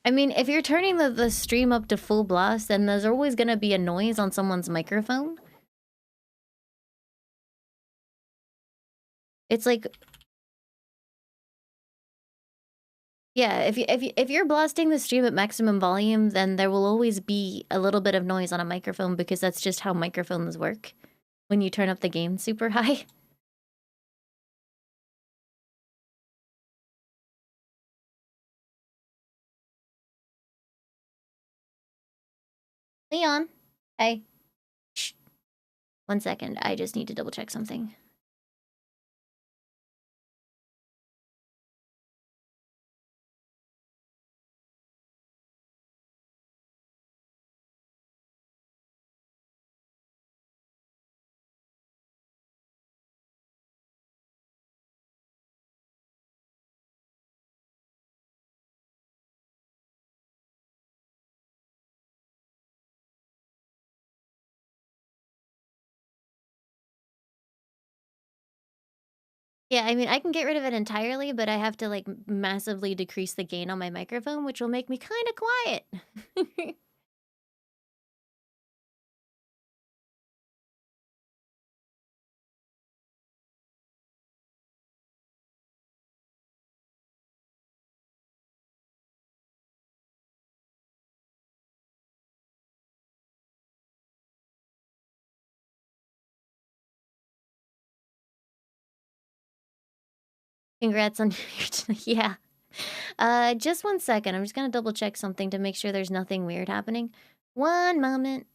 I mean, if you're turning the stream up to full blast, then there's always gonna be a noise on someone's microphone. It's like, yeah, if you're blasting the stream at maximum volume, then there will always be a little bit of noise on a microphone because that's just how microphones work when you turn up the gain super high. Leon, hey. Shh. 1 second, I just need to double check something. Yeah, I mean, I can get rid of it entirely, but I have to, like, massively decrease the gain on my microphone, which will make me kinda quiet. Congrats on your yeah. Just 1 second, I'm just gonna double check something to make sure there's nothing weird happening. One moment.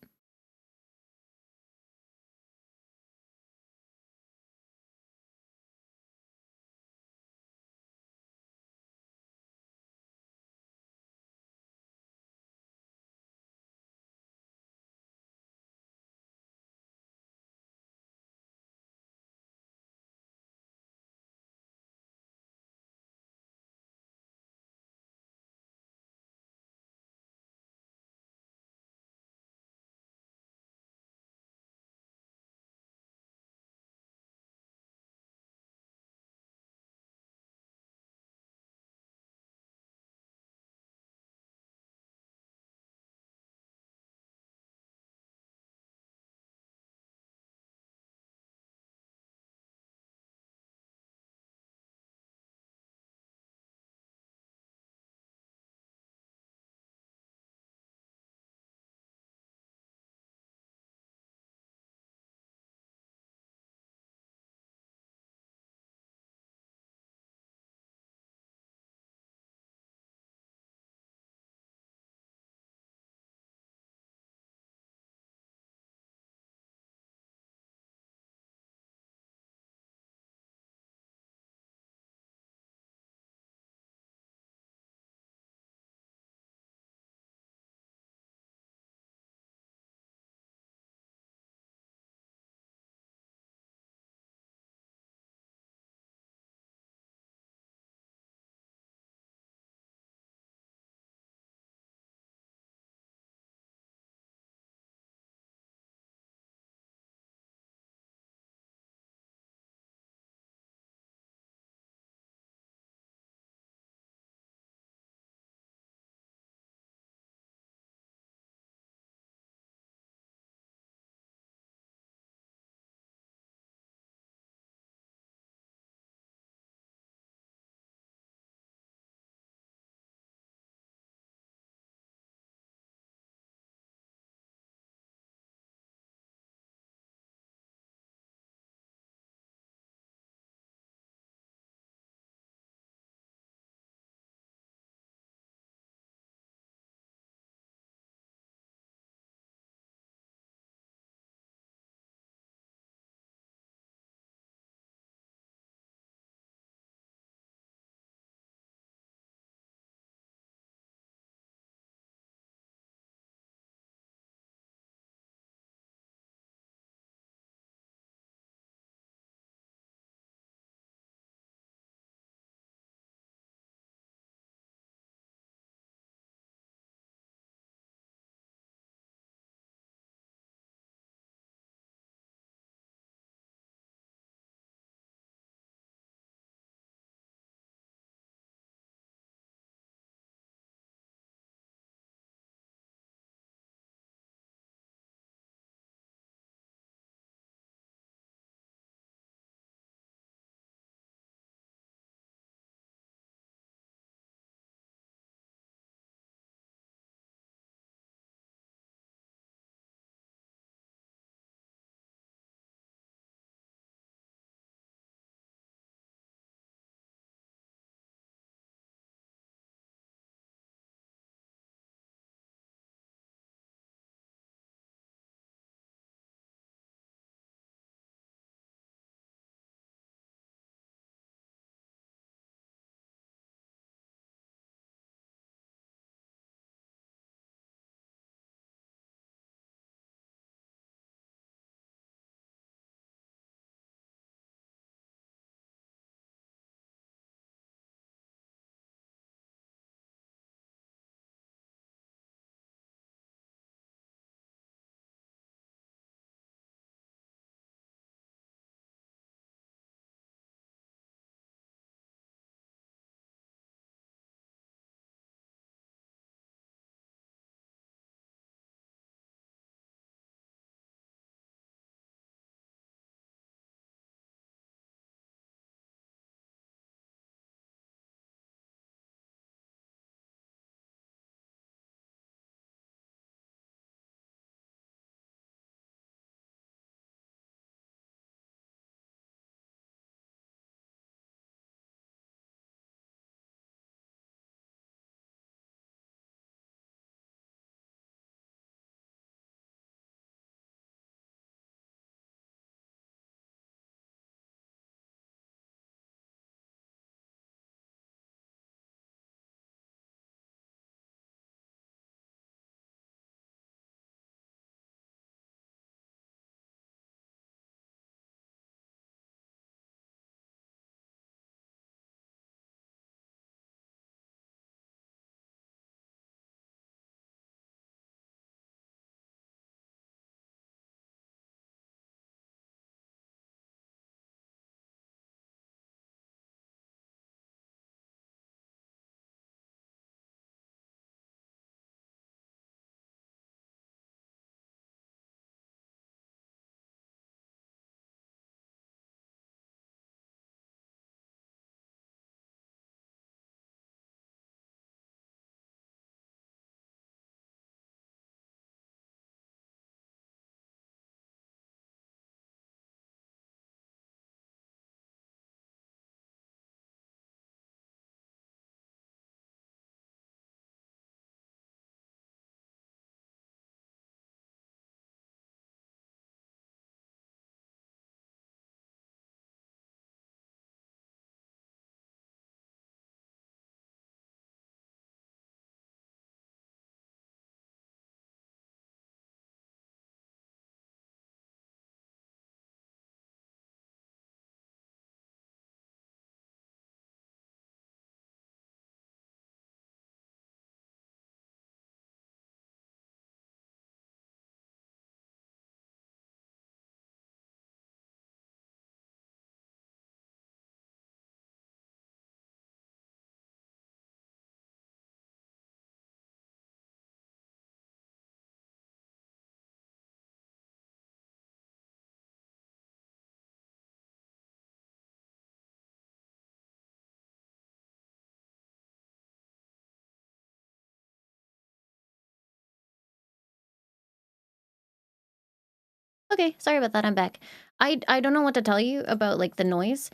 Okay, sorry about that, I'm back. I don't know what to tell you about, like, the noise,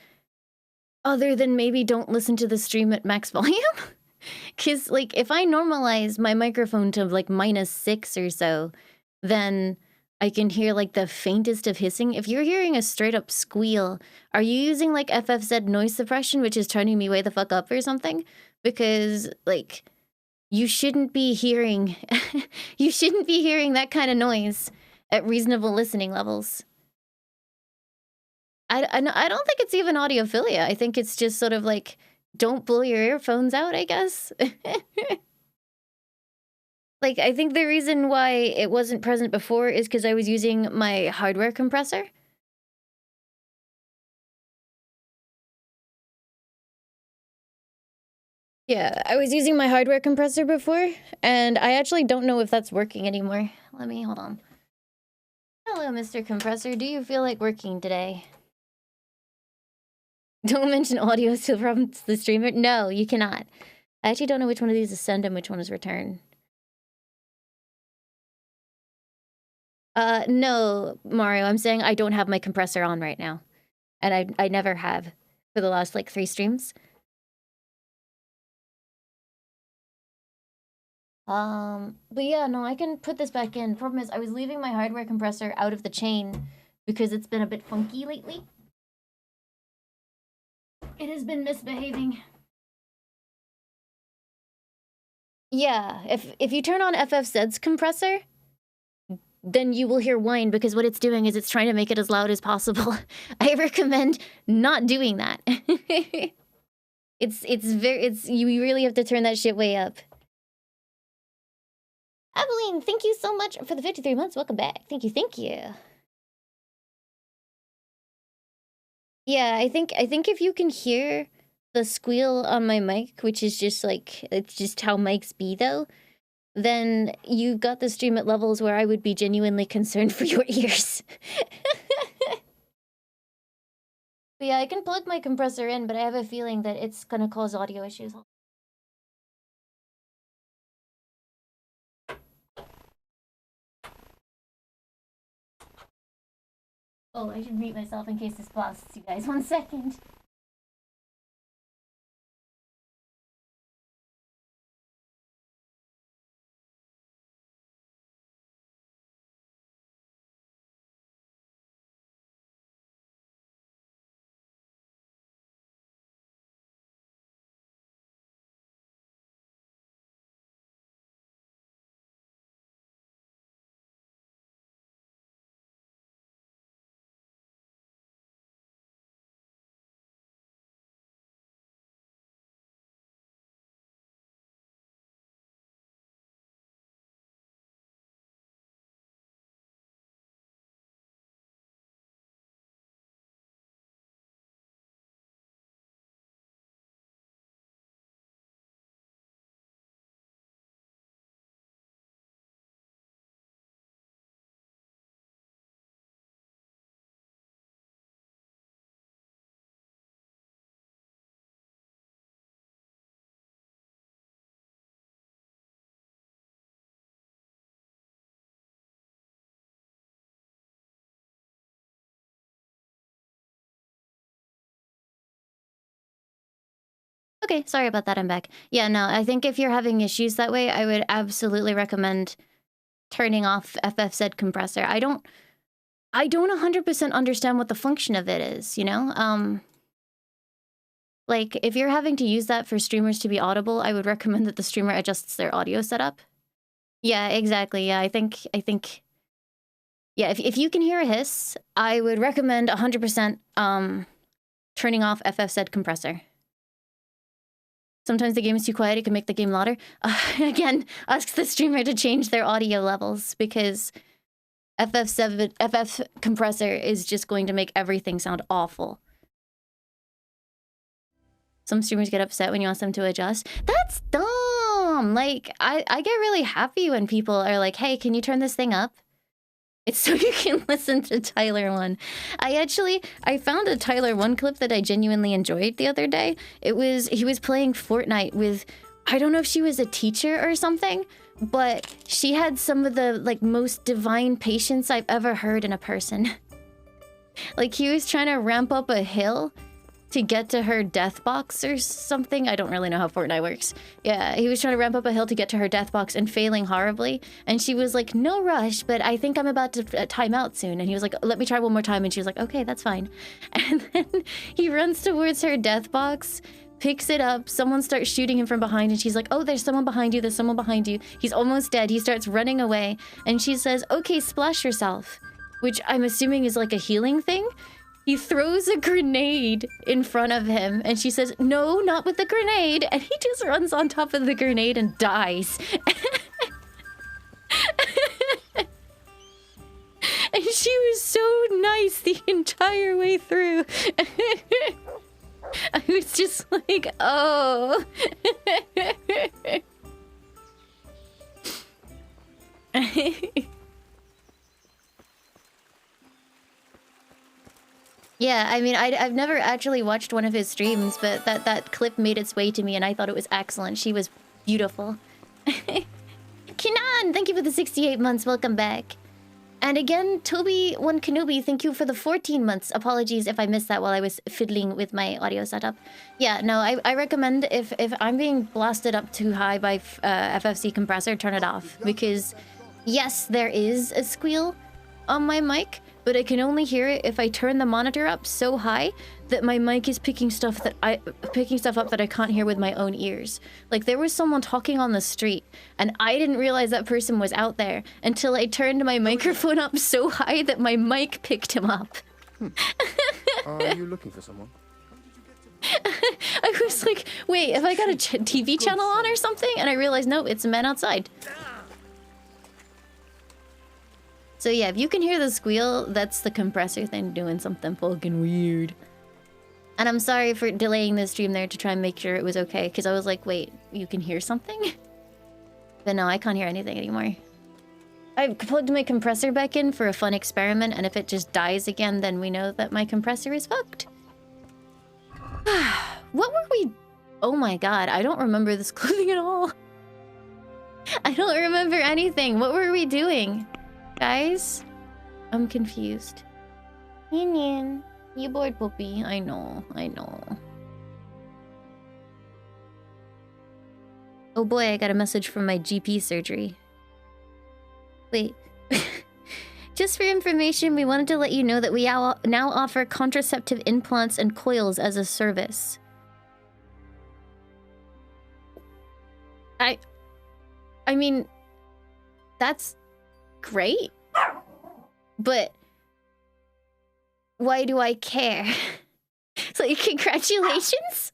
other than maybe don't listen to the stream at max volume. 'Cause, like, if I normalize my microphone to, like, -6 or so, then I can hear, like, the faintest of hissing. If you're hearing a straight up squeal, are you using, like, FFZ noise suppression, which is turning me way the fuck up or something? Because, like, you shouldn't be hearing you shouldn't be hearing that kind of noise at reasonable listening levels. I don't think it's even audiophilia. I think it's just sort of like, don't blow your earphones out, I guess. Like, I think the reason why it wasn't present before is because I was using my hardware compressor. Yeah, I was using my hardware compressor before, and I actually don't know if that's working anymore. Hold on. Hello, Mr. Compressor. Do you feel like working today? Don't mention audio still from the streamer. No, you cannot. I actually don't know which one of these is send and which one is return. No, Mario, I'm saying I don't have my compressor on right now. And I never have for the last, like, 3 streams. But yeah, no, I can put this back in. Problem is, I was leaving my hardware compressor out of the chain because it's been a bit funky lately. It has been misbehaving. Yeah, if you turn on FFZ's compressor, then you will hear whine because what it's doing is it's trying to make it as loud as possible. I recommend not doing that. You really have to turn that shit way up. Evelyn, thank you so much for the 53 months. Welcome back. Thank you, thank you. Yeah, I think if you can hear the squeal on my mic, which is just like, it's just how mics be though, then you've got the stream at levels where I would be genuinely concerned for your ears. But yeah, I can plug my compressor in, but I have a feeling that it's gonna cause audio issues. Oh, I should mute myself in case this blasts you guys. 1 second. Okay, sorry about that, I'm back. Yeah, no, I think if you're having issues that way, I would absolutely recommend turning off FFZ compressor. I don't 100% understand what the function of it is, you know? Like, if you're having to use that for streamers to be audible, I would recommend that the streamer adjusts their audio setup. Yeah, exactly, yeah, I think yeah, if you can hear a hiss, I would recommend 100%, turning off FFZ compressor. Sometimes the game is too quiet, it can make the game louder. Again, ask the streamer to change their audio levels, because FF compressor is just going to make everything sound awful. Some streamers get upset when you ask them to adjust. That's dumb! Like, I get really happy when people are like, hey, can you turn this thing up? It's so you can listen to Tyler 1. I found a Tyler 1 clip that I genuinely enjoyed the other day. He was playing Fortnite with I don't know if she was a teacher or something, but she had some of the like most divine patience I've ever heard in a person. Like he was trying to ramp up a hill to get to her death box or something. I don't really know how Fortnite works. Yeah, he was trying to ramp up a hill to get to her death box and failing horribly. And she was like, no rush, but I think I'm about to time out soon. And he was like, let me try one more time. And she was like, okay, that's fine. And then he runs towards her death box, picks it up, someone starts shooting him from behind, and she's like, oh, there's someone behind you, there's someone behind you. He's almost dead. He starts running away, and she says, okay, splash yourself, which I'm assuming is like a healing thing. He throws a grenade in front of him, and she says, no, not with the grenade, and he just runs on top of the grenade and dies. And she was so nice the entire way through. I was just like, oh. Yeah, I mean, I've never actually watched one of his streams, but that clip made its way to me, and I thought it was excellent. She was beautiful. Kinan, thank you for the 68 months. Welcome back. And again, Toby1 Kenobi, thank you for the 14 months. Apologies if I missed that while I was fiddling with my audio setup. Yeah, no, I recommend if I'm being blasted up too high by FFC compressor, turn it off. Because, yes, there is a squeal on my mic, but I can only hear it if I turn the monitor up so high that my mic is picking stuff up that I can't hear with my own ears. Like there was someone talking on the street, and I didn't realize that person was out there until I turned my microphone up so high that my mic picked him up. Are you looking for someone? I was like, wait, have I got a TV channel on or something? And I realized, no, it's a man outside. So yeah, if you can hear the squeal, that's the compressor thing doing something fucking weird. And I'm sorry for delaying the stream there to try and make sure it was okay, because I was like, wait, you can hear something? But no, I can't hear anything anymore. I plugged my compressor back in for a fun experiment, and if it just dies again, then we know that my compressor is fucked. What were we... Oh my god, I don't remember this clothing at all. I don't remember anything. What were we doing? Guys, I'm confused. Yin, you bored, puppy? I know. Oh boy, I got a message from my GP surgery. Wait. Just for information, we wanted to let you know that we now offer contraceptive implants and coils as a service. I mean, that's great, but why do I care? So congratulations.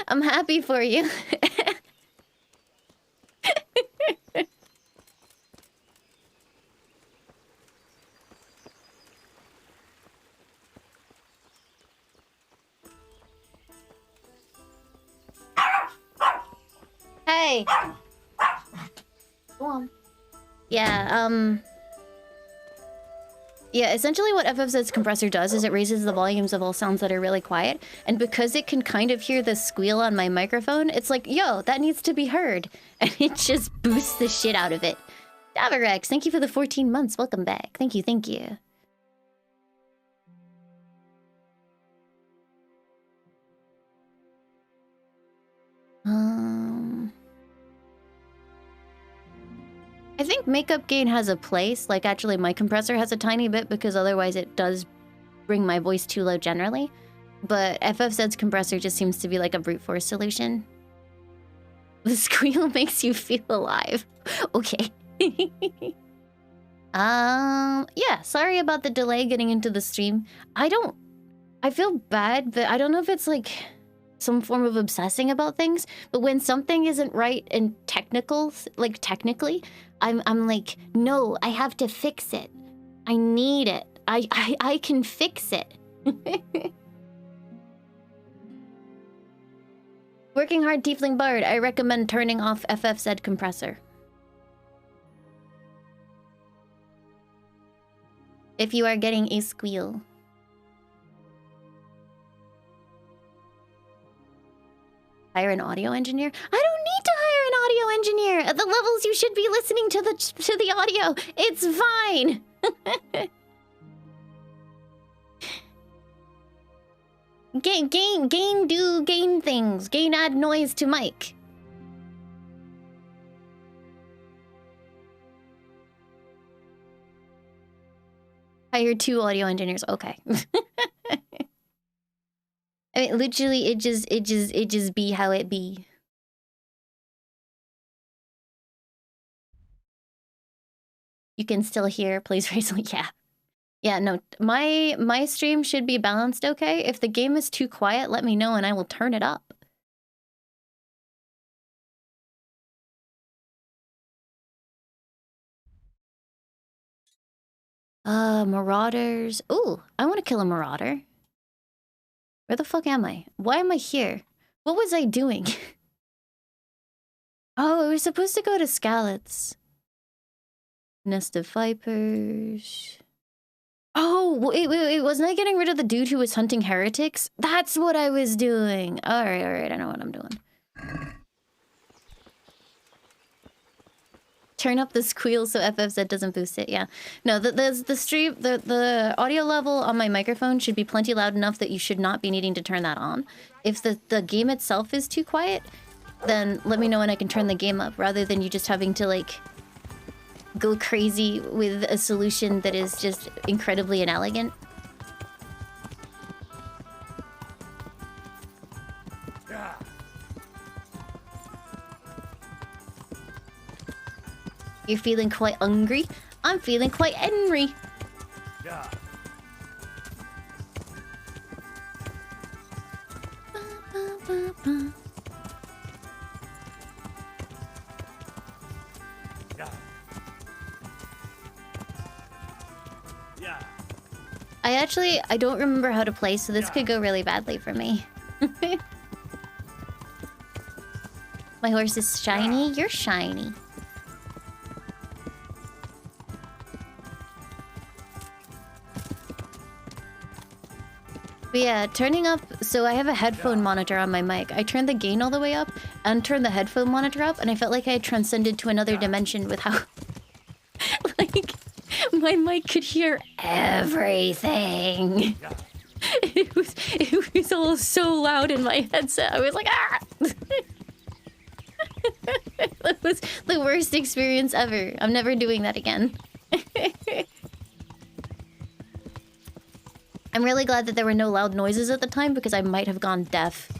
I'm happy for you. Hey. Go on. Yeah, yeah, essentially what FFZ's compressor does is it raises the volumes of all sounds that are really quiet, and because it can kind of hear the squeal on my microphone, it's like, yo, that needs to be heard, and it just boosts the shit out of it. Davarex, thank you for the 14 months. Welcome back. Thank you, thank you. I think makeup gain has a place. Like, actually, my compressor has a tiny bit because otherwise it does bring my voice too low generally. But FFZ's compressor just seems to be like a brute force solution. The squeal makes you feel alive. Okay. Yeah, sorry about the delay getting into the stream. I feel bad, but I don't know if it's like some form of obsessing about things, but when something isn't right and technically, I'm like, no, I have to fix it. I need it. I can fix it. Working hard, Tiefling Bard. I recommend turning off FFZ compressor. If you are getting a squeal. Hire an audio engineer? I don't need to hire an audio engineer. At the levels you should be listening to the audio. It's fine. Gain things. Gain add noise to mic. Hire 2 audio engineers. Okay. I mean, literally, it just be how it be. You can still hear plays recently. Yeah. Yeah, no, my stream should be balanced okay. If the game is too quiet, let me know and I will turn it up. Marauders. Ooh, I want to kill a marauder. Where the fuck am I? Why am I here? What was I doing? Oh, we were supposed to go to Scallots. Nest of Vipers. Oh, wait. Wasn't I getting rid of the dude who was hunting heretics? That's what I was doing. All right. I know what I'm doing. Turn up the squeal so FFZ doesn't boost it. Yeah. No, the stream, the audio level on my microphone should be plenty loud enough that you should not be needing to turn that on. If the game itself is too quiet, then let me know and I can turn the game up rather than you just having to, like, go crazy with a solution that is just incredibly inelegant. Yeah. You're feeling quite hungry? I'm feeling quite angry. Yeah. I don't remember how to play, so this could go really badly for me. My horse is shiny. You're shiny. But yeah, turning up... So I have a headphone monitor on my mic. I turned the gain all the way up and turned the headphone monitor up, and I felt like I had transcended to another dimension with how... like, my mic could hear everything. It was all so loud in my headset. I was like, ah! That was the worst experience ever. I'm never doing that again. I'm really glad that there were no loud noises at the time because I might have gone deaf.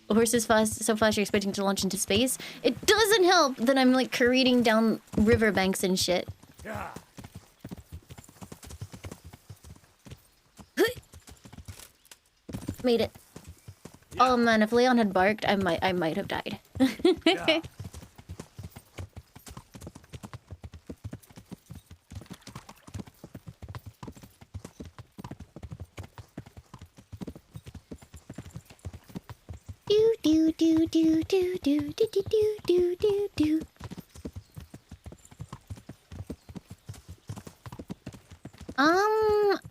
The horse is so fast you're expecting to launch into space. It doesn't help that I'm like careening down riverbanks and shit. Yeah. Made it. Yeah. Oh man, if Leon had barked, I might have died. Yeah. Do.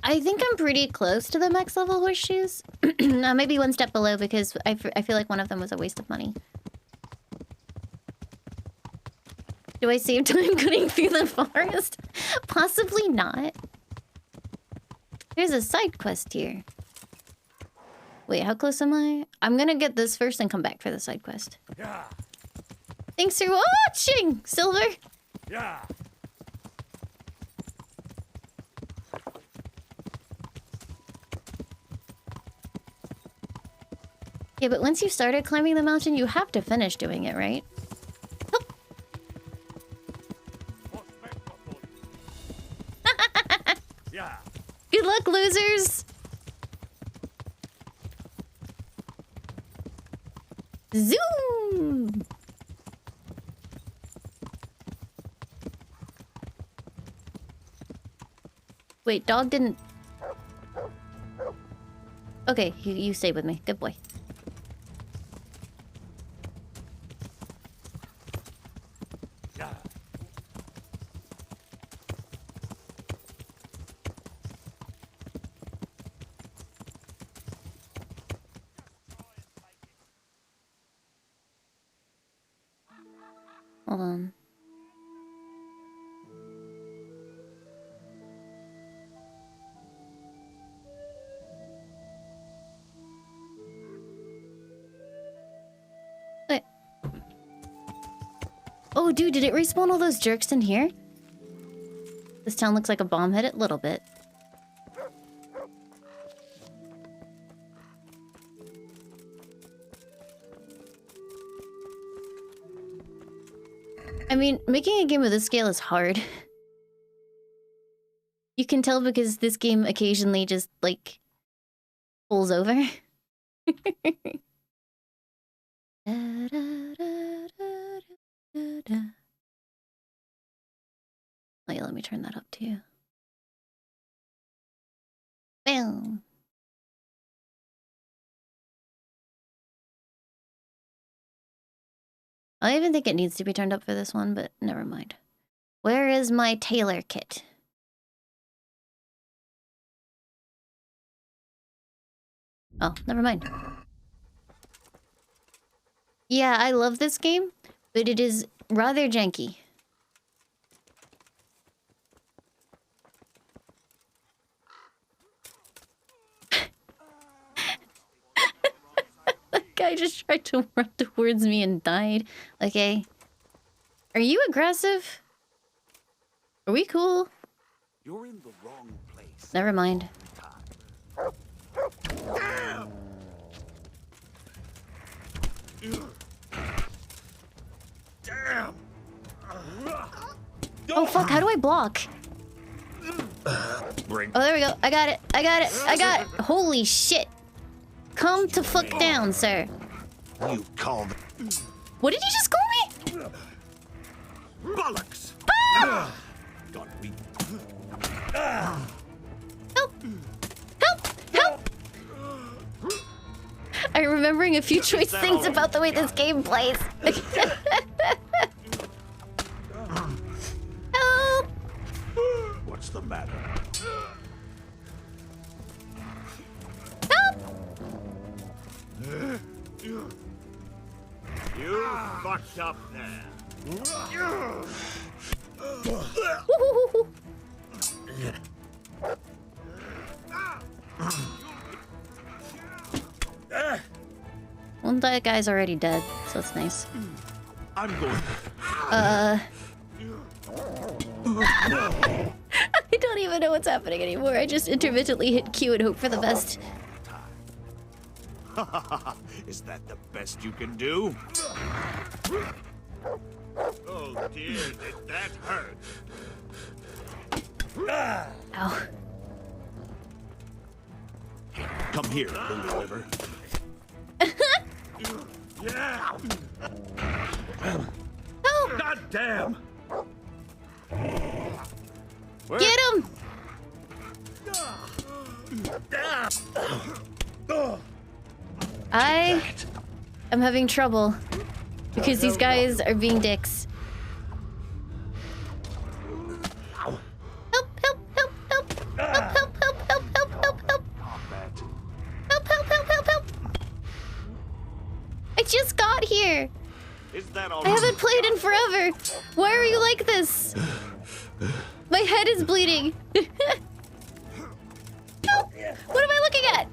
I think I'm pretty close to the max level horseshoes. Maybe one step below because I feel like one of them was a waste of money. Do I save time cutting through the forest? Possibly not. There's a side quest here. Wait, how close am I? I'm gonna get this first and come back for the side quest. Yeah. Thanks for watching, Silver. Yeah. Yeah, but once you started climbing the mountain, you have to finish doing it, right? Oh. Yeah. Good luck, losers! Zoom! Wait, dog didn't... Okay, you stay with me. Good boy. Yeah. Hold on. Wait. Oh, dude, did it respawn all those jerks in here? This town looks like a bomb hit it a little bit. I mean, making a game of this scale is hard. You can tell because this game occasionally just, like, pulls over. Oh yeah, let me turn that up too. Boom. I even think it needs to be turned up for this one, but never mind. Where is my tailor kit? Oh, never mind. Yeah, I love this game, but it is rather janky. That guy just tried to run towards me and died. Okay. Are you aggressive? Are we cool? You're in the wrong place. Never mind. Damn! Oh fuck, how do I block? Bring. Oh, there we go. I got it. I got it. I got it. Holy shit. Come to fuck down, sir. You called. What did you just call me? Bollocks! Ah! God, we. Help! Help! Help! I'm remembering a few choice things about the way this game plays. Help! What's the matter? Help! You fucked up there. Woo-hoo-hoo-hoo. Well, that guy's already dead, so it's nice. I'm going. I don't even know what's happening anymore. I just intermittently hit Q and hope for the best. Is that the best you can do? Oh dear, did that hurt? Ow. Come here, little liver. Yeah! Help! God damn! Get him! I am having trouble because these guys are being dicks. Help! Help! Help! Help! Help! Help! Help! Help! Help! Help! Help! Help! Help! Help! Help! Help! I just got here. Is that all I haven't played in forever. Why are you like this? My head is bleeding. Help! What am I looking at?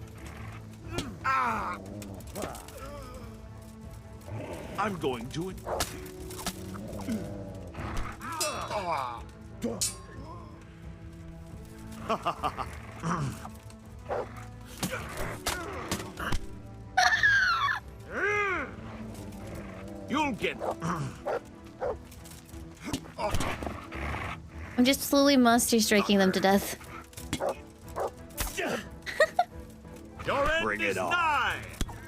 I'm going to it. You'll get. I'm just slowly monster striking them to death. Your end Bring it on. Nigh.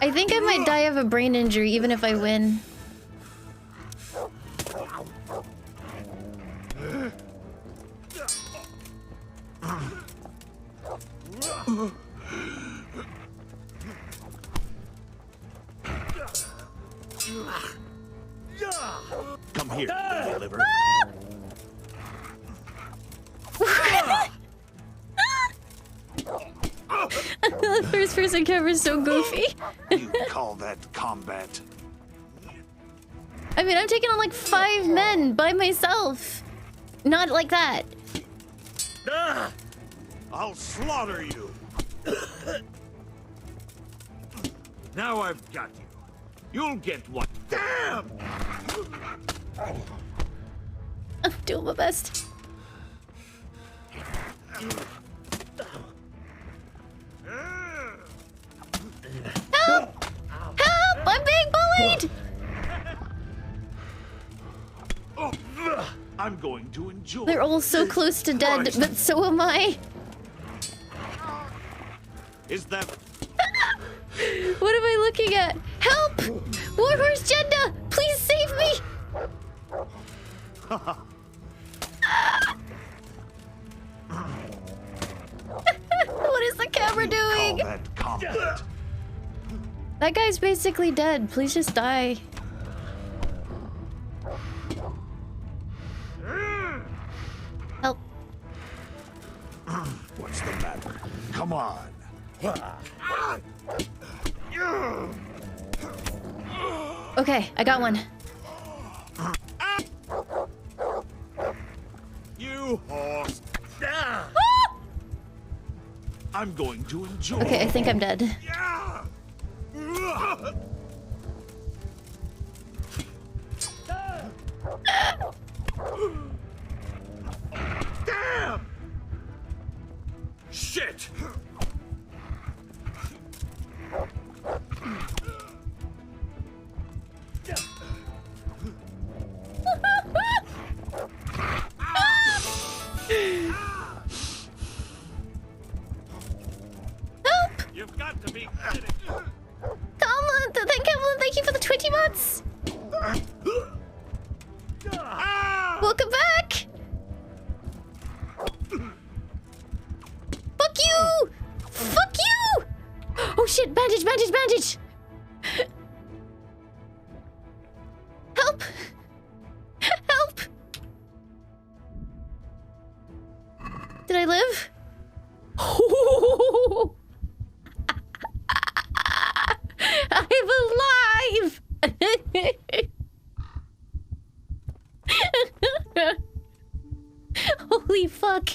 I think I might die of a brain injury even if I win. Come here, liver. The first person camera is so goofy. You call that combat? I mean, I'm taking on like 5 men by myself. Not like that. I'll slaughter you. Now I've got you. You'll get what? Damn! I'm doing my best. Help! Help! I'm being bullied! I'm going to enjoy. They're all so close to dead, Christ. but so am I. Is that? What am I looking at? Help! Warhorse Jenda! Please save me! What is the camera doing? Call that combat. That guy's basically dead. Please just die. Help. What's the matter? Come on. Okay, I got one. You horse. I'm going to enjoy. Okay, I think I'm dead. Yeah. Damn! Shit! Help! You've got to be kidding. Thank you for the 20 months! Ah! Welcome back! Fuck you! Fuck you! Oh shit, bandage, bandage, bandage! Help! Help! Did I live? I'm alive! Holy fuck.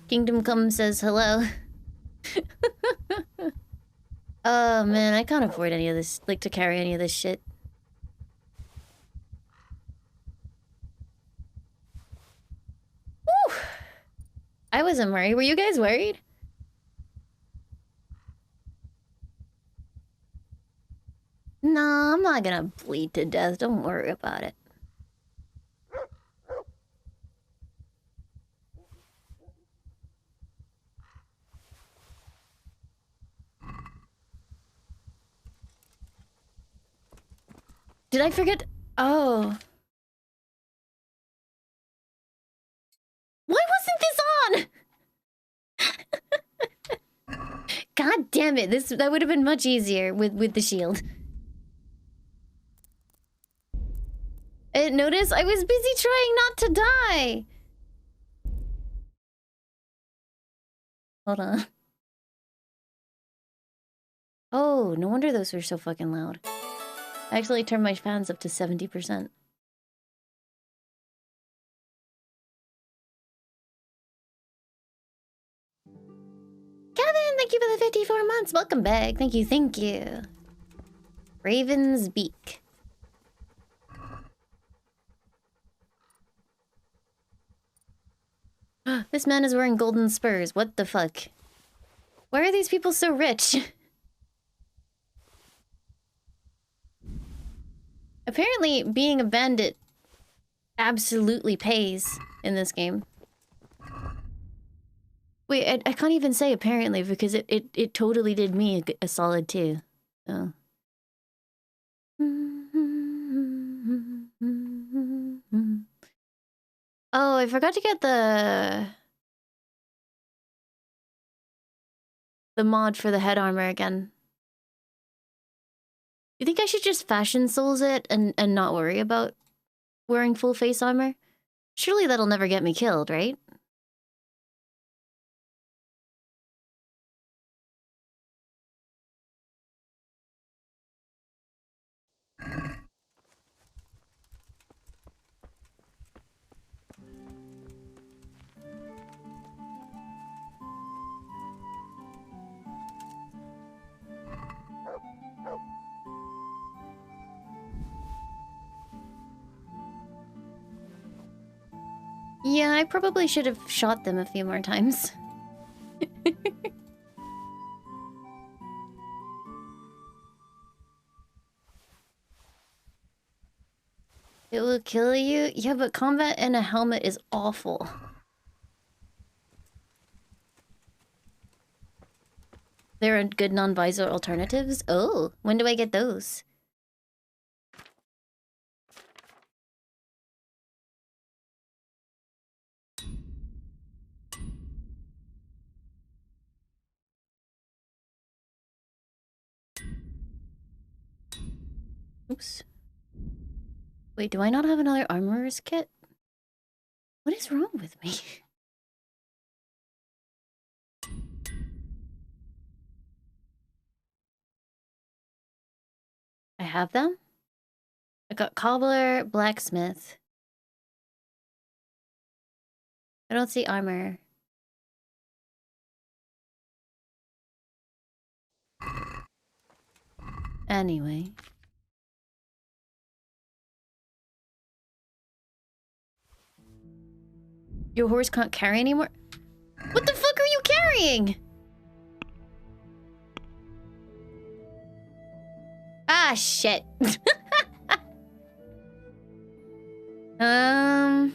Kingdom Come says hello. Oh man, I can't afford any of this, like to carry any of this shit. Whew. I wasn't worried. Were you guys worried? Nah, I'm not gonna bleed to death. Don't worry about it. Did I forget? Oh. Why wasn't this on? God damn it. That would have been much easier with the shield. I didn't notice. I was busy trying not to die. Hold on. Oh, no wonder those were so fucking loud. I actually turned my fans up to 70%. Kevin, thank you for the 54 months. Welcome back. Thank you, thank you. Raven's Beak. This man is wearing golden spurs. What the fuck? Why are these people so rich? Apparently, being a bandit absolutely pays in this game. Wait, I can't even say apparently because it totally did me a solid too. So. Oh, I forgot to get the mod for the head armor again. You think I should just fashion souls it and not worry about wearing full face armor? Surely that'll never get me killed, right? Yeah, I probably should have shot them a few more times. It will kill you? Yeah, but combat in a helmet is awful. There are good non-visor alternatives? Oh, when do I get those? Oops. Wait, do I not have another armorer's kit? What is wrong with me? I have them? I got cobbler, blacksmith. I don't see armor. Anyway. Your horse can't carry anymore? What the fuck are you carrying? Ah, shit. Um...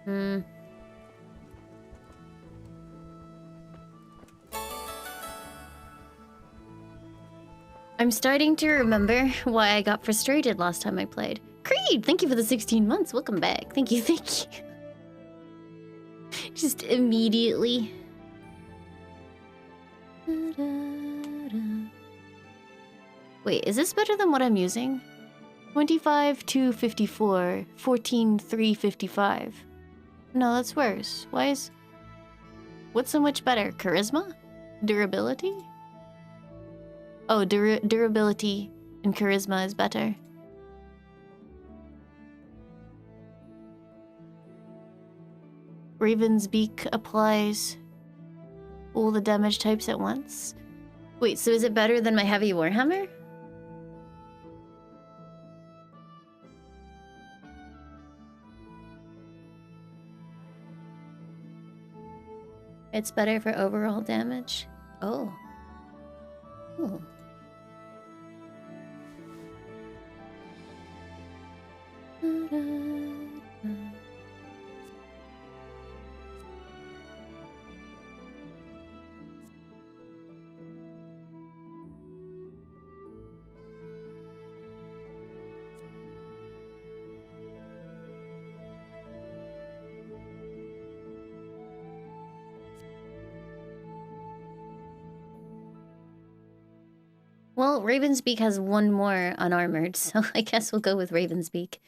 Hmm. I'm starting to remember why I got frustrated last time I played. Creed, thank you for the 16 months. Welcome back. Thank you, thank you. Just immediately. Wait, is this better than what I'm using? 25,254, 14,355. No, that's worse. Why is... What's so much better? Charisma? Durability? Oh, durability and charisma is better. Raven's Beak applies all the damage types at once. Wait, so is it better than my heavy warhammer? It's better for overall damage. Oh. Ooh. Well, Raven's Beak has one more unarmored, so I guess we'll go with Raven's Beak.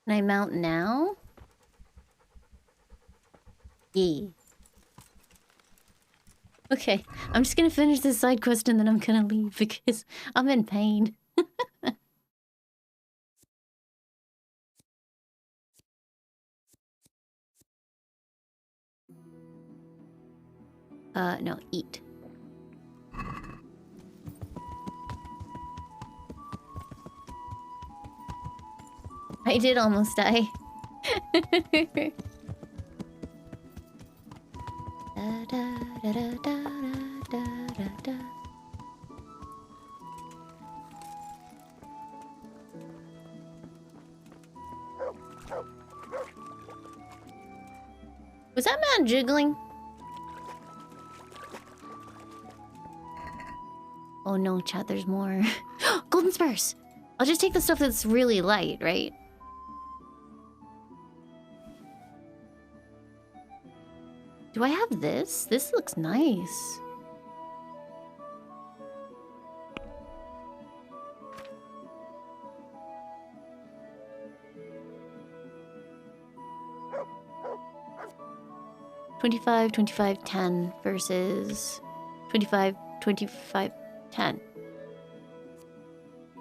Can I mount now? Yeah. Okay, I'm just gonna finish this side quest and then I'm gonna leave because I'm in pain. No, eat. I did almost die. Da, da, da, da, da, da, da. Was that man jiggling? Oh no, chat, there's more. Go golden spurs. I'll just take the stuff that's really light, right? Do I have this? This looks nice. $25, $25, $10 versus $25, $25, $10.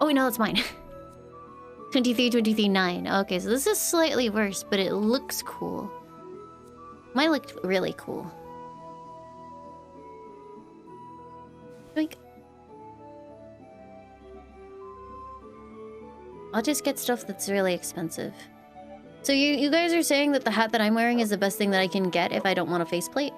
Oh, wait, no, that's mine. $23, $23, $9. Okay, so this is slightly worse, but it looks cool. Mine looked really cool. Like, I'll just get stuff that's really expensive. So you guys are saying that the hat that I'm wearing is the best thing that I can get if I don't want a faceplate?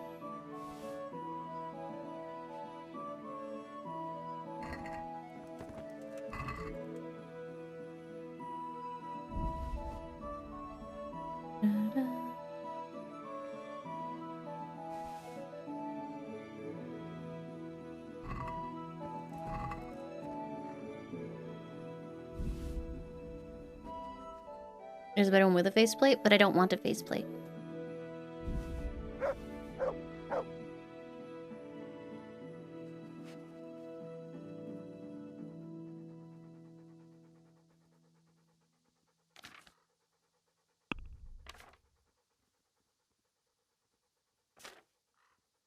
There's a better one with a faceplate, but I don't want a faceplate.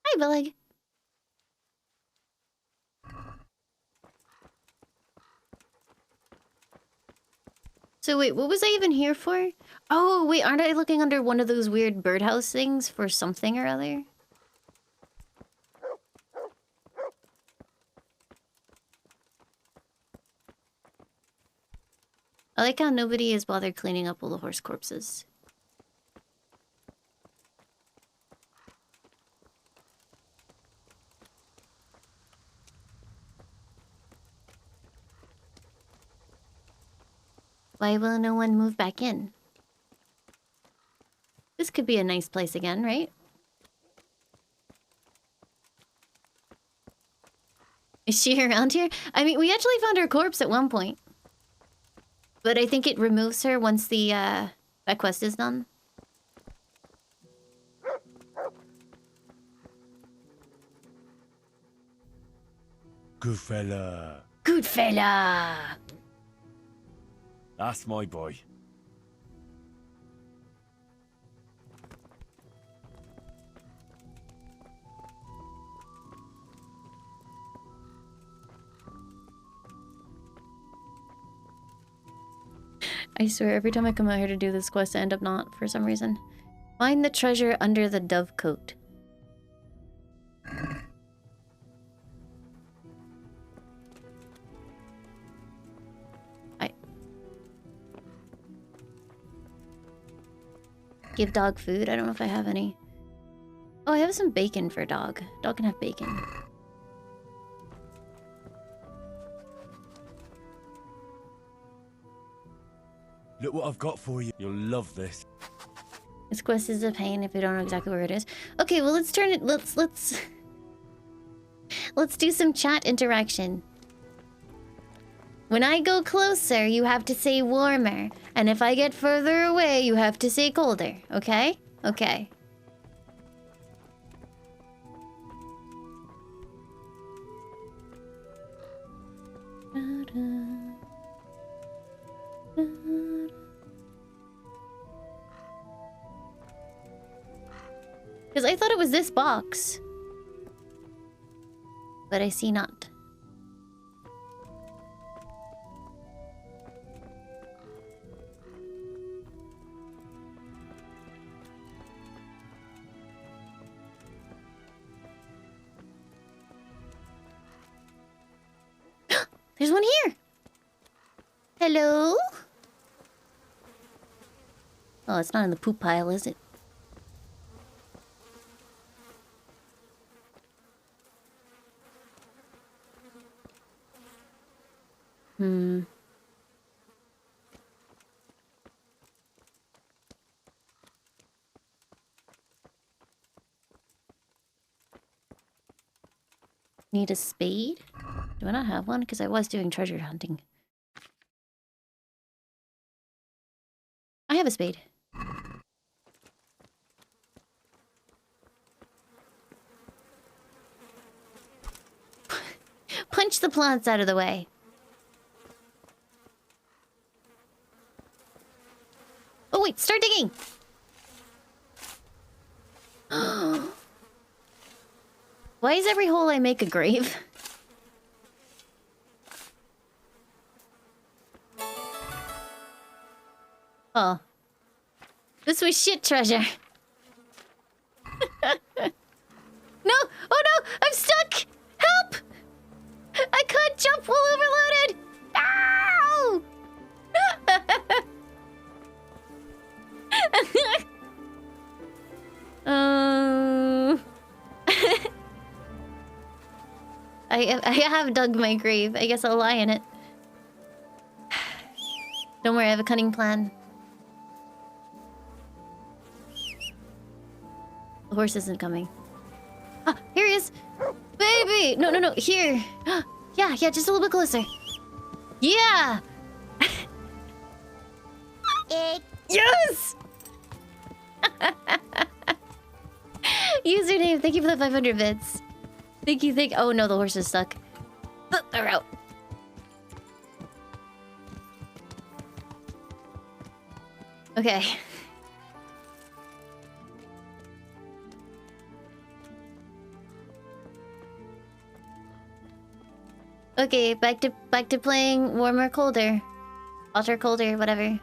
Hi, Billig. So wait, what was I even here for? Oh, wait, aren't I looking under one of those weird birdhouse things for something or other? I like how nobody has bothered cleaning up all the horse corpses. Why will no one move back in? This could be a nice place again, right? Is she around here? I mean, we actually found her corpse at one point. But I think it removes her once the that quest is done. Good fella. Good fella! That's my boy. I swear, every time I come out here to do this quest, I end up not, for some reason. Find the treasure under the dovecote. Give dog food? I don't know if I have any. Oh, I have some bacon for dog. Dog can have bacon. Look what I've got for you. You'll love this. This quest is a pain if you don't know exactly where it is. Okay, well let's turn it. Let's do some chat interaction. When I go closer, you have to say warmer. And if I get further away, you have to say colder. Okay? Okay. Because I thought it was this box. But I see not. There's one here. Hello? Oh, it's not in the poop pile, is it? Need a spade? Do I not have one? Because I was doing treasure hunting. I have a spade. Punch the plants out of the way. Oh wait, start digging! Why is every hole I make a grave? Oh. This was shit treasure. No! Oh no! I'm stuck! Help! I can't jump while overloaded! Ow! I have dug my grave. I guess I'll lie in it. Don't worry, I have a cunning plan. The horse isn't coming. Ah, here he is! Baby! No, no, no, here! Yeah, yeah, just a little bit closer. Yeah! Yes! Username, thank you for the 500 bits. Thank you, oh no, the horse is stuck. They're out. Okay. Okay, back to playing warmer, colder. Hotter, colder, whatever.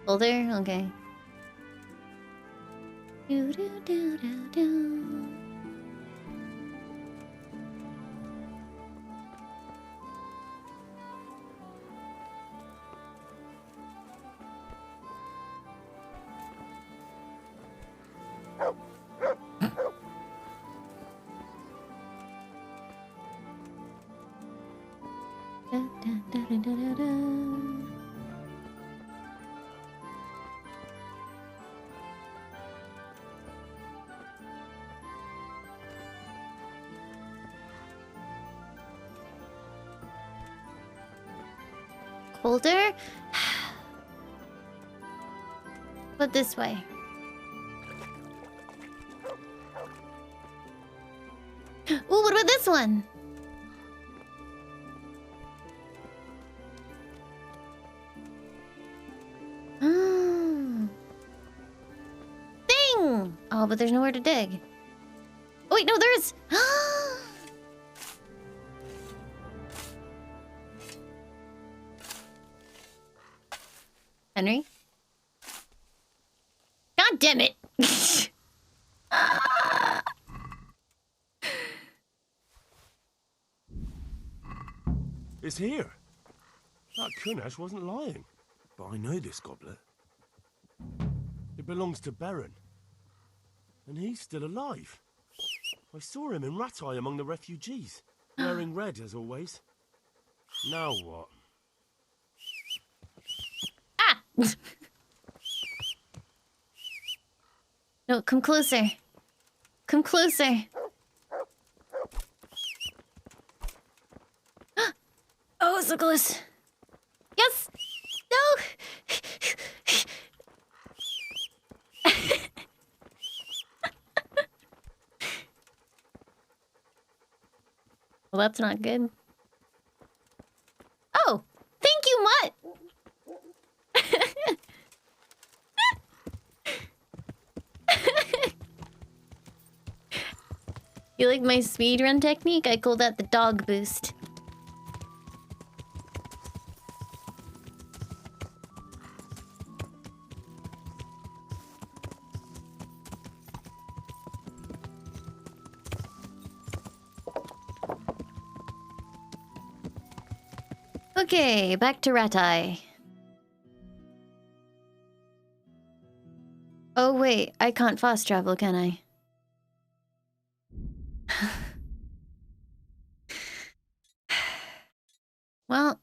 Colder? Okay. Do do do do do. Da, da, da, da, da, da. Colder? But this way. Ooh, what about this one? Thing! Oh, but there's nowhere to dig. Oh, wait, no, there is. Henry? God damn it! It's here. That Kunash wasn't lying. But I know this goblet. It belongs to Baron. And he's still alive. I saw him in Ratai among the refugees, wearing red as always. Now what? Ah! No, come closer. Come closer. Oh, so close. Yes! No! Well, that's not good. Oh! Thank you, Mutt! You like my speedrun technique? I call that the dog boost. Okay, back to Ratai. Oh wait, I can't fast travel, can I? Well,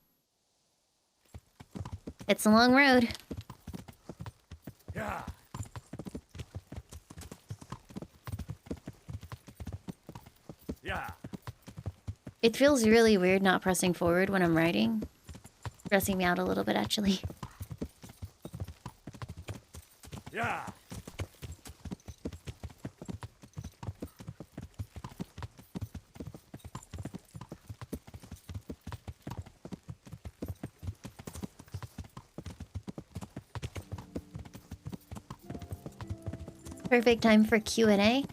it's a long road. Yeah. Yeah. It feels really weird not pressing forward when I'm riding. Stressing me out a little bit, actually. Yeah. Perfect time for Q&A.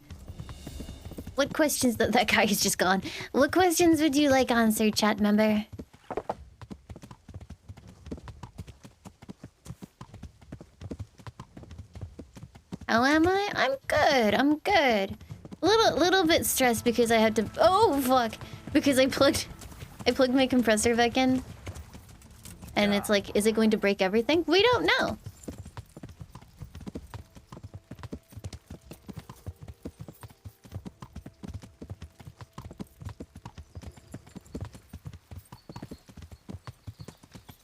What questions... That guy is just gone. What questions would you like answered, chat member? How am I? I'm good. I'm good. Little bit stressed because I had to... Oh, fuck. Because I plugged my compressor back in. And it's like, is it going to break everything? We don't know.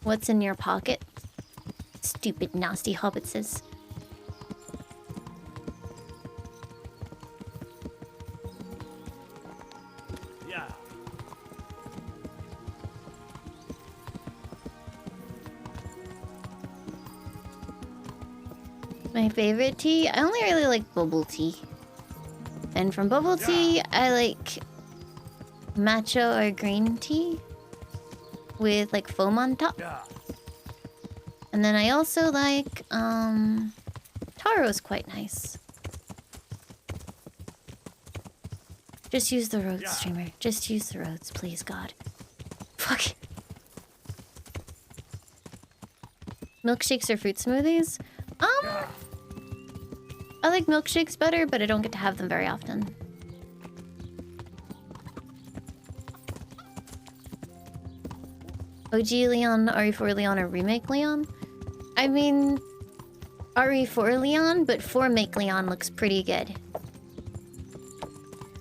What's in your pocket? Stupid, nasty hobbitses. Yeah. My favorite tea? I only really like bubble tea. And from bubble tea, I like matcha or green tea with like foam on top. Yeah. And then I also like taro's quite nice. Just use the roads, streamer. Just use the roads, please, God. Fuck. Milkshakes or fruit smoothies? I like milkshakes better, but I don't get to have them very often. OG Leon, RE4 Leon, or Remake Leon? I mean, RE4 Leon, but 4 Make Leon looks pretty good.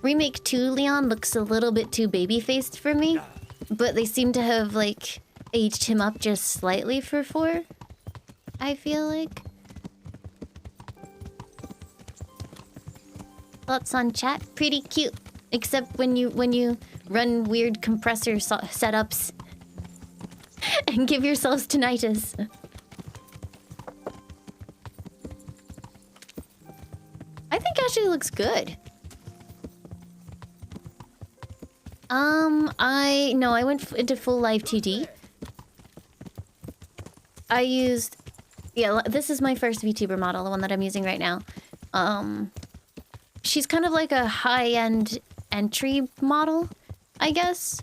Remake 2 Leon looks a little bit too baby-faced for me, but they seem to have, like, aged him up just slightly for 4, I feel like. Thoughts on chat? Pretty cute. Except when you run weird compressor setups and give yourselves tinnitus. I think Ashley looks good. I went into full live 2D. I used... Yeah, this is my first VTuber model, the one that I'm using right now. She's kind of like a high-end entry model, I guess.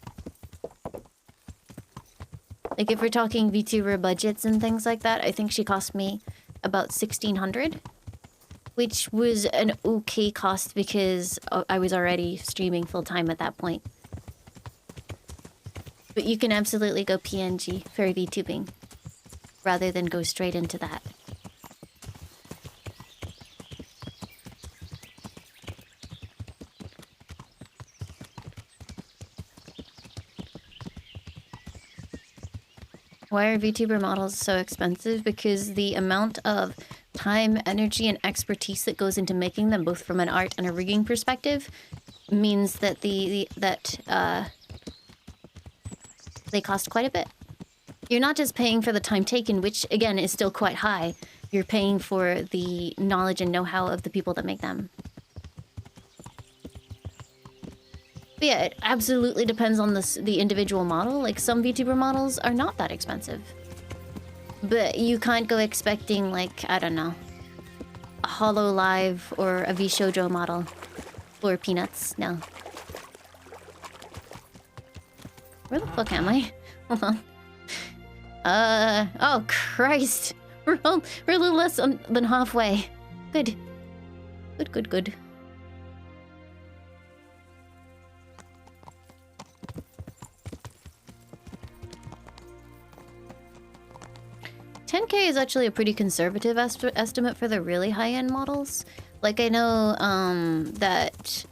Like, if we're talking VTuber budgets and things like that, I think she cost me about $1,600. Which was an okay cost because I was already streaming full-time at that point. But you can absolutely go PNG for VTubing, rather than go straight into that. Why are VTuber models so expensive? Because the amount of time, energy, and expertise that goes into making them, both from an art and a rigging perspective, means that they cost quite a bit. You're not just paying for the time taken, which again is still quite high. You're paying for the knowledge and know-how of the people that make them. But yeah, it absolutely depends on the individual model. Like, some VTuber models are not that expensive. But you can't go expecting, like, I don't know, a HoloLive or a VShojo model for peanuts. No. Where the fuck am I? Hold on. Oh Christ. We're a little less than halfway. Good. Good. 10K is actually a pretty conservative estimate for the really high-end models. Like, I know that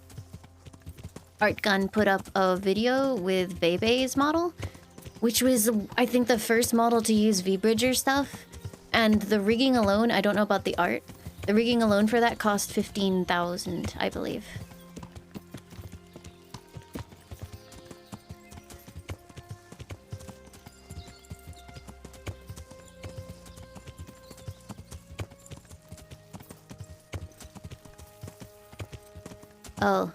ArtGun put up a video with Bebe's model, which was, I think, the first model to use V-Bridger stuff. And the rigging alone, I don't know about the art, the rigging alone for that cost 15,000, I believe. Oh.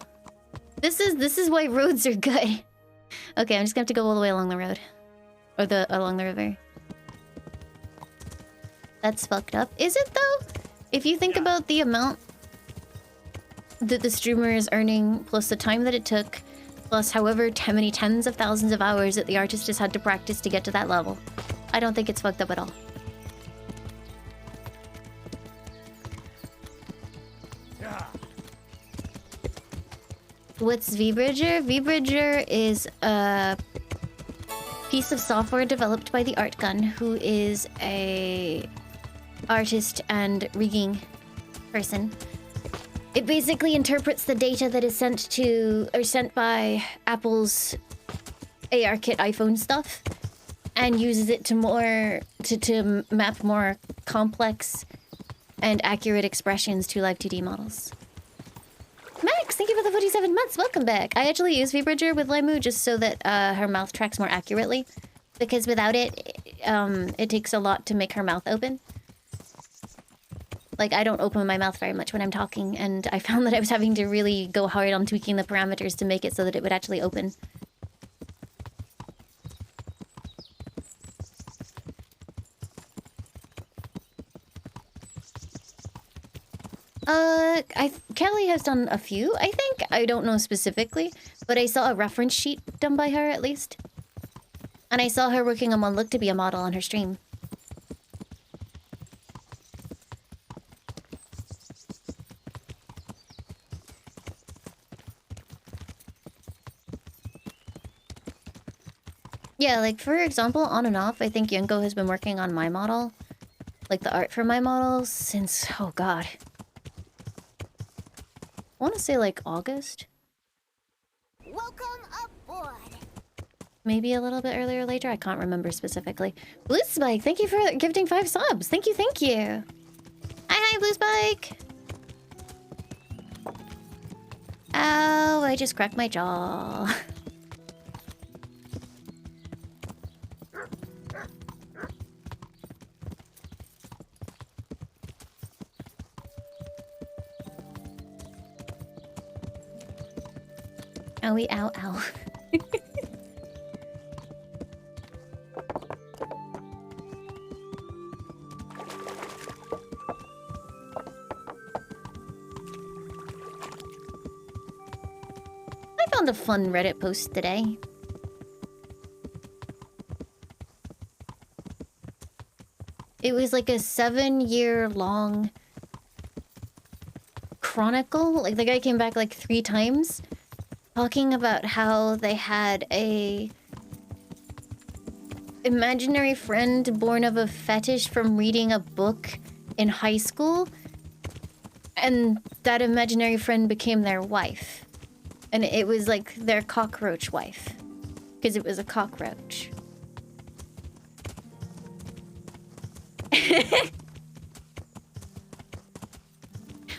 This is why roads are good. Okay, I'm just gonna have to go all the way along the road. Or along the river. That's fucked up. Is it though? If you think about the amount that the streamer is earning, plus the time that it took, plus however many tens of thousands of hours that the artist has had to practice to get to that level, I don't think it's fucked up at all. What's VBridger? VBridger is a piece of software developed by the Art Gun, who is a artist and rigging person. It basically interprets the data that is sent by Apple's ARKit iPhone stuff and uses it to map more complex and accurate expressions to live 2D models. Max, thank you for the 47 months. Welcome back. I actually use VBridger with Laimu just so that her mouth tracks more accurately, because without it, it takes a lot to make her mouth open. Like, I don't open my mouth very much when I'm talking, and I found that I was having to really go hard on tweaking the parameters to make it so that it would actually open. Kelly has done a few, I think. I don't know specifically, but I saw a reference sheet done by her, at least. And I saw her working on one look to be a model on her stream. Yeah, like, for example, on and off, I think Yunko has been working on my model. Like, the art for my models since, oh god. I want to say, like, August? Welcome aboard. Maybe a little bit earlier or later, I can't remember specifically. Blue Spike, thank you for gifting 5 subs. Thank you, thank you. Hi, Blue Spike. Ow, I just cracked my jaw. Owie, ow, ow. I found a fun Reddit post today. It was like a 7-year-long chronicle. Like, the guy came back like 3 times talking about how they had a imaginary friend born of a fetish from reading a book in high school, and that imaginary friend became their wife. And it was like their cockroach wife, because it was a cockroach.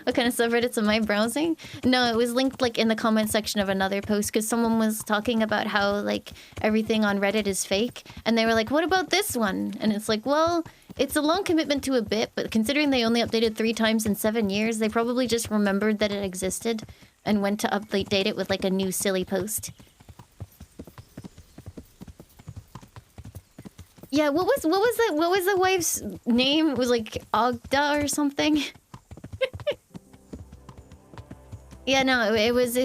What kind of subreddits am I browsing? No, it was linked like in the comment section of another post, because someone was talking about how like everything on Reddit is fake, and they were like, what about this one? And it's like, well, it's a long commitment to a bit, but considering they only updated 3 times in 7 years, they probably just remembered that it existed and went to update it with like a new silly post. Yeah, what was the wife's name? It was like Ogda or something. Yeah, no, it was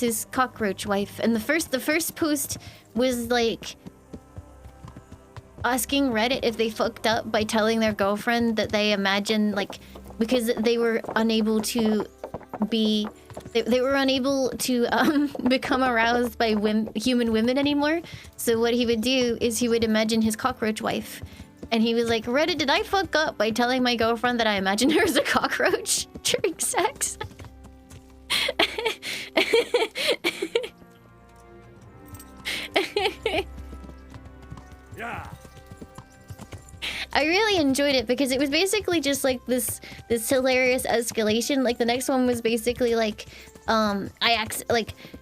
his cockroach wife, and the first post was like asking Reddit if they fucked up by telling their girlfriend that they imagined, like, because they were unable to be, they were unable to become aroused by human women anymore. So what he would do is he would imagine his cockroach wife, and he was like, Reddit, did I fuck up by telling my girlfriend that I imagined her as a cockroach during sex? Yeah. I really enjoyed it because it was basically just like this hilarious escalation. Like the next one was basically like,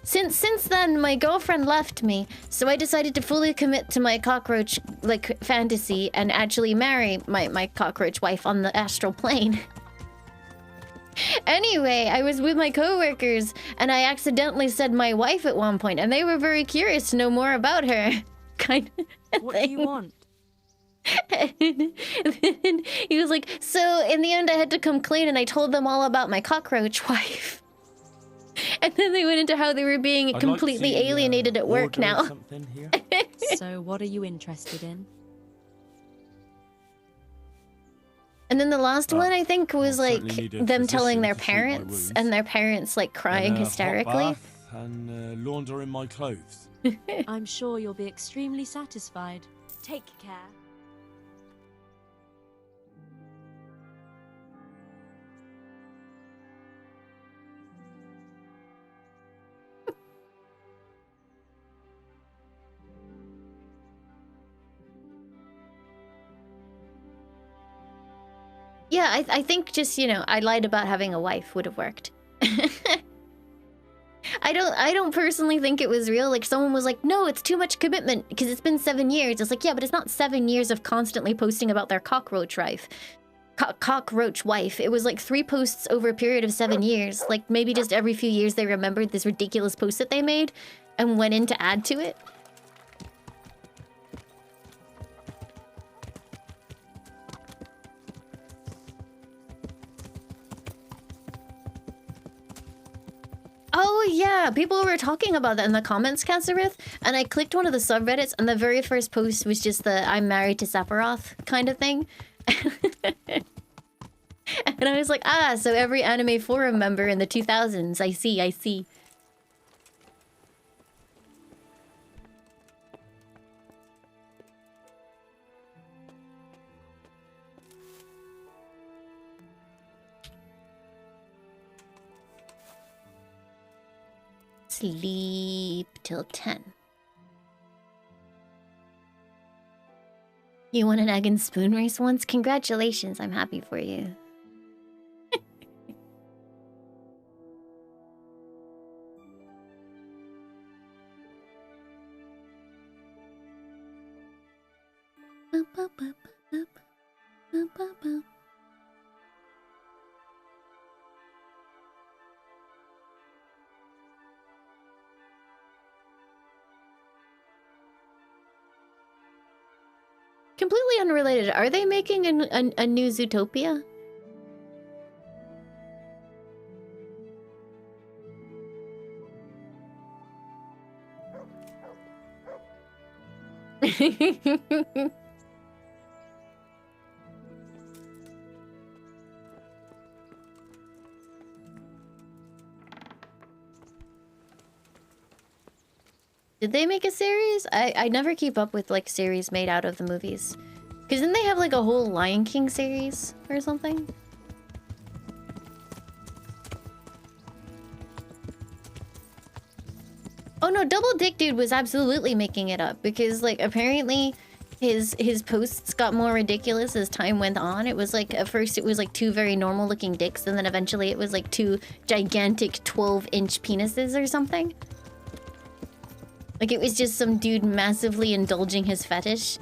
since then my girlfriend left me, so I decided to fully commit to my cockroach like fantasy and actually marry my cockroach wife on the astral plane. Anyway, I was with my coworkers, and I accidentally said my wife at one point, and they were very curious to know more about her. Kind of What thing. do you want? And then he was like, so in the end I had to come clean, and I told them all about my cockroach wife. And then they went into how they were being completely alienated at work now. Something here. So what are you interested in? And then the last one, I think, was I'll like certainly need a them telling physician their to treat my parents, wounds. and their parents like crying And a hot hysterically. bath and laundering my clothes. I'm sure you'll be extremely satisfied. Take care. Yeah, I think just, you know, I lied about having a wife would have worked. I don't personally think it was real. Like, someone was like, no, it's too much commitment because it's been 7 years. It's like, yeah, but it's not 7 years of constantly posting about their cockroach wife. Cockroach wife. It was like 3 posts over a period of 7 years. Like, maybe just every few years they remembered this ridiculous post that they made and went in to add to it. Oh yeah, people were talking about that in the comments, Kasserith, and I clicked one of the subreddits, and the very first post was just the "I'm married to Sephiroth" kind of thing. And I was like, ah, so every anime forum member in the 2000s, I see. Sleep till 10. You won an egg and spoon race once? Congratulations, I'm happy for you. Completely unrelated. Are they making a new Zootopia? Did they make a series? I never keep up with like series made out of the movies. Because didn't they have like a whole Lion King series or something? Oh no, Double Dick Dude was absolutely making it up because like apparently his posts got more ridiculous as time went on. It was like at first it was like 2 very normal looking dicks, and then eventually it was like 2 gigantic 12-inch penises or something. Like it was just some dude massively indulging his fetish.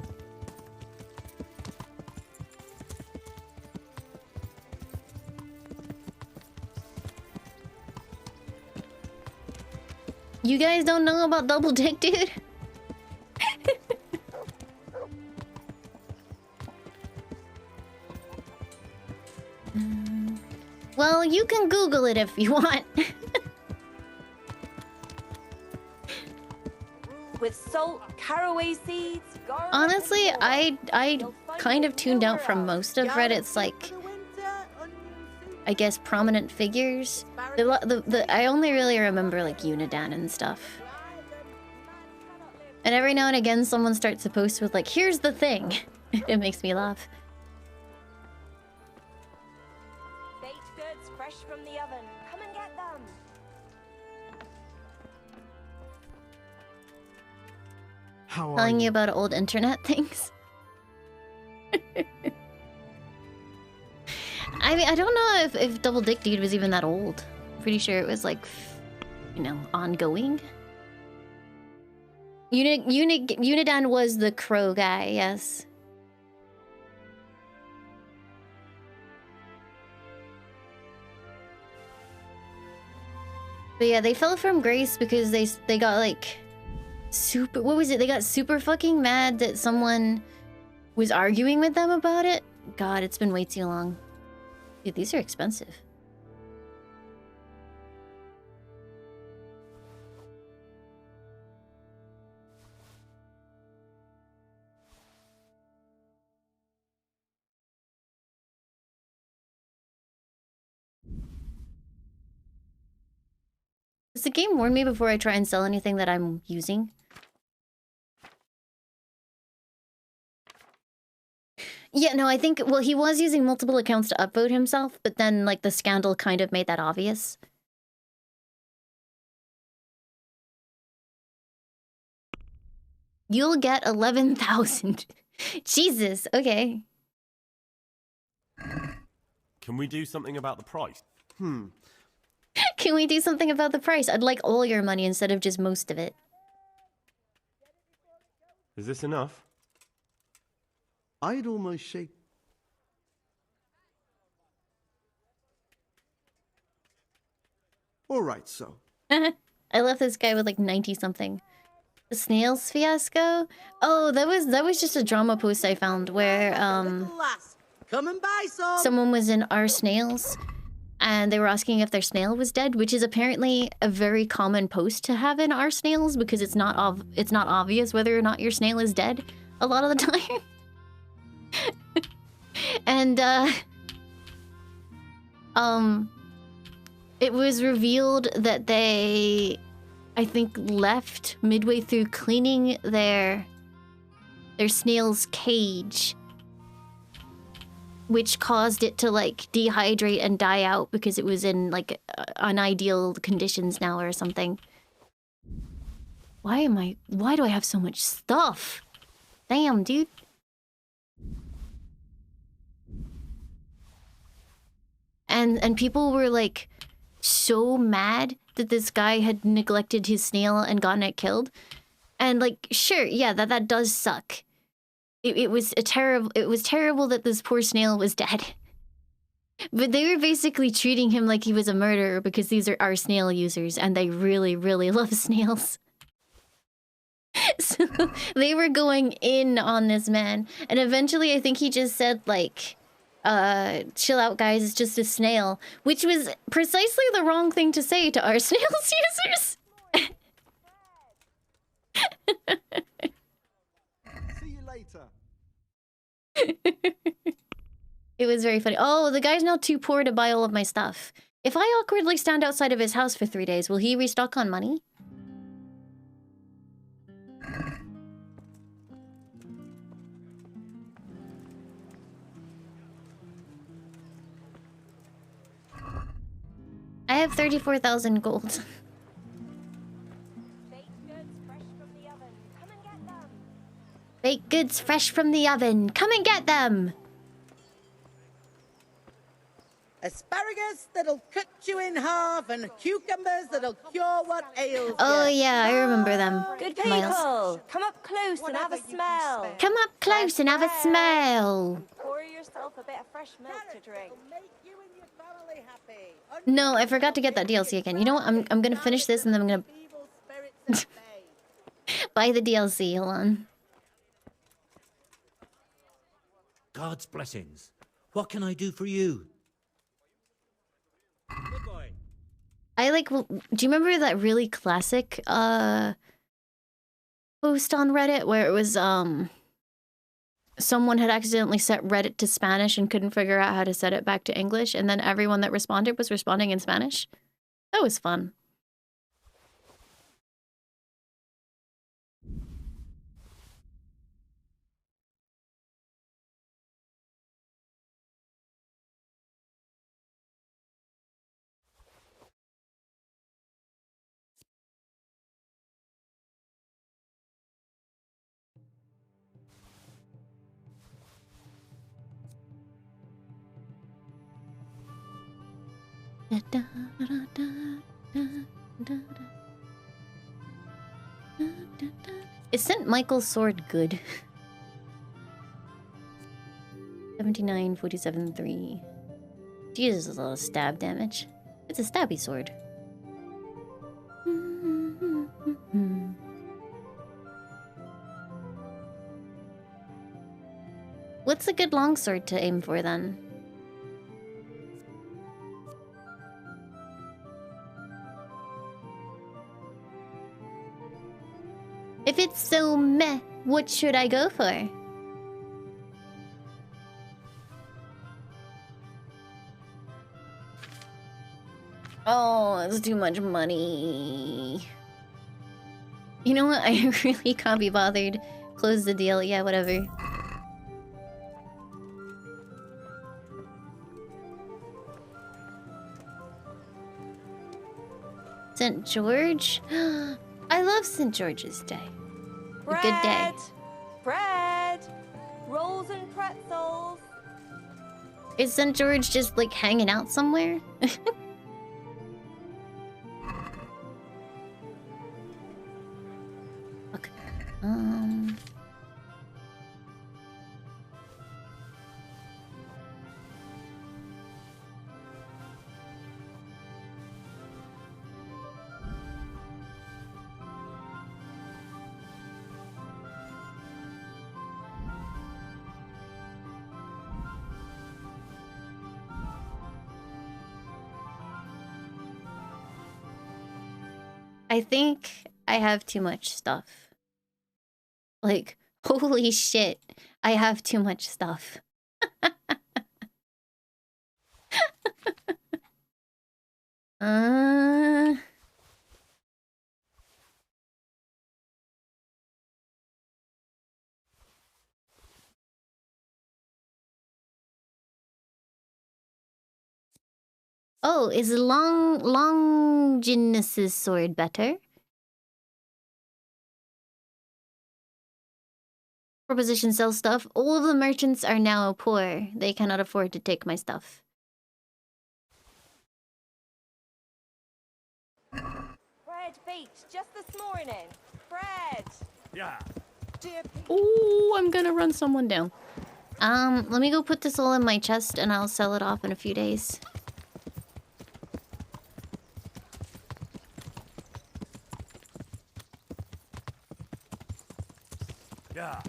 You guys don't know about Double Dick Dude? Well, you can Google it if you want. With salt, caraway seeds, garlic. Honestly, I kind of tuned out from most of Reddit's like, I guess, prominent figures. I only really remember like Unidan and stuff. And every now and again, someone starts a post with like, "Here's the thing." It makes me laugh. Baked goods fresh from the oven. Come and get them. How are Telling you you? about old internet things. I mean, I don't know if Double Dick Dude was even that old. Pretty sure it was like, you know, ongoing. Unidan was the crow guy, yes. But yeah, they fell from grace because they got like super, what was it? They got super fucking mad that someone was arguing with them about it. God, it's been way too long. Dude, these are expensive. Does the game warn me before I try and sell anything that I'm using? Yeah, no, I think, well, he was using multiple accounts to upvote himself, but then, like, the scandal kind of made that obvious. You'll get 11,000. Jesus, okay. Can we do something about the price? Can we do something about the price? I'd like all your money instead of just most of it. Is this enough? I'd almost shake. All right, so. I left this guy with like 90 something. The snails fiasco? Oh, that was just a drama post I found where Come and buy some. someone was in our snails and they were asking if their snail was dead, which is apparently a very common post to have in our snails because it's not obvious whether or not your snail is dead a lot of the time. And it was revealed that they, I think, left midway through cleaning their snail's cage, which caused it to like dehydrate and die out because it was in like unideal conditions now or something. Why do I have so much stuff? Damn, dude. And people were like so mad that this guy had neglected his snail and gotten it killed. And like, sure, yeah, that does suck. It was terrible that this poor snail was dead. But they were basically treating him like he was a murderer because these are our snail users and they really, really love snails. So they were going in on this man. And eventually I think he just said like, chill out guys, it's just a snail. Which was precisely the wrong thing to say to our snails users. See you later. It was very funny. Oh, the guy's now too poor to buy all of my stuff. If I awkwardly stand outside of his house for 3 days, will he restock on money? I have 34,000 gold. Baked goods fresh from the oven. Come and get them. Baked goods fresh from the oven. Come and get them! Asparagus that'll cut you in half and cucumbers that'll cure what ails Oh you. yeah, I remember them. Good Miles. people, come up close and have a smell. Come up close and have a smell. Pour yourself a bit of fresh milk to drink. Make you and your family happy. No, I forgot to get that DLC again. You know what? I'm gonna finish this and then I'm gonna Evil spirits at bay. buy the DLC. Hold on. God's blessings. What can I do for you? Good boy. I like. Do you remember that really classic post on Reddit where it was someone had accidentally set Reddit to Spanish and couldn't figure out how to set it back to English, and then everyone that responded was responding in Spanish? That was fun. Is St. Michael's sword good? 79, 47, 3. Jesus, is a lot of stab damage. It's a stabby sword. what's a good longsword to aim for then? If it's so meh, what should I go for? Oh, it's too much money. You know what? I really can't be bothered. Close the deal. Yeah, whatever. St. George? I love St. George's Day. A good day. Bread! Rolls and pretzels! Is St. George just like hanging out somewhere? Okay. I think I have too much stuff. Like, holy shit, I have too much stuff. uh... Oh, is Longinus's sword better? Proposition sell stuff. All of the merchants are now poor. They cannot afford to take my stuff. Bread baked just this morning. Bread! Yeah. Dear Ooh, I'm gonna run someone down. Let me go put this all in my chest and I'll sell it off in a few days. Yeah.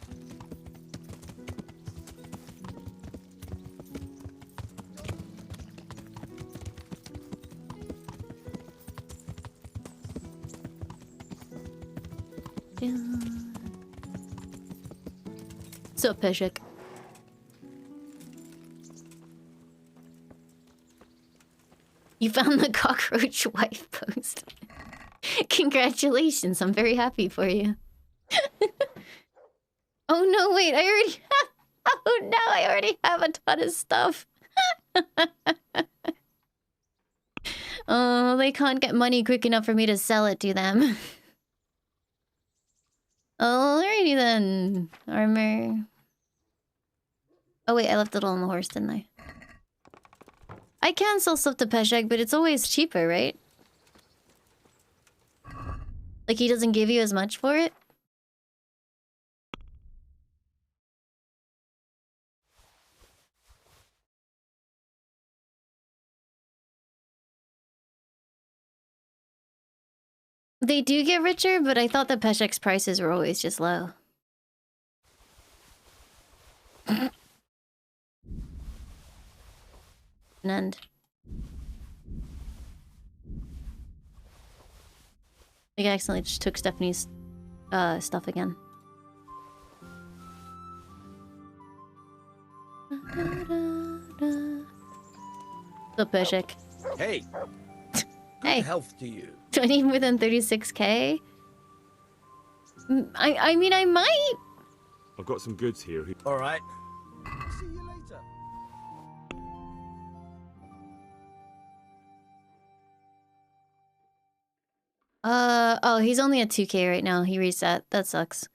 So Peshek. You found the cockroach wife post. Congratulations, I'm very happy for you. Oh no, wait, I already have... Oh no, I already have a ton of stuff. Oh, they can't get money quick enough for me to sell it to them. Alrighty then. Armor. Oh wait, I left it all on the horse, didn't I? I can sell stuff to Peshek, but it's always cheaper, right? Like he doesn't give you as much for it? They do get richer, but I thought that Peshek's prices were always just low. An end. I think I accidentally just took Stephanie's stuff again. The Peshek. Hey. Hey. Good health to you. 20 within 36k? I mean, I might. I've got some goods here. All right. See you later. Oh, he's only at 2k right now. He reset. That sucks.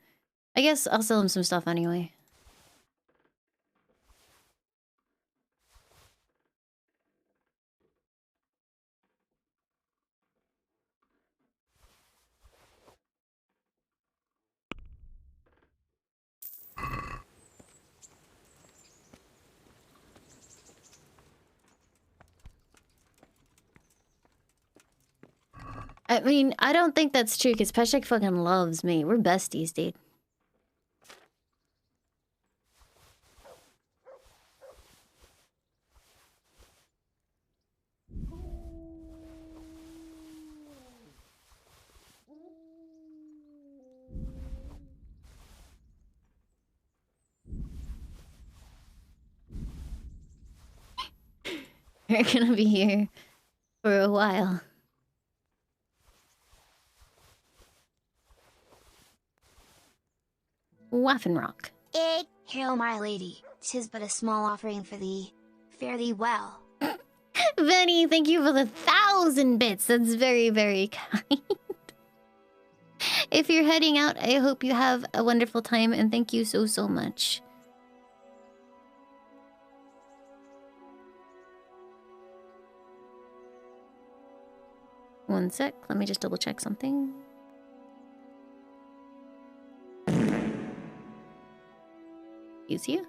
I guess I'll sell him some stuff anyway. I mean, I don't think that's true, because Peshek fucking loves me. We're besties, dude. We're gonna be here for a while. Waffenrock. Hail, my lady. 'Tis but a small offering for thee. Fare thee well. Benny, thank you for the 1,000 bits. That's very, very kind. If you're heading out, I hope you have a wonderful time, and thank you so, so much. One sec, let me just double check something. Use you.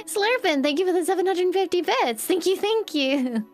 Slurpin, thank you for the 750 bits. Thank you, thank you.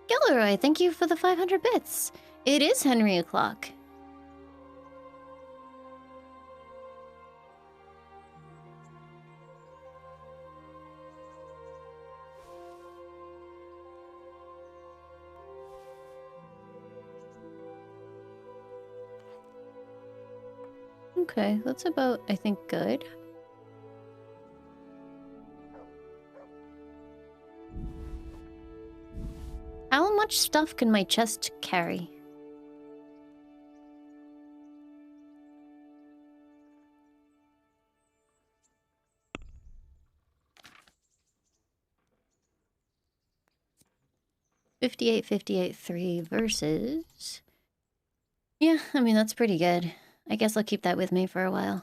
Gilroy, thank you for the 500 bits. It is Henry o'clock. Okay, that's about, I think, good. How much stuff can my chest carry? $58, 3 versus... Yeah, I mean, that's pretty good. I guess I'll keep that with me for a while.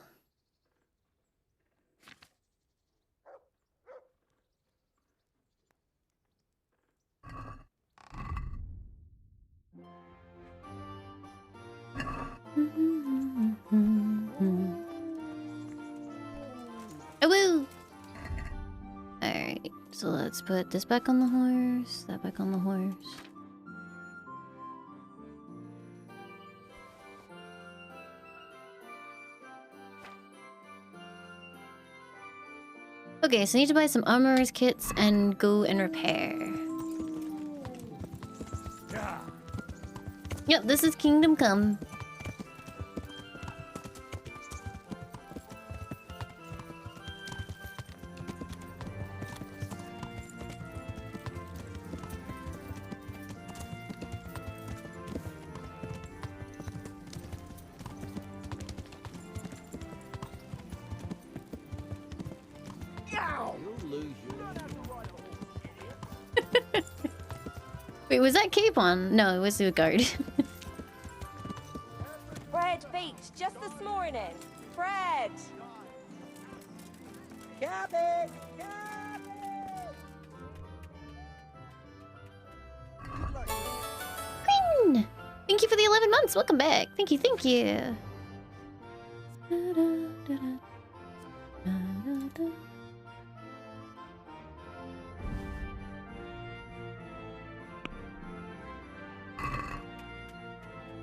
Oh, woo! Alright, so let's put this back on the horse, that back on the horse. Okay, so I need to buy some armorer's kits and go and repair. Yep, this is Kingdom Come. Wait, was that Capon? No, it was the guard. Bread baked just this morning. Bread. Cabbage! Queen! Thank you for the 11 months. Welcome back. Thank you, thank you.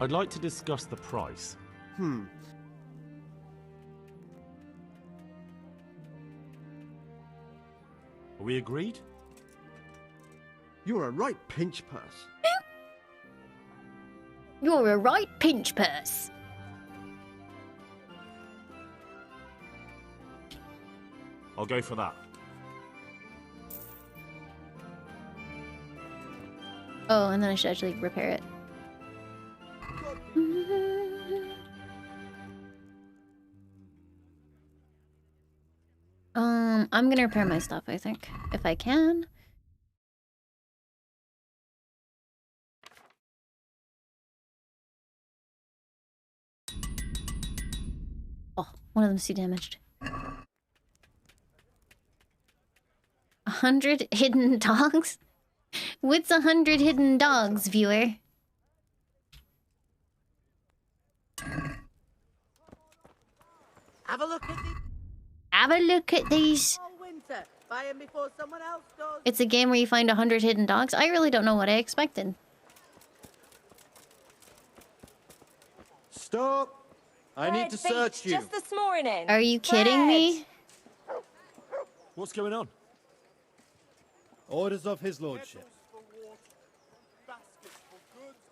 I'd like to discuss the price. Hmm. Are we agreed? You're a right pinch purse. You're a right pinch purse. I'll go for that. Oh, and then I should actually repair it. I'm gonna repair my stuff, I think, if I can. Oh, one of them's too damaged. 100 hidden dogs? What's 100 hidden dogs, viewer? Have a look at the Have a look at these. winter Buy 'em before someone else does. It's a game where you find 100 hidden dogs. I really don't know what I expected. Stop! I need to search you. Just this morning. Are you kidding me? What's going on? Orders of his lordship.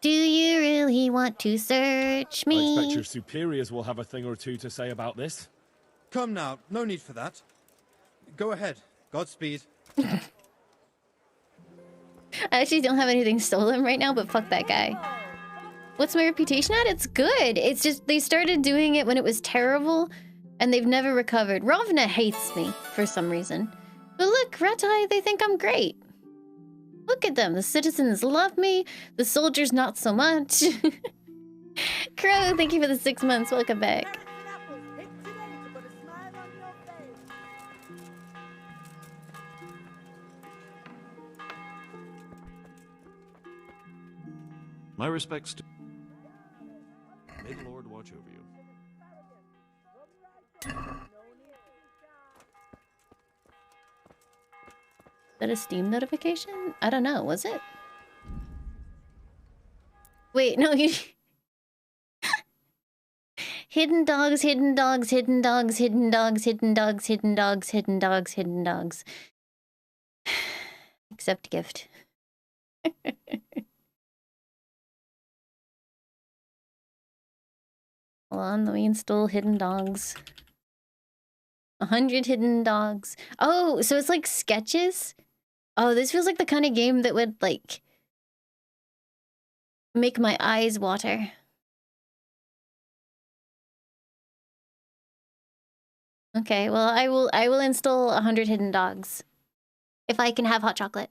Do you really want to search I expect me? your superiors will have a thing or two to say about this. Come now, no need for that. Go ahead. Godspeed. I actually don't have anything stolen right now, but fuck that guy. What's my reputation at? It's good. It's just they started doing it when it was terrible, and they've never recovered. Ravna hates me for some reason. But look, Ratai, they think I'm great. Look at them. The citizens love me. The soldiers not so much. Crow, thank you for the 6 months. Welcome back. My respects to... May the Lord watch over you. Is that a Steam notification? I don't know. Was it? Wait, no, you... Hidden dogs, hidden dogs, hidden dogs, hidden dogs, hidden dogs, hidden dogs, hidden dogs, hidden dogs. Accept gift. Hold on, let me install hidden dogs. 100 hidden dogs. Oh, so it's like sketches? Oh, this feels like the kind of game that would, like, make my eyes water. Okay, well, I will install 100 hidden dogs. If I can have hot chocolate.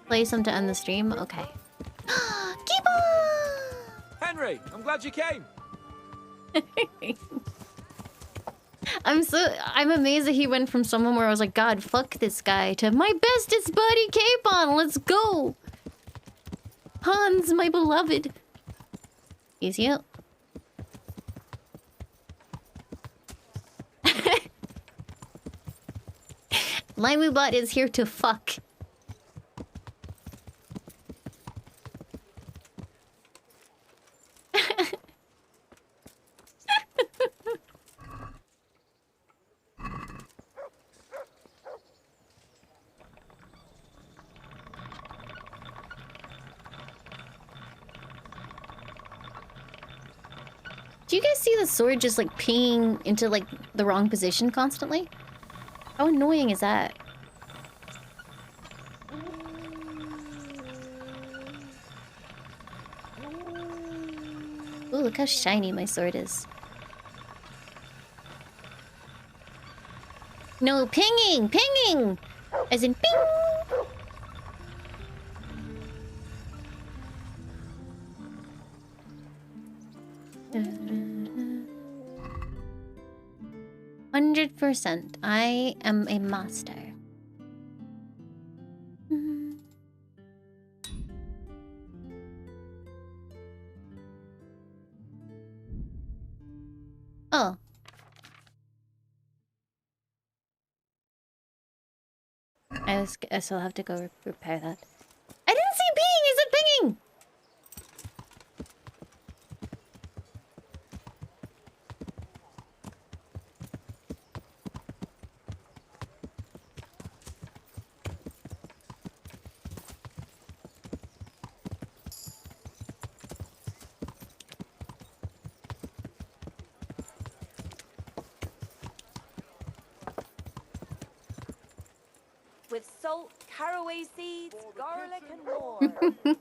Play some to end the stream? Okay. Keepa! Henry, I'm glad you came. I'm amazed that he went from someone where I was like, God, fuck this guy, to my bestest buddy, Capon, let's go! Hans, my beloved. Easy up. Laimu bot is here to fuck. Do you guys see the sword just like pinging into like the wrong position constantly? How annoying is that? Ooh, look how shiny my sword is. No, pinging! Pinging! As in ping! 100%. I am a master. Oh. I still have to go repair that. I didn't see pinging! Is it pinging? With salt, caraway seeds, garlic, and more.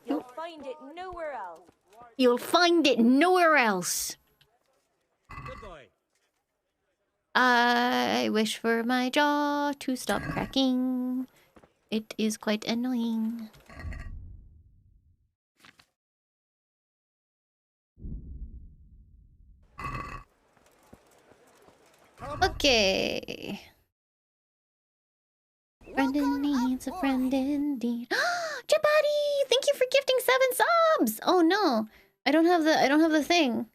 You'll find it nowhere else. You'll find it nowhere else. Good boy. I wish for my jaw to stop cracking. It is quite annoying. Okay. Brendan needs a friend indeed. Chapati! Thank you for gifting 7 subs! Oh no. I don't have the thing.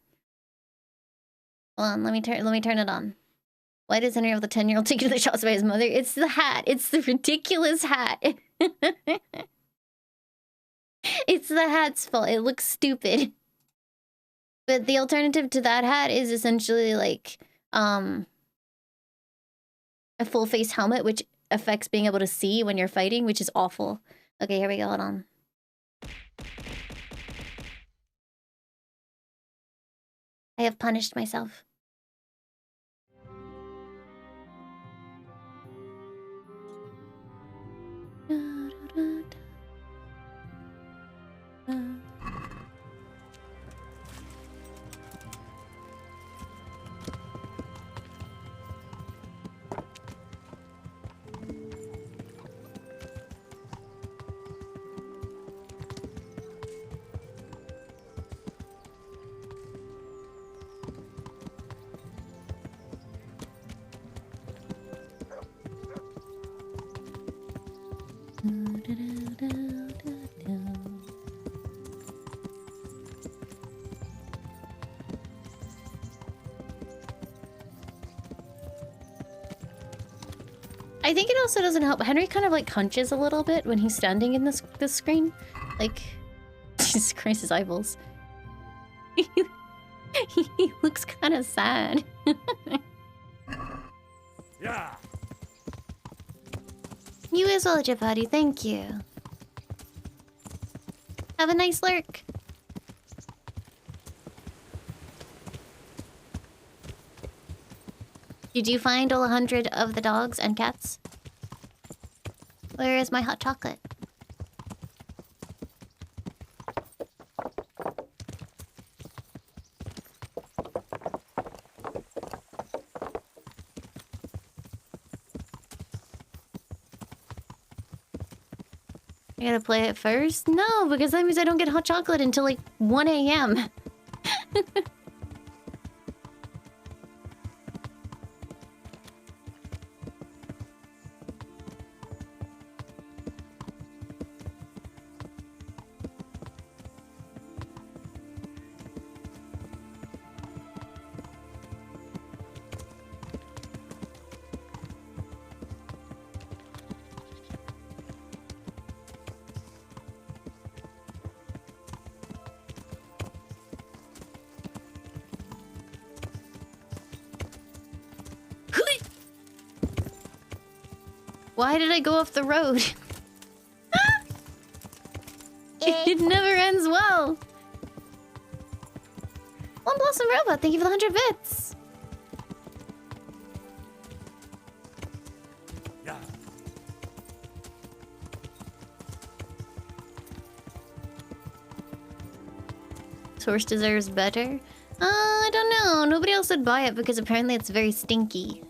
Hold on, let me turn it on. Why does Henry have the 10-year-old taking the shots by his mother? It's the hat. It's the ridiculous hat. It's the hat's fault. It looks stupid. But the alternative to that hat is essentially like a full face helmet, which affects being able to see when you're fighting, which is awful. Okay, here we go. Hold on. I have punished myself. I think it also doesn't help. Henry kind of like hunches a little bit when he's standing in this screen. Like, Jesus Christ, his eyeballs. He looks kind of sad. Yeah. You as well, Japati. Thank you. Have a nice lurk. Did you find all 100 of the dogs and cats? Where is my hot chocolate? I gotta play it first? No, because that means I don't get hot chocolate until like 1 a.m. Why did I go off the road? It never ends well. One Blossom Robot, thank you for the 100 bits. Yeah. Source deserves better. I don't know. Nobody else would buy it because apparently it's very stinky.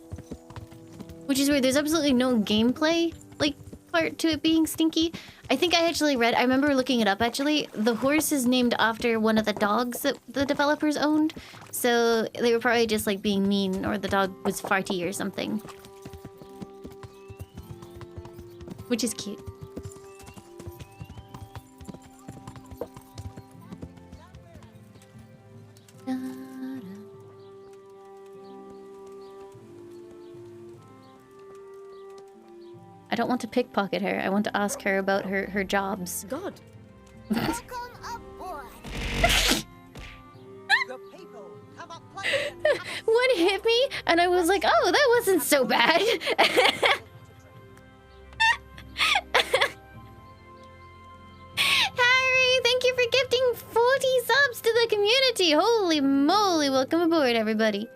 Which is weird. There's absolutely no gameplay, like, part to it being stinky. I think I actually read... I remember looking it up, actually. The horse is named after one of the dogs that the developers owned. So they were probably just, like, being mean, or the dog was farty or something. Which is cute. I don't want to pickpocket her. I want to ask her about her jobs. God. Welcome aboard. The people come up One hit me, and I was like, oh, that wasn't so bad. Harry, thank you for gifting 40 subs to the community. Holy moly, welcome aboard, everybody.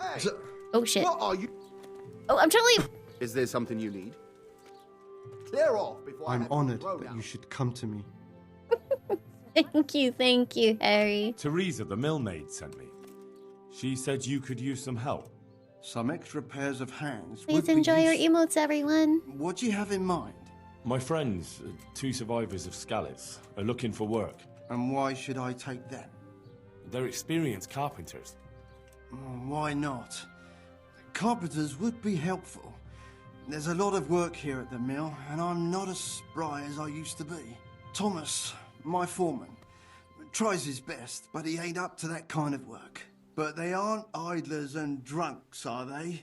Hey, Oh, shit. what are you? Oh, I'm trying to leave. Is there something you need? Clear off before I'm I have honored to throw that down. you should come to me. Thank you, Harry. Teresa, the millmaid, sent me. She said you could use some help. Some extra pairs of hands. Please enjoy your emotes, everyone. What do you have in mind? My friends, 2 survivors of Skalitz, are looking for work. And why should I take them? They're experienced carpenters. Why not? carpenters would be helpful. There's a lot of work here at the mill, and I'm not as spry as I used to be. Thomas, my foreman, tries his best, but he ain't up to that kind of work. But they aren't idlers and drunks, are they?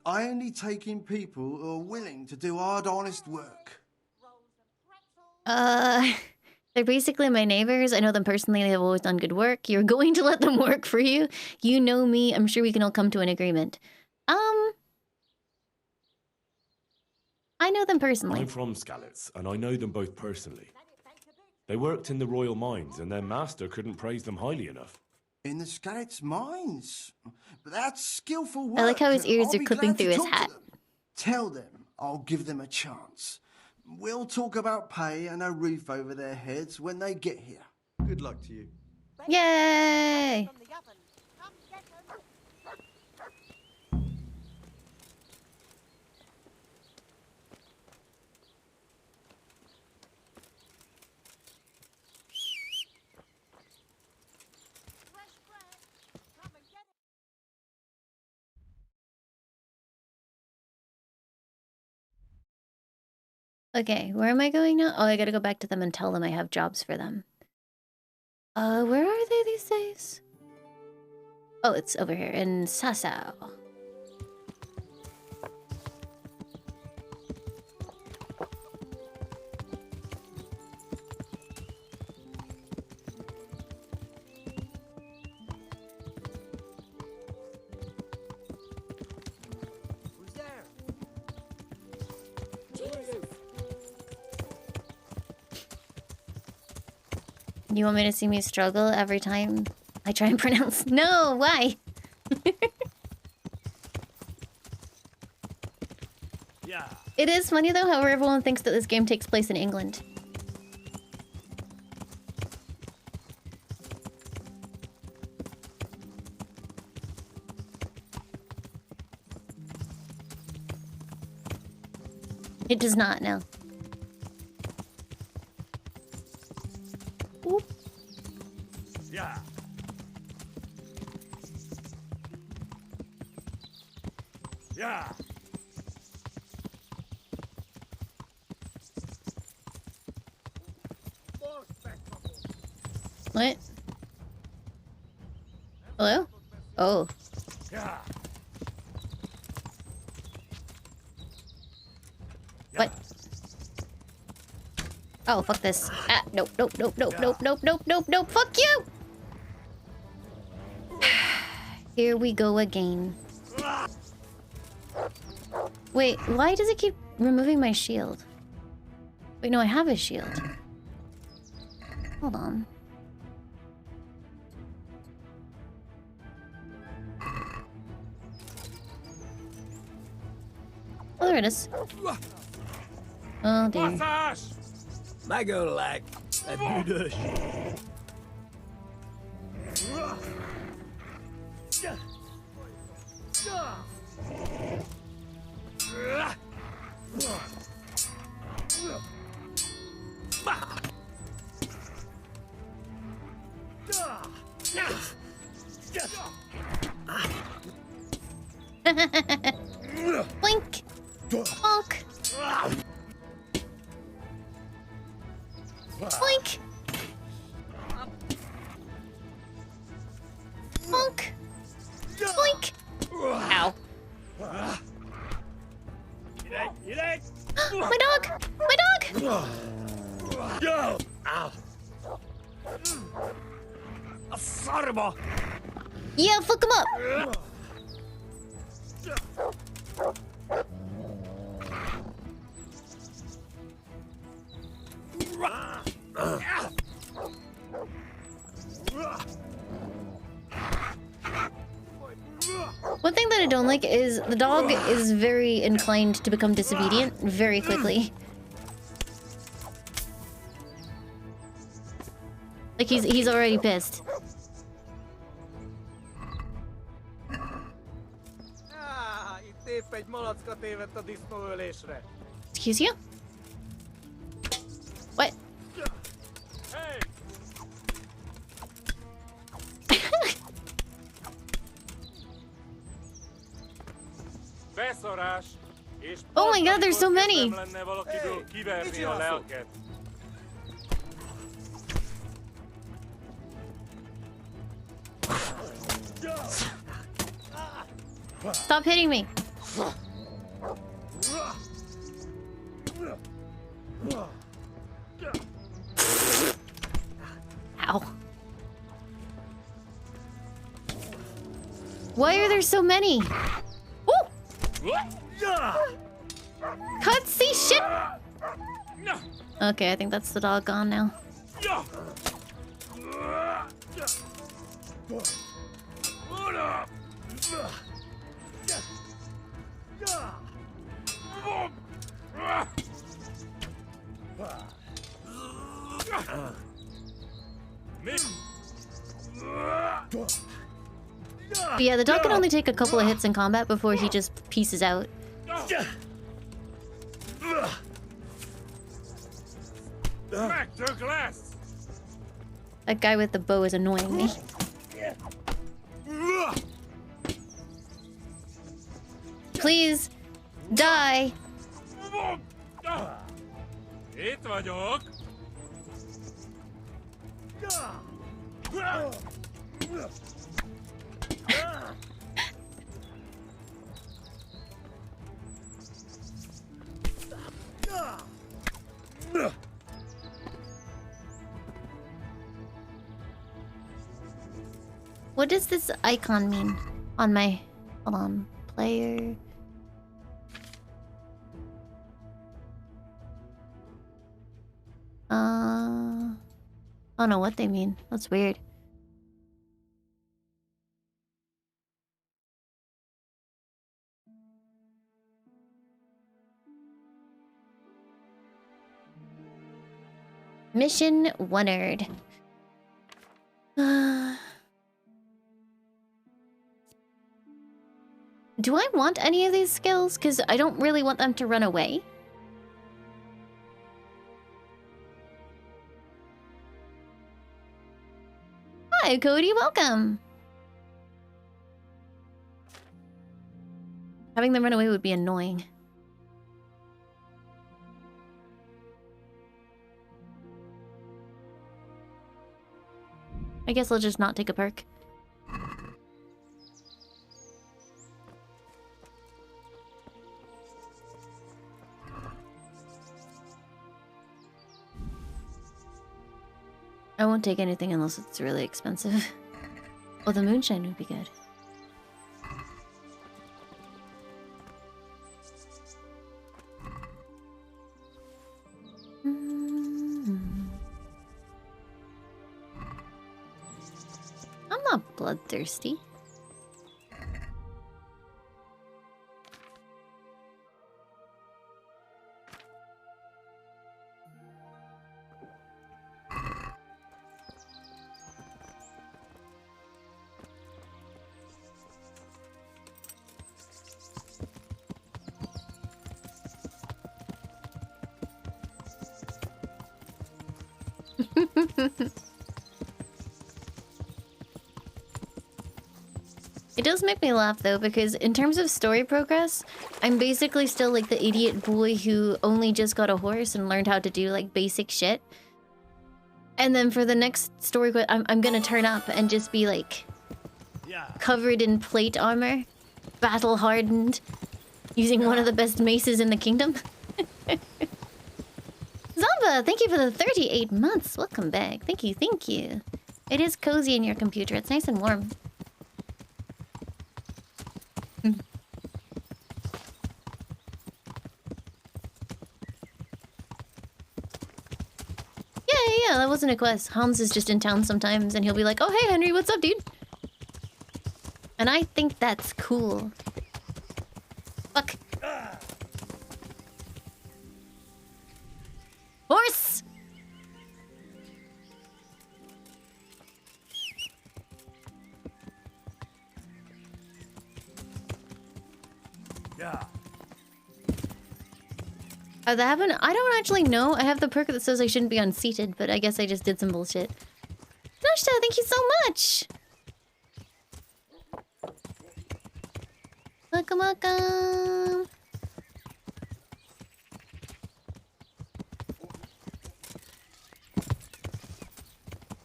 I only take in people who are willing to do hard, honest work. They're basically my neighbors. I know them personally. They have always done good work. You're going to let them work for you. You know me. I'm sure we can all come to an agreement. I know them personally. I'm from Skalitz, and I know them both personally. They worked in the royal mines, and their master couldn't praise them highly enough. In the Skalitz mines? But that's skillful work. I like how his ears I'll are be clipping glad to through his talk to hat. them. Tell them I'll give them a chance. We'll talk about pay and a roof over their heads when they get here. Good luck to you. Yay! Okay, where am I going now? Oh, I gotta go back to them and tell them I have jobs for them. Where are they these days? Oh, it's over here in Sasau. Who's there? You want me to see me struggle every time I try and pronounce? No, why? Yeah. It is funny though how everyone thinks that this game takes place in England. It does not, no. Oop. Yeah. Yeah. What? Hello? Oh. Yeah. What? Oh, fuck this. Ah, nope, nope, nope, nope, nope, nope, nope, nope, nope, fuck you! Here we go again. Wait, why does it keep removing my shield? Wait, no, I have a shield. Hold on. Oh, there it is. Oh, damn. My girl like a budush. Blink! Bonk! Boink! Bonk! Boink! Ow. My dog! My dog! Yo! Ow! A sarba! Yeah, fuck him up! One thing that I don't like is the dog is very inclined to become disobedient very quickly. Like he's already pissed. Épp egy malacka tévedt a disznóölésre. Excuse you? What? Hey! beszarás, és Oh my god, there's so many! lenne valakiből kiverni a lelket. Stop hitting me! Ow. Why are there so many? Ooh! Cutsy shit! Okay, I think that's the dog gone now. But yeah, the dog can only take a couple of hits in combat before he just pieces out. That guy with the bow is annoying me. Please, die. Itt vagyok. What does this icon mean on my... Hold on. Player... I don't know what they mean. That's weird. Mission Wondered. Do I want any of these skills? Because I don't really want them to run away. Hi, Cody, welcome! Having them run away would be annoying. I guess I'll just not take a perk. I won't take anything unless it's really expensive. Oh, the moonshine would be good. I'm not bloodthirsty. It does make me laugh though, because in terms of story progress, I'm basically still like the idiot boy who only just got a horse and learned how to do like basic shit. And then for the next story, I'm gonna turn up and just be like covered in plate armor, battle hardened, using one of the best maces in the kingdom. Zamba, thank you for the 38 months. Welcome back. Thank you, thank you. It is cozy in your computer. It's nice and warm. Yeah, that wasn't a quest. Hans is just in town sometimes and he'll be like, oh, hey, Henry, what's up, dude? And I think that's cool. Fuck. Horse! Yeah. That happened? I don't actually know. I have the perk that says I shouldn't be unseated, but I guess I just did some bullshit. Noshta, thank you so much! Welcome, welcome.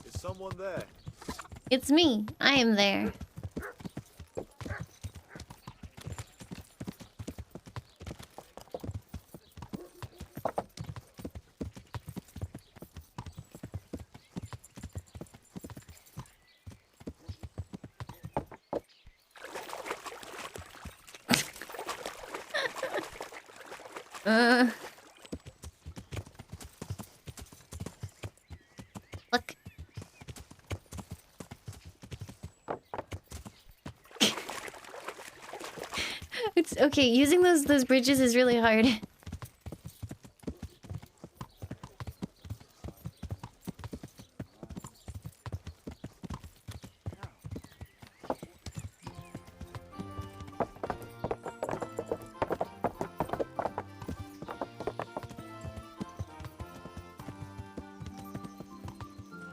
Is someone there? It's me. I am there. Look. It's okay. Using those bridges is really hard.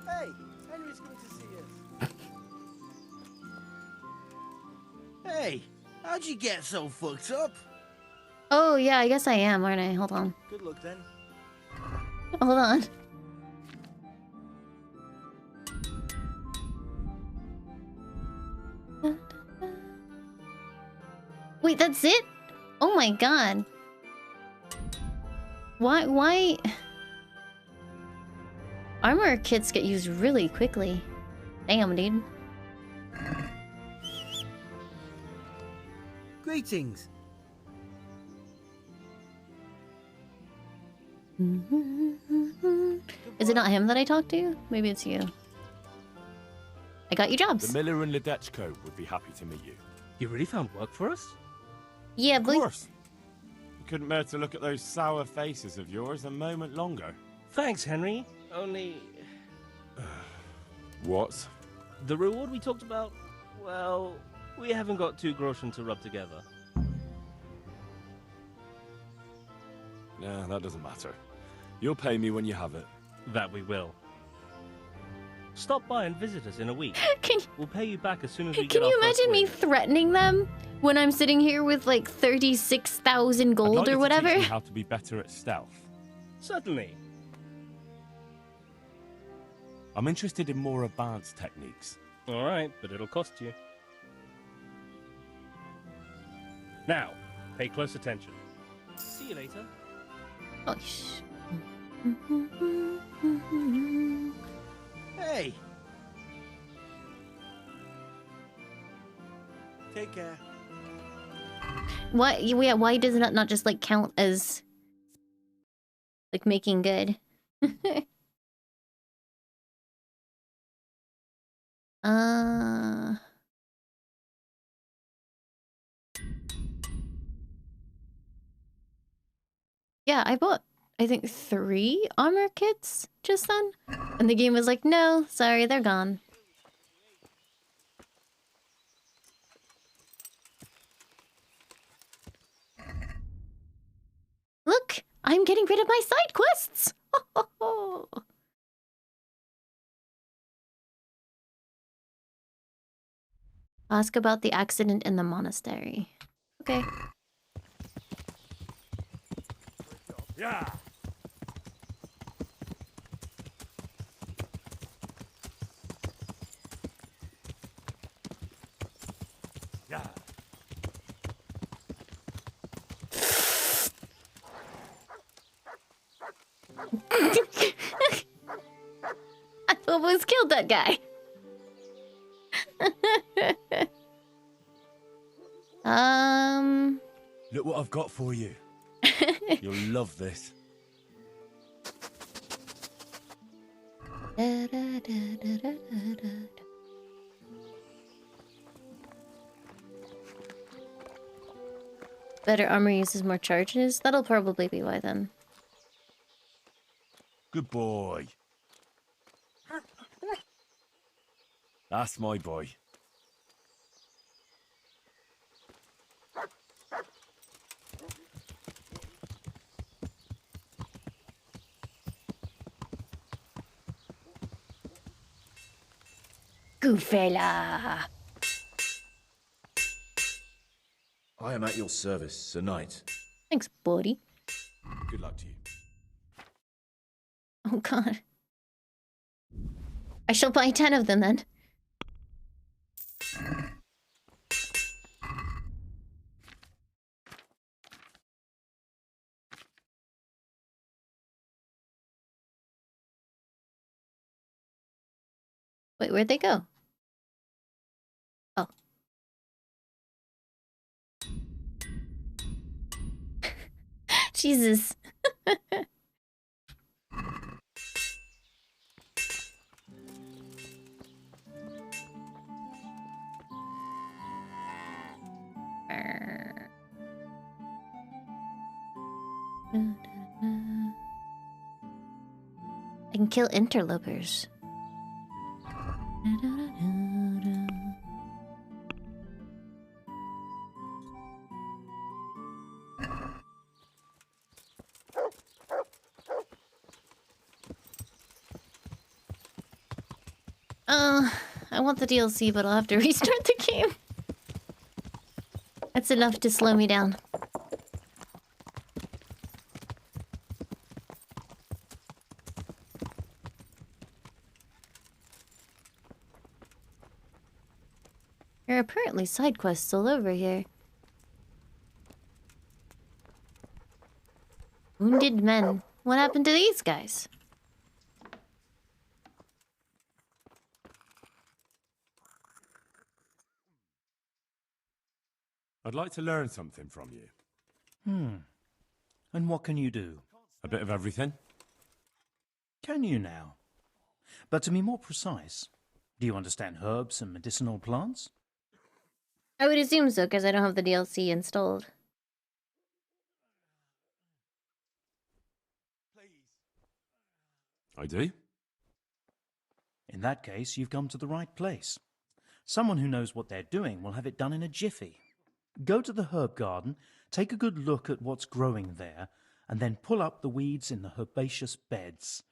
Hey, Henry's coming to see us. Hey, how'd you get so fucked up? Oh yeah, I guess I am, aren't I? Hold on. Good luck then. Hold on. Wait, that's it? Oh my god. Why? Armor kits get used really quickly. Damn, dude. Greetings. Is it not him that I talked to? Maybe it's you. I got you jobs. The miller and Ledechko would be happy to meet you. You really found work for us? Yeah, Of but course. I couldn't bear to look at those sour faces of yours a moment longer. Thanks, Henry. Only... What? The reward we talked about, well, we haven't got 2 groschen to rub together. Yeah, that doesn't matter. You'll pay me when you have it. That we will. Stop by and visit us in a week. We'll pay you back as soon as we get Can our you first imagine me wage. threatening them when I'm sitting here with like 36,000 I'd gold like you or to whatever? teach me how to be better at stealth. Certainly. I'm interested in more advanced techniques. All right, but it'll cost you. Now, pay close attention. See you later. Oh, shh. Hey. Take care. Why? Yeah, why does it not just like count as like making good? Yeah, I bought I think 3 armor kits just then, and the game was like, no, sorry, they're gone. Look, I'm getting rid of my side quests. Ask about the accident in the monastery. Okay. Yeah. Yeah. I almost killed that guy. Look what I've got for you. You'll love this. Better armor uses more charges. That'll probably be why then. Good boy. That's my boy. Goofella. I am at your service, Sir Knight. Thanks, buddy. Good luck to you. Oh god. I shall buy 10 of them then. Wait, where'd they go? Oh. Jesus. I can kill interlopers. I want the DLC, but I'll have to restart the game. That's enough to slow me down. There are apparently side quests all over here. Wounded men. What happened to these guys? I'd like to learn something from you. And what can you do? A bit of everything. Can you now? But to be more precise, do you understand herbs and medicinal plants? I would assume so, because I don't have the DLC installed. I do? In that case, you've come to the right place. Someone who knows what they're doing will have it done in a jiffy. Go to the herb garden, take a good look at what's growing there, and then pull up the weeds in the herbaceous beds.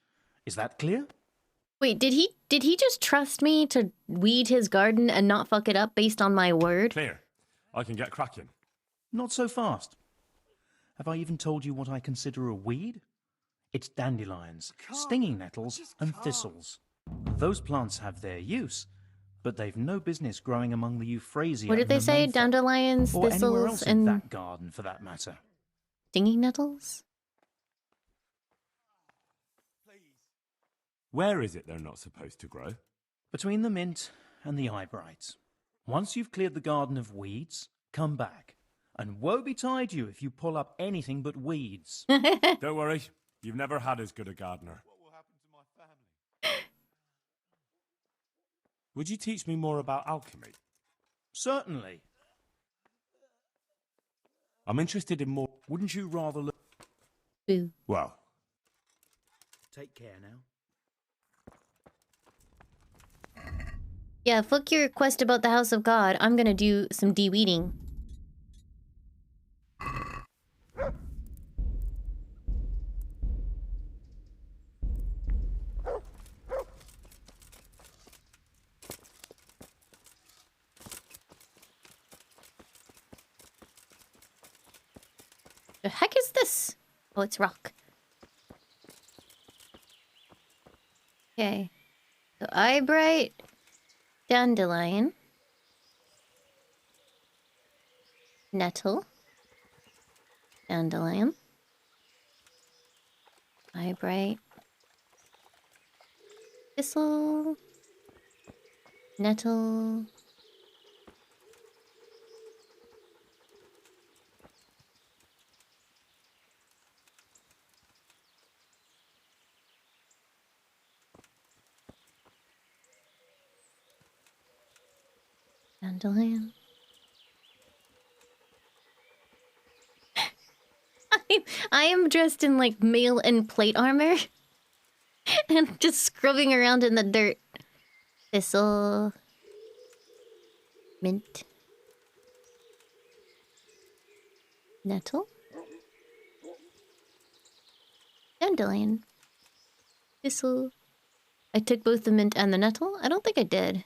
Is that clear? Wait, did he just trust me to weed his garden and not fuck it up based on my word? Clear. I can get cracking. Not so fast. Have I even told you what I consider a weed? It's dandelions, stinging nettles, and thistles. Those plants have their use, but they've no business growing among the Euphrasia. What did they say? Dandelions, or anywhere thistles, else in and that garden, for that matter. stinging nettles? Where is it they're not supposed to grow? Between the mint and the eyebright. Once you've cleared the garden of weeds, come back. And woe betide you if you pull up anything but weeds. Don't worry, you've never had as good a gardener. What will happen to my family? Would you teach me more about alchemy? Certainly. I'm interested in more... Wouldn't you rather look... Boo. Well... Take care now. Yeah, fuck your quest about the House of God. I'm gonna do some de-weeding. The heck is this? Oh, it's rock. Okay. So eyebright, dandelion, nettle, dandelion, eyebright, thistle, nettle, dandelion. I am dressed in like mail and plate armor and just scrubbing around in the dirt. Thistle, mint, nettle, dandelion, thistle. I took both the mint and the nettle? I don't think I did.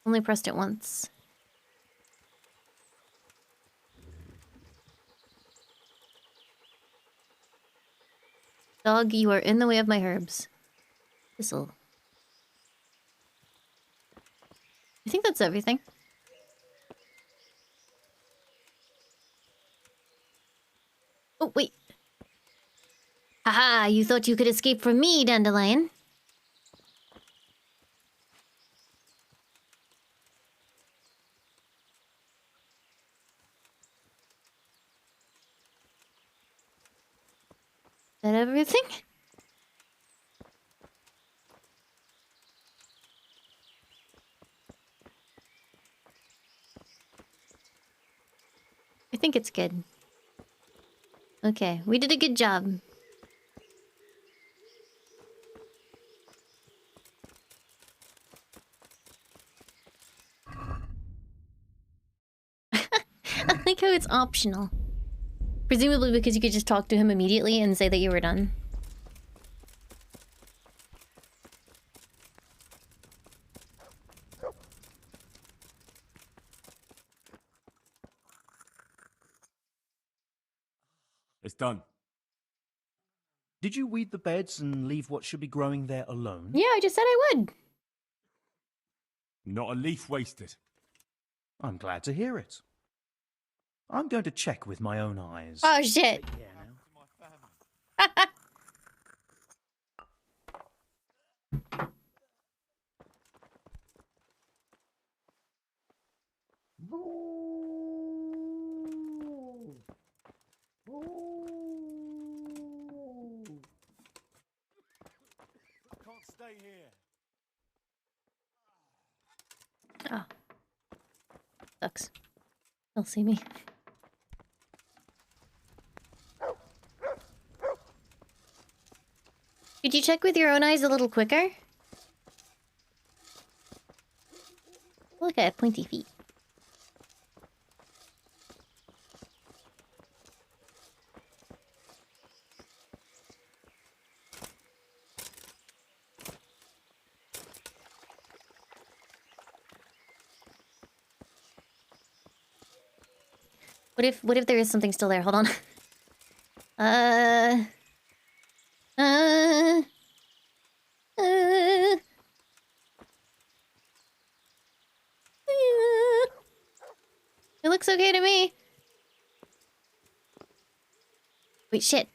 Only pressed it once. Dog, you are in the way of my herbs. This'll... I think that's everything. Oh, wait. Haha, you thought you could escape from me, Dandelion. Is that everything? I think it's good. Okay, we did a good job. I like how it's optional. Presumably because you could just talk to him immediately and say that you were done. It's done. Did you weed the beds and leave what should be growing there alone? Yeah, I just said I would. Not a leaf wasted. I'm glad to hear it. I'm going to check with my own eyes. Oh, shit. Can't stay here. Oh. Sucks. They'll see me. Could you check with your own eyes a little quicker? Look, I have pointy feet. What if there is something still there? Hold on. Uh, It looks okay to me. Wait, shit.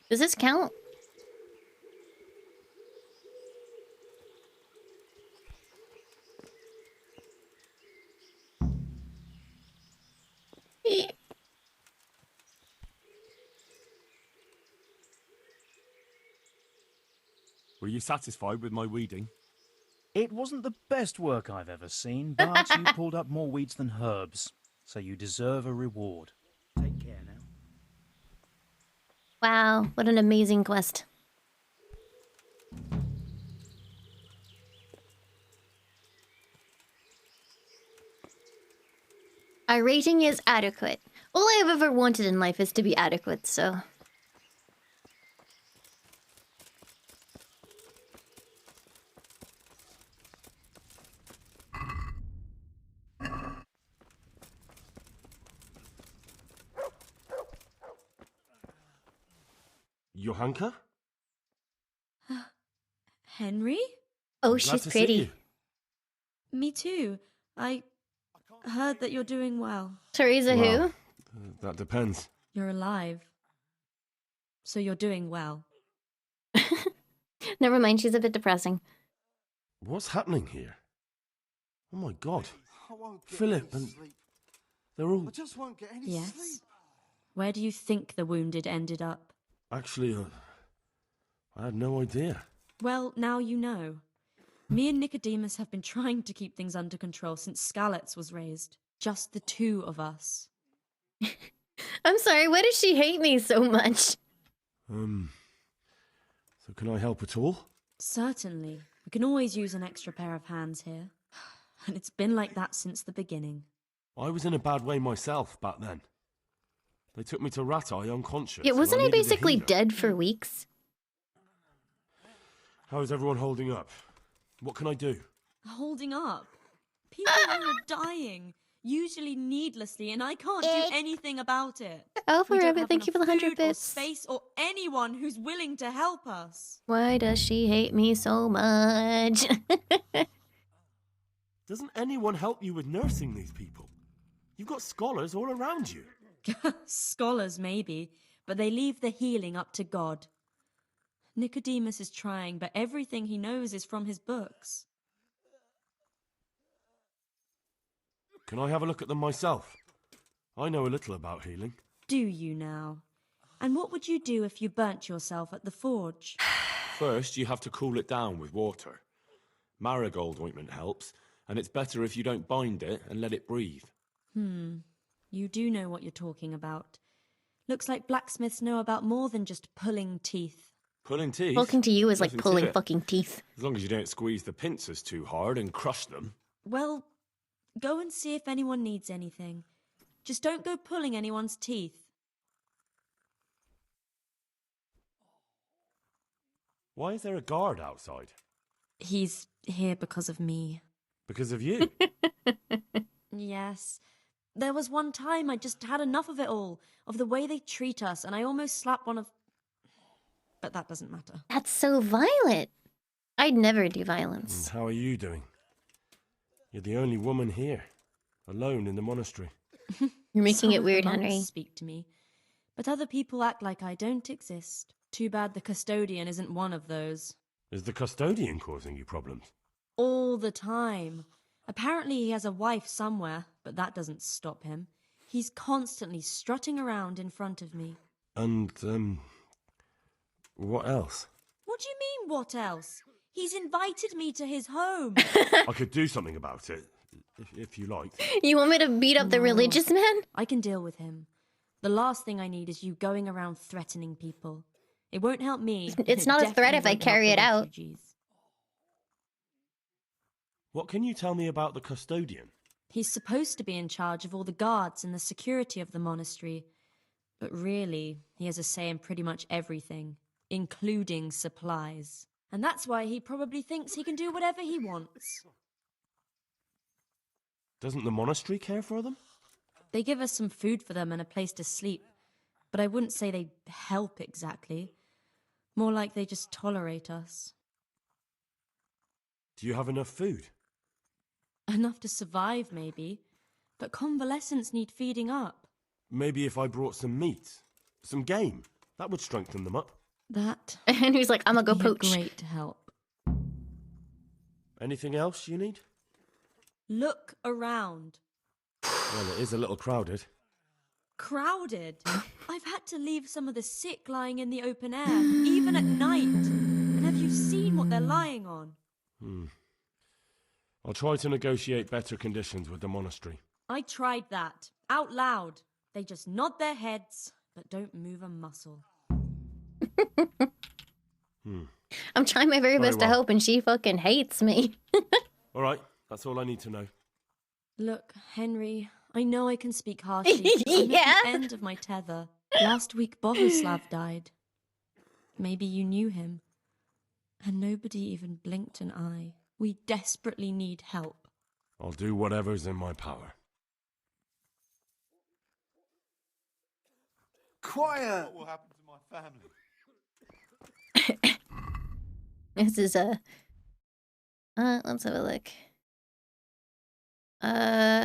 Does this count? Were you satisfied with my weeding? It wasn't the best work I've ever seen, but you pulled up more weeds than herbs, so you deserve a reward. Take care now. Wow, what an amazing quest. Our rating is adequate. All I have ever wanted in life is to be adequate, so... Johanka? Henry? Oh, Glad she's to see pretty. you. Me too. I heard that you're doing well. Teresa Well, who? That depends. You're alive. So you're doing well. Never mind, she's a bit depressing. What's happening here? Oh my god. I won't get Philip any and... sleep. They're all... I just won't get any Yes? sleep. Where do you think the wounded ended up? Actually, I had no idea. Well, now you know. Me and Nicodemus have been trying to keep things under control since Skalitz was raised. Just the two of us. I'm sorry, why does she hate me so much? So can I help at all? Certainly. We can always use an extra pair of hands here. And it's been like that since the beginning. I was in a bad way myself back then. They took me to Rat Eye unconscious. Yeah, and wasn't I he needed a basically healer. dead for weeks? How is everyone holding up? What can I do? Holding up. People here are dying, usually needlessly, and I can't do anything about it. Oh, We don't forever. have Thank you for the enough 100 food or bits. space or anyone who's willing to help us. Why does she hate me so much? Doesn't anyone help you with nursing these people? You've got scholars all around you. Scholars, maybe, but they leave the healing up to God. Nicodemus is trying, but everything he knows is from his books. Can I have a look at them myself? I know a little about healing. Do you now? And what would you do if you burnt yourself at the forge? First, you have to cool it down with water. Marigold ointment helps, and it's better if you don't bind it and let it breathe. You do know what you're talking about. Looks like blacksmiths know about more than just pulling teeth. Pulling teeth? Talking to you is like Nothing to pulling it. fucking teeth. As long as you don't squeeze the pincers too hard and crush them. Well, go and see if anyone needs anything. Just don't go pulling anyone's teeth. Why is there a guard outside? He's here because of me. Because of you. Yes. There was one time I just had enough of it all, of the way they treat us, and I almost slapped one of... But that doesn't matter. That's so violent. I'd never do violence. How are you doing? You're the only woman here, alone in the monastery. You're making Some it of the weird, monks Henry. speak to me, but other people act like I don't exist. Too bad the custodian isn't one of those. Is the custodian causing you problems? All the time. Apparently he has a wife somewhere, but that doesn't stop him. He's constantly strutting around in front of me. And, what else? What do you mean, what else? He's invited me to his home. I could do something about it, if you like. You want me to beat up the No. religious man? I can deal with him. The last thing I need is you going around threatening people. It won't help me. It's it not a threat definitely if I won't help carry the it out. refugees. What can you tell me about the custodian? He's supposed to be in charge of all the guards and the security of the monastery. But really, he has a say in pretty much everything, including supplies. And that's why he probably thinks he can do whatever he wants. Doesn't the monastery care for them? They give us some food for them and a place to sleep, but I wouldn't say they help exactly. More like they just tolerate us. Do you have enough food? Enough to survive, maybe, but convalescents need feeding up. Maybe if I brought some meat, some game, that would strengthen them up. That And he's like, I'm gonna go would be a poach. great help. Anything else you need? Look around. Well, it is a little crowded. Crowded. I've had to leave some of the sick lying in the open air, even at night. And have you seen what they're lying on? I'll try to negotiate better conditions with the monastery. I tried that, out loud. They just nod their heads, but don't move a muscle. I'm trying my very best to well. help, and she fucking hates me. All right, that's all I need to know. Look, Henry, I know I can speak harshly. I'm Yeah. at the end of my tether. Last week, Bohuslav died. Maybe you knew him. And nobody even blinked an eye. We desperately need help. I'll do whatever's in my power. Quiet! What will happen to my family? This is let's have a look.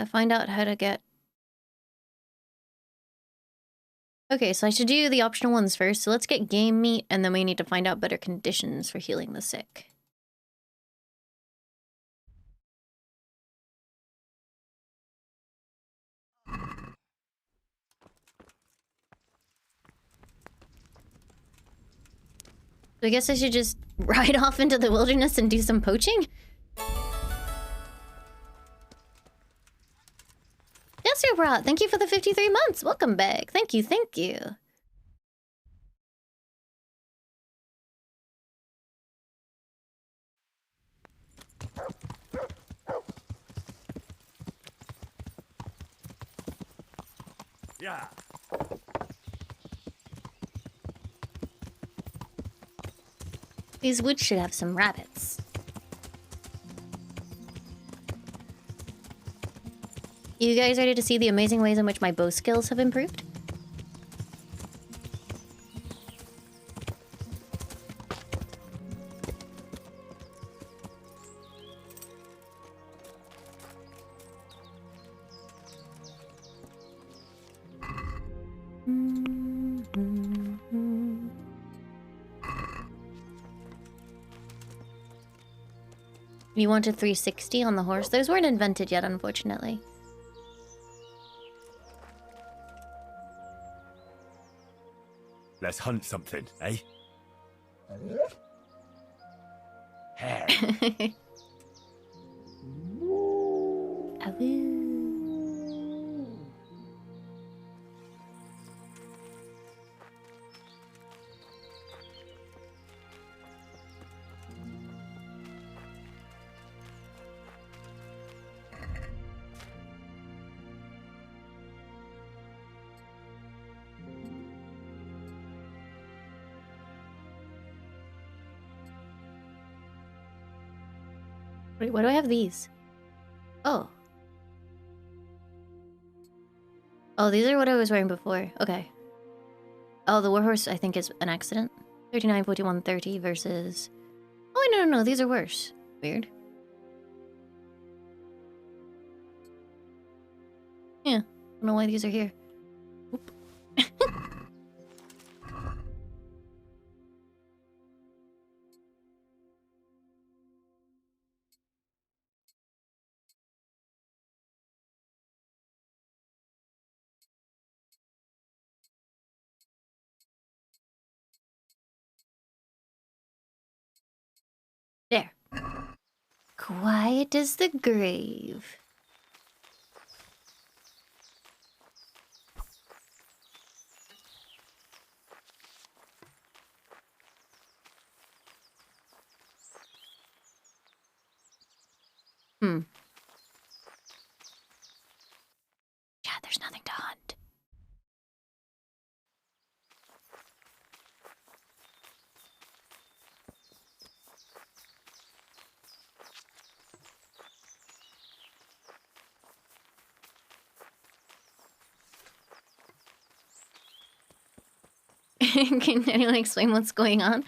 Find out how to get... Okay, so I should do the optional ones first. So let's get game meat, and then we need to find out better conditions for healing the sick. So I guess I should just ride off into the wilderness and do some poaching? Yes, Robot, thank you for the 53 months. Welcome back. Thank you, thank you. Yeah. These woods should have some rabbits. You guys ready to see the amazing ways in which my bow skills have improved? You want a 360 on the horse? Those weren't invented yet, unfortunately. Let's hunt something, eh? Hare. Wait, why do I have these? Oh. Oh, these are what I was wearing before. Okay. Oh, the warhorse, I think, is an accident. 39, 41, 30 versus... Oh, wait, no. These are worse. Weird. Yeah. I don't know why these are here. Oop. There. Quiet as the grave. Yeah, there's nothing to hunt. Can anyone explain what's going on?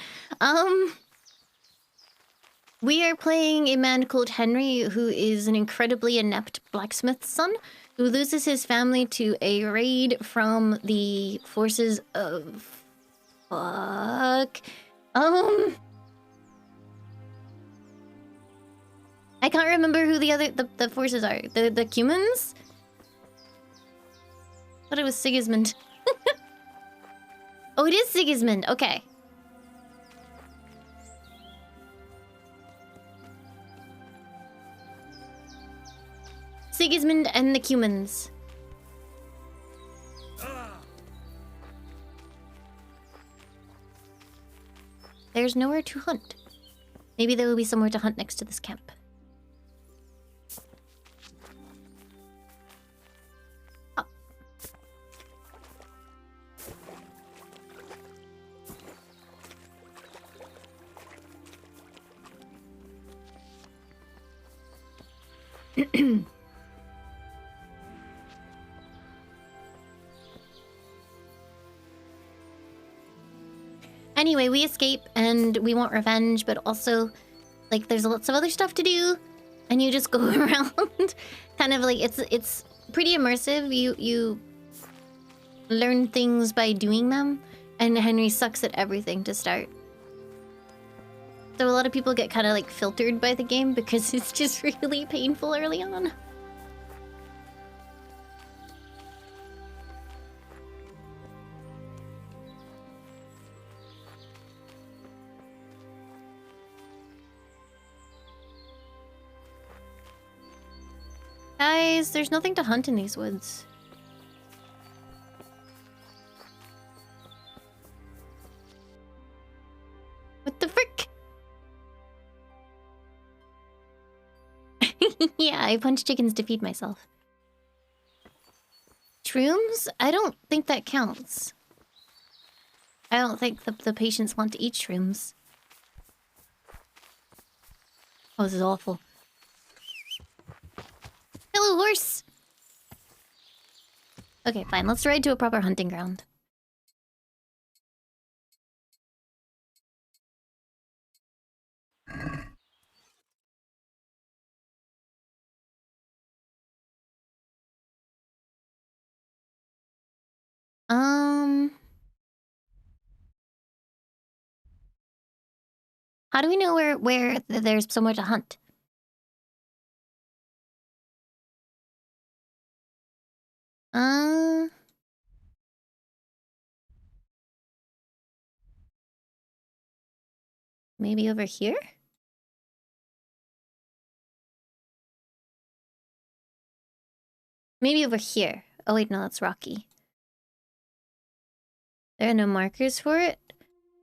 We are playing a man called Henry, who is an incredibly inept blacksmith's son, who loses his family to a raid from the forces of... Fuck... I can't remember who the forces are. The humans? I thought it was Sigismund. Oh, it is Sigismund. Okay. Sigismund and the humans. There's nowhere to hunt. Maybe there will be somewhere to hunt next to this camp. Oh. Anyway, we escape and we want revenge, but also, like, there's lots of other stuff to do, and you just go around. Kind of like, it's pretty immersive. You learn things by doing them, and Henry sucks at everything to start. So a lot of people get kind of like filtered by the game because it's just really painful early on. Guys, there's nothing to hunt in these woods. What the frick? Yeah, I punch chickens to feed myself. Shrooms? I don't think that counts. I don't think the patients want to eat shrooms. Oh, this is awful. Hello, horse! Okay, fine. Let's ride to a proper hunting ground. How do we know where there's somewhere to hunt? Maybe over here? Maybe over here. Oh wait, no, that's rocky. There are no markers for it?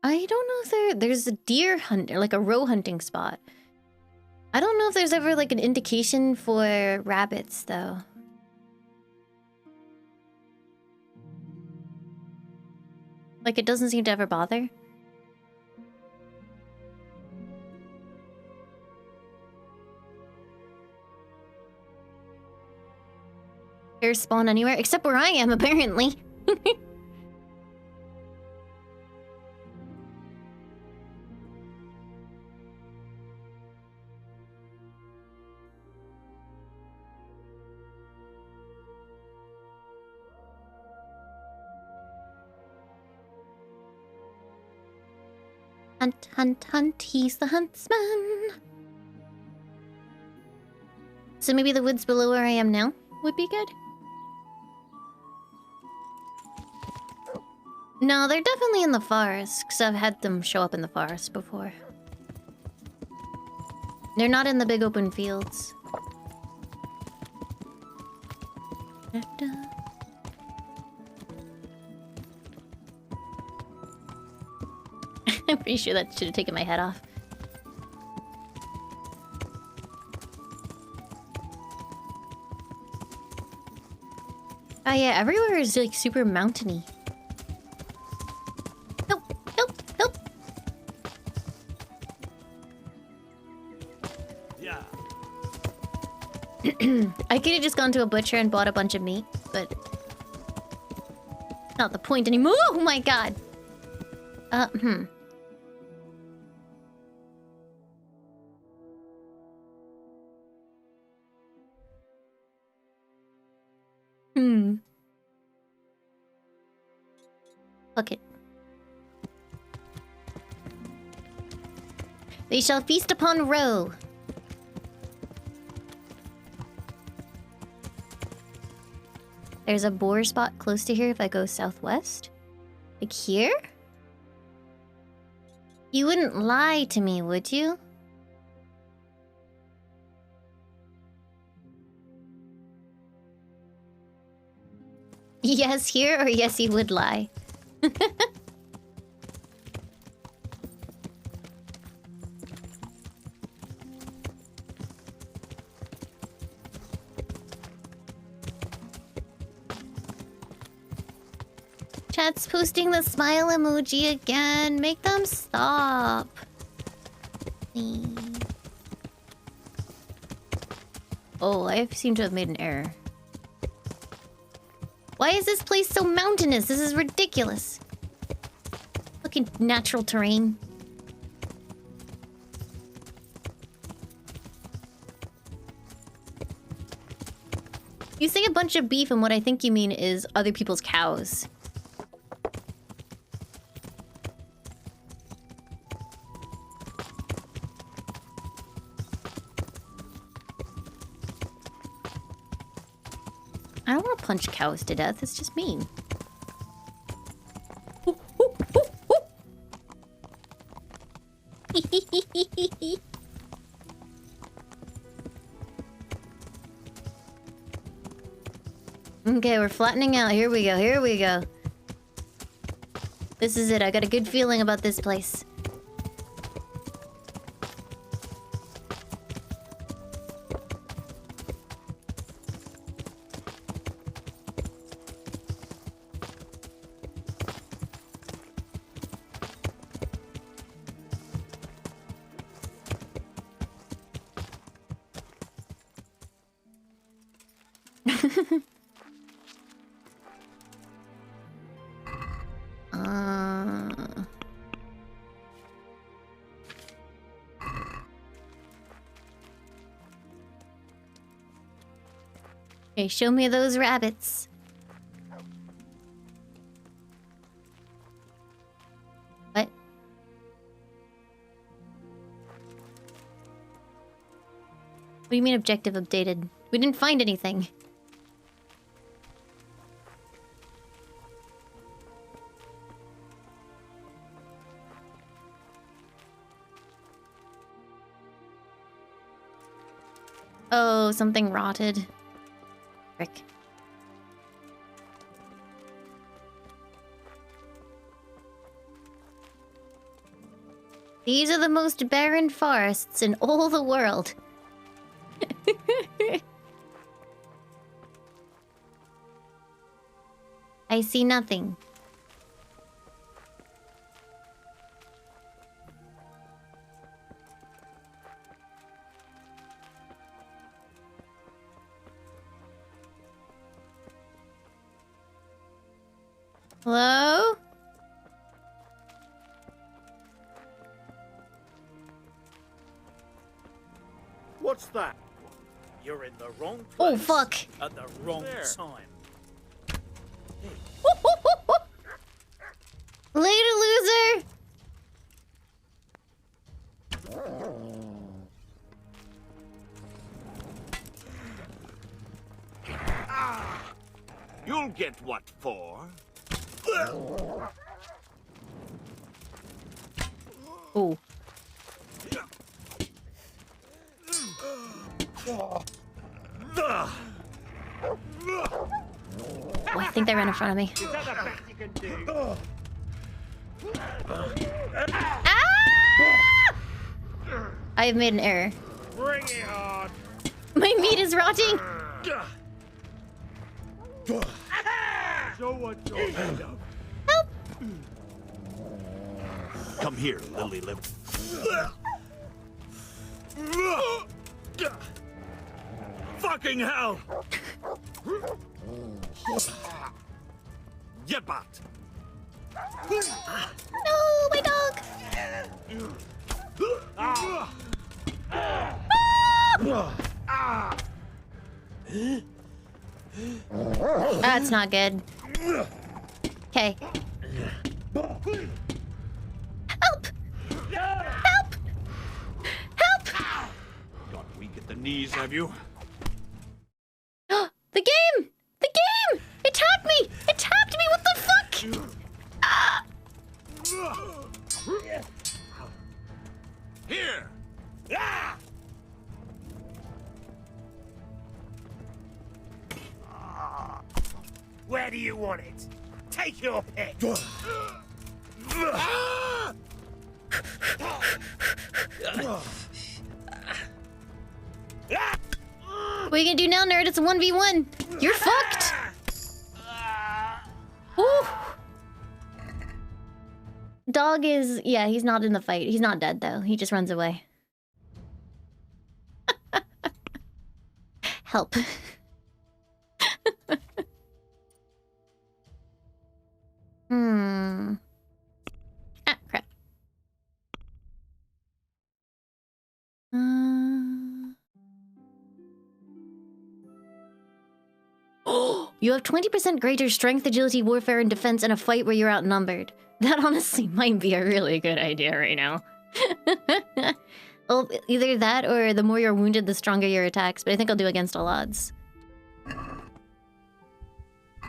I don't know if there's a deer hunt, like a roe hunting spot. I don't know if there's ever like an indication for rabbits though. Like it doesn't seem to ever bother. Bears spawn anywhere except where I am apparently. Hunt, hunt, hunt, he's the huntsman. So maybe the woods below where I am now would be good? No, they're definitely in the forest, because I've had them show up in the forest before. They're not in the big open fields. I'm pretty sure that should have taken my head off. Oh yeah, everywhere is like super mountainy. Help! Help! Help! Yeah. I could have just gone to a butcher and bought a bunch of meat, but... not the point anymore. Oh my god! Fuck it. They shall feast upon roe. There's a boar spot close to here if I go southwest. Like here? You wouldn't lie to me, would you? Yes, here, or yes, he would lie. Chat's posting the smile emoji again. Make them stop. Please. Oh, I seem to have made an error. Why is this place so mountainous? This is ridiculous. Fucking natural terrain. You say a bunch of beef and what I think you mean is other people's cows. I don't want to punch cows to death. It's just mean. Okay, we're flattening out. Here we go. Here we go. This is it. I got a good feeling about this place. Okay, show me those rabbits. What? What do you mean objective updated? We didn't find anything. Oh, something rotted. Frick. These are the most barren forests in all the world. I see nothing. Hello? What's that? You're in the wrong place. Oh, fuck. At the wrong time. Later, loser! You'll get what for. Oh. Oh, I think they ran in front of me. Is that the best you can do? I have made an error. Bring it on. My meat is rotting! Show what you're made of. Help! Come here, lily lip. Fucking hell! Get back! No, my dog! That's not good. Okay. Help! Help! Help! Got weak at the knees, have you? The game! The game! It tapped me! It tapped me! What the fuck? Ah! Here! Where do you want it? Take your pick. What are you gonna do now, nerd? It's a 1v1. You're fucked. Ooh. Dog is... yeah, he's not in the fight. He's not dead, though. He just runs away. Help. Ah, crap. Oh, you have 20% greater strength, agility, warfare, and defense in a fight where you're outnumbered. That honestly might be a really good idea right now. Well, either that or the more you're wounded, the stronger your attacks. But I think I'll do against all odds. Oh,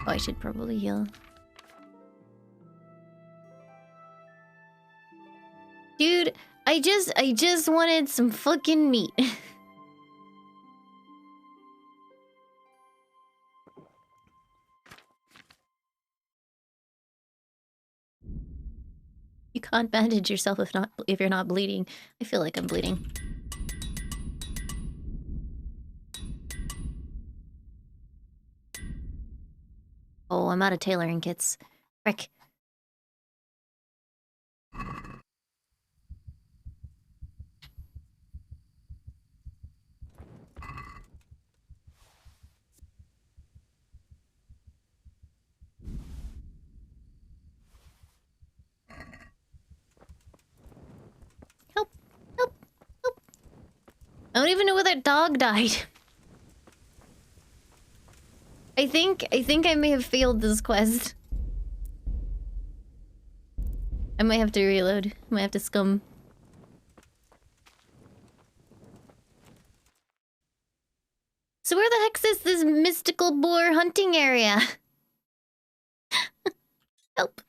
I should probably heal. Dude, I just wanted some fucking meat. You can't bandage yourself if you're not bleeding. I feel like I'm bleeding. Oh, I'm out of tailoring kits. Frick. I don't even know where that dog died. I think I may have failed this quest. I might have to reload. I might have to scum. So where the heck is this mystical boar hunting area? Help.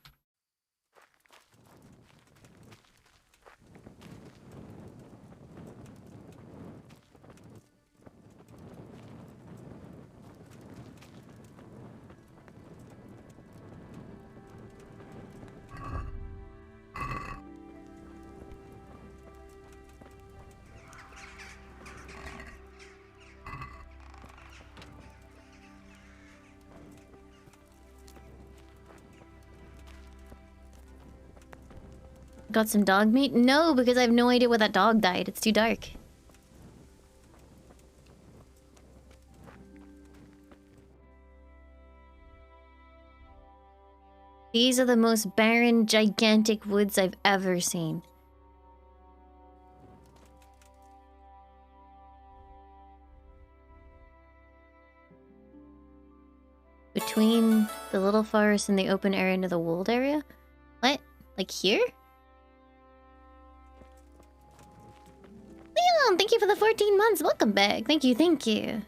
Got some dog meat? No, because I have no idea where that dog died. It's too dark. These are the most barren, gigantic woods I've ever seen. Between the little forest and the open area into the wold area? What? Like here? Leon, thank you for the 14 months. Welcome back. Thank you, thank you.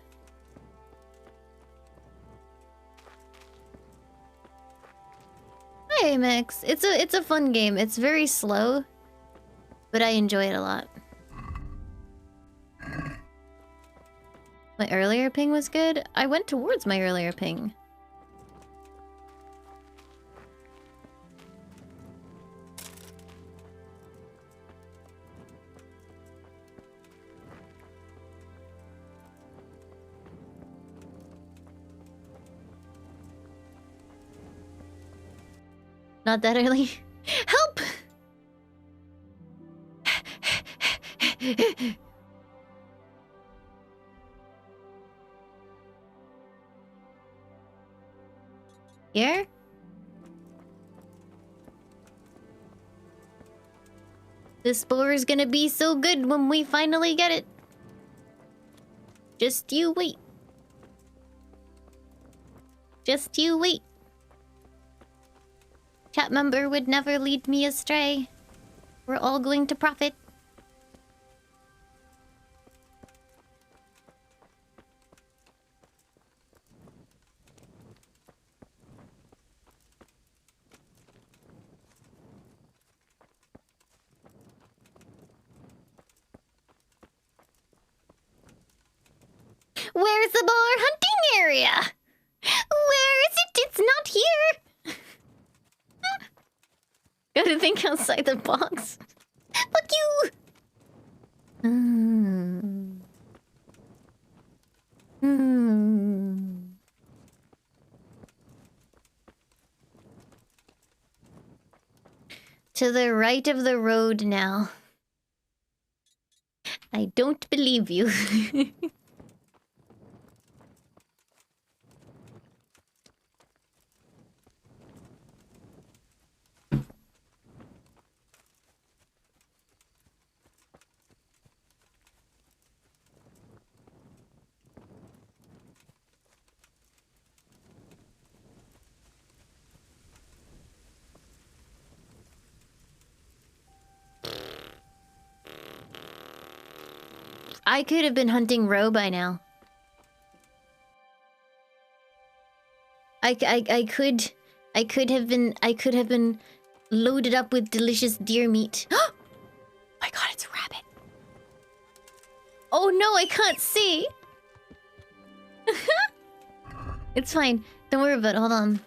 Hey, Max. It's a fun game. It's very slow, but I enjoy it a lot. My earlier ping was good. I went towards my earlier ping. Not that early. Help! Here? This boar is gonna be so good when we finally get it. Just you wait. Just you wait. Chat member would never lead me astray. We're all going to profit. Where's the boar hunting area? Where is it? It's not here. Gotta think outside the box. Fuck you! To the right of the road now. I don't believe you. I could have been hunting roe by now. I could have been loaded up with delicious deer meat. Oh my god, it's a rabbit. Oh no, I can't see. It's fine. Don't worry about it. Hold on.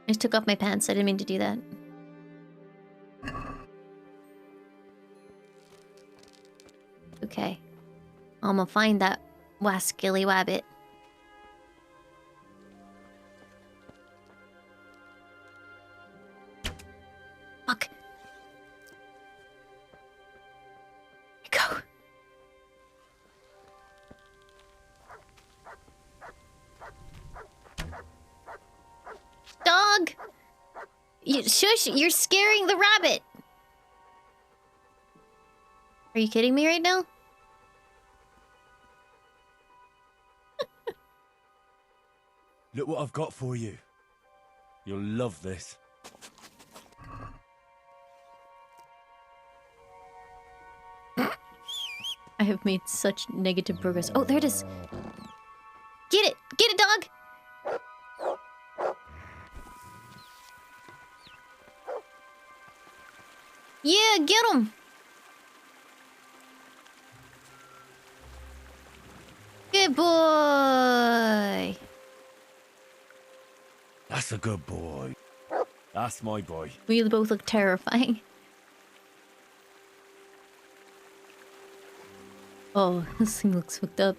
I just took off my pants. I didn't mean to do that. Okay. I'm gonna find that wascally wabbit. Fuck. Go. Stop! Shush! You're scaring the rabbit! Are you kidding me right now? Look what I've got for you. You'll love this. I have made such negative progress. Oh, there it is. Get it! Get it, dog! Yeah, get him! Good boy! That's a good boy. That's my boy. We both look terrifying. Oh, this thing looks fucked up.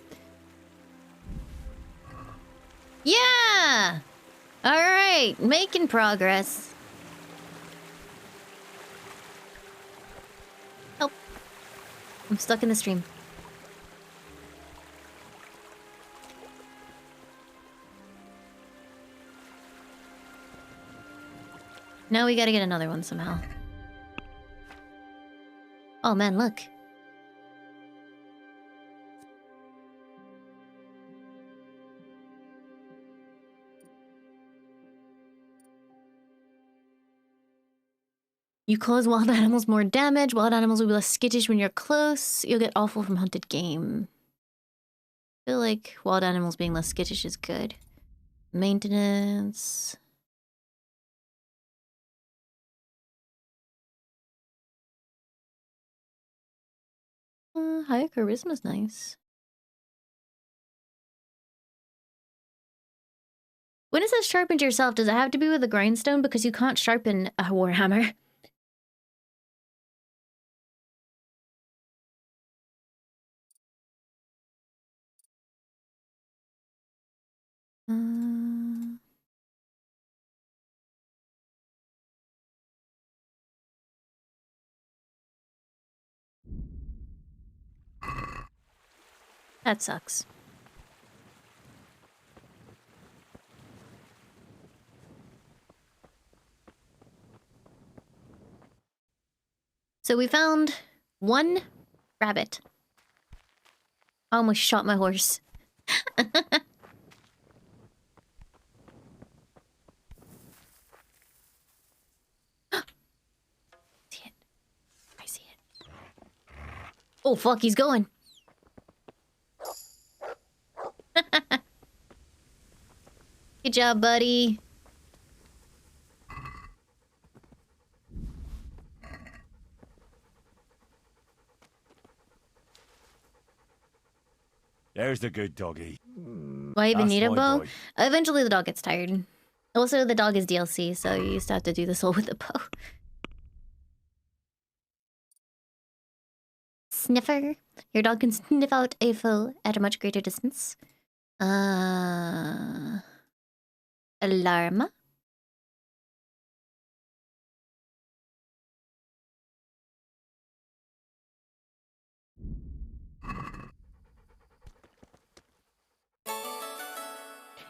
Yeah! Alright, making progress. Help. I'm stuck in the stream. Now we gotta get another one somehow. Oh man, look. You cause wild animals more damage. Wild animals will be less skittish when you're close. You'll get awful from hunted game. I feel like wild animals being less skittish is good. Maintenance. Higher charisma's nice. When it says sharpened yourself, does it have to be with a grindstone? Because you can't sharpen a warhammer. That sucks. So we found one rabbit. I almost shot my horse. See it. I see it. Oh fuck, he's going. Good job, buddy. There's the good doggy. Why even That's need a my bow? boy. Eventually the dog gets tired. Also, the dog is DLC, so you used to have to do this all with a bow. Sniffer. Your dog can sniff out a foe at a much greater distance. Alarm.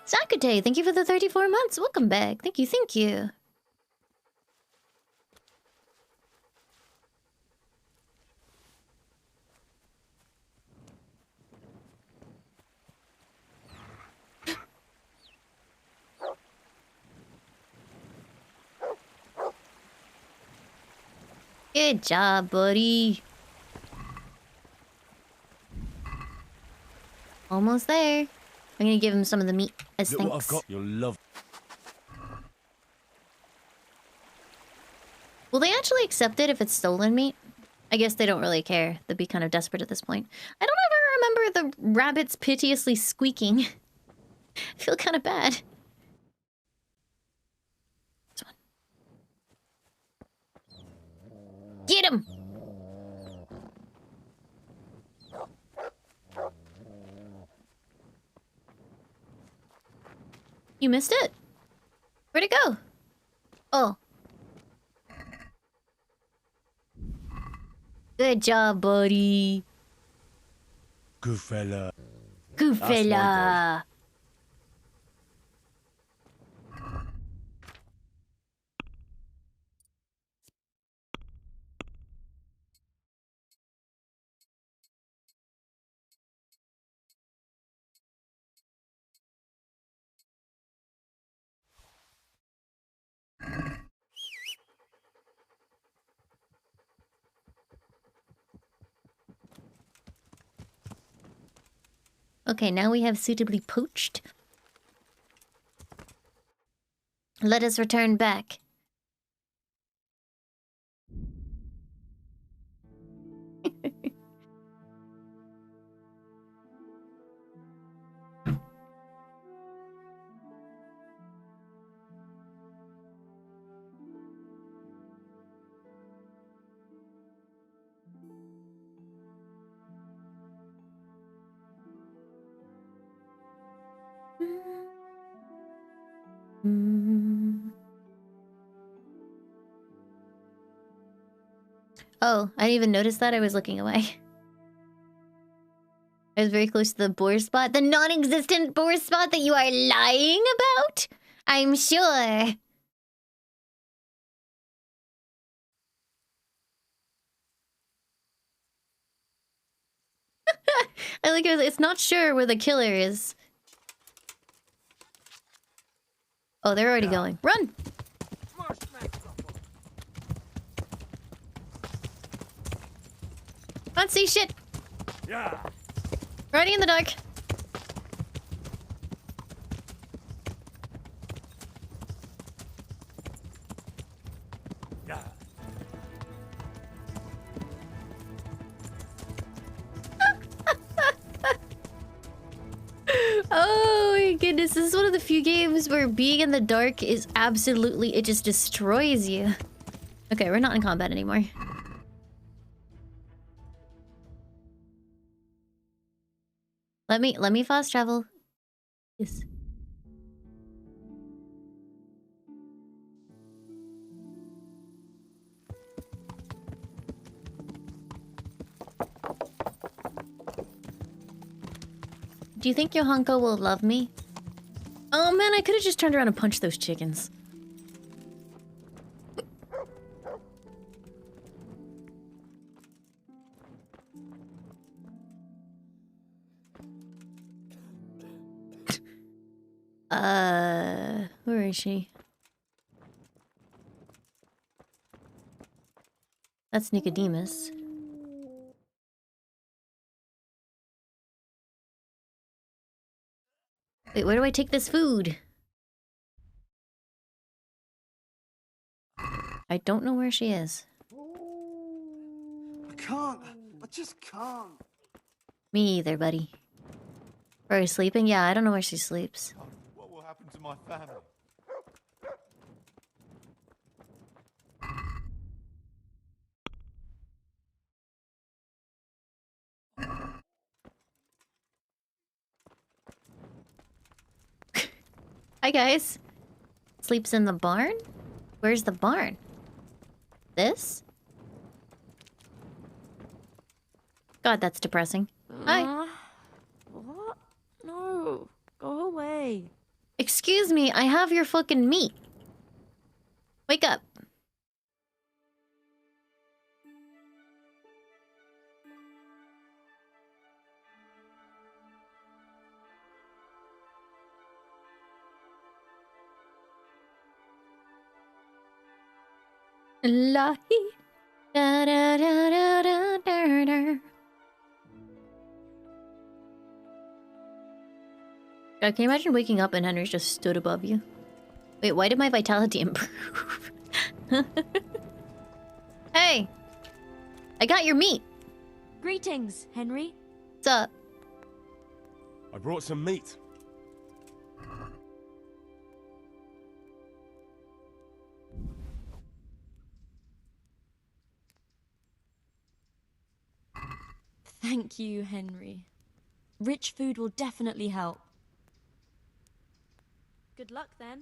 Sakute, thank you for the 34 months. Welcome back. Thank you, thank you. Good job, buddy. Almost there. I'm gonna give him some of the meat as Look thanks. what I've got. You'll love. Will they actually accept it if it's stolen meat? I guess they don't really care. They'd be kind of desperate at this point. I don't ever remember the rabbits piteously squeaking. I feel kind of bad. This one. Get him! You missed it? Where'd it go? Oh. Good job, buddy. Good fella. Good That's my fella. Okay, now we have suitably poached. Let us return back. Oh, I didn't even notice that. I was looking away. I was very close to the boar spot. The non-existent boar spot that you are lying about? I'm sure. I like it. It's not sure where the killer is. Oh, they're already going. Run! Can't see shit. Yeah. Riding in the dark. Yeah. Oh my goodness, this is one of the few games where being in the dark is absolutely, it just destroys you. Okay, we're not in combat anymore. Let me fast travel. Yes. Do you think Yohanko will love me? Oh man, I could have just turned around and punched those chickens. Where is she? That's Nicodemus. Wait, where do I take this food? I don't know where she is. I can't. I just can't. Me either, buddy. Are you sleeping? Yeah, I don't know where she sleeps. What will happen to my family? Hi, guys. Sleeps in the barn? Where's the barn? This? God, that's depressing. Hi. What? No. Go away. Excuse me, I have your fucking meat. Wake up. Lahi. Da da da da da da da. God, can you imagine waking up and Henry's just stood above you? Wait, why did my vitality improve? Hey! I got your meat! Greetings, Henry. What's up? I brought some meat. Thank you, Henry. Rich food will definitely help. Good luck, then.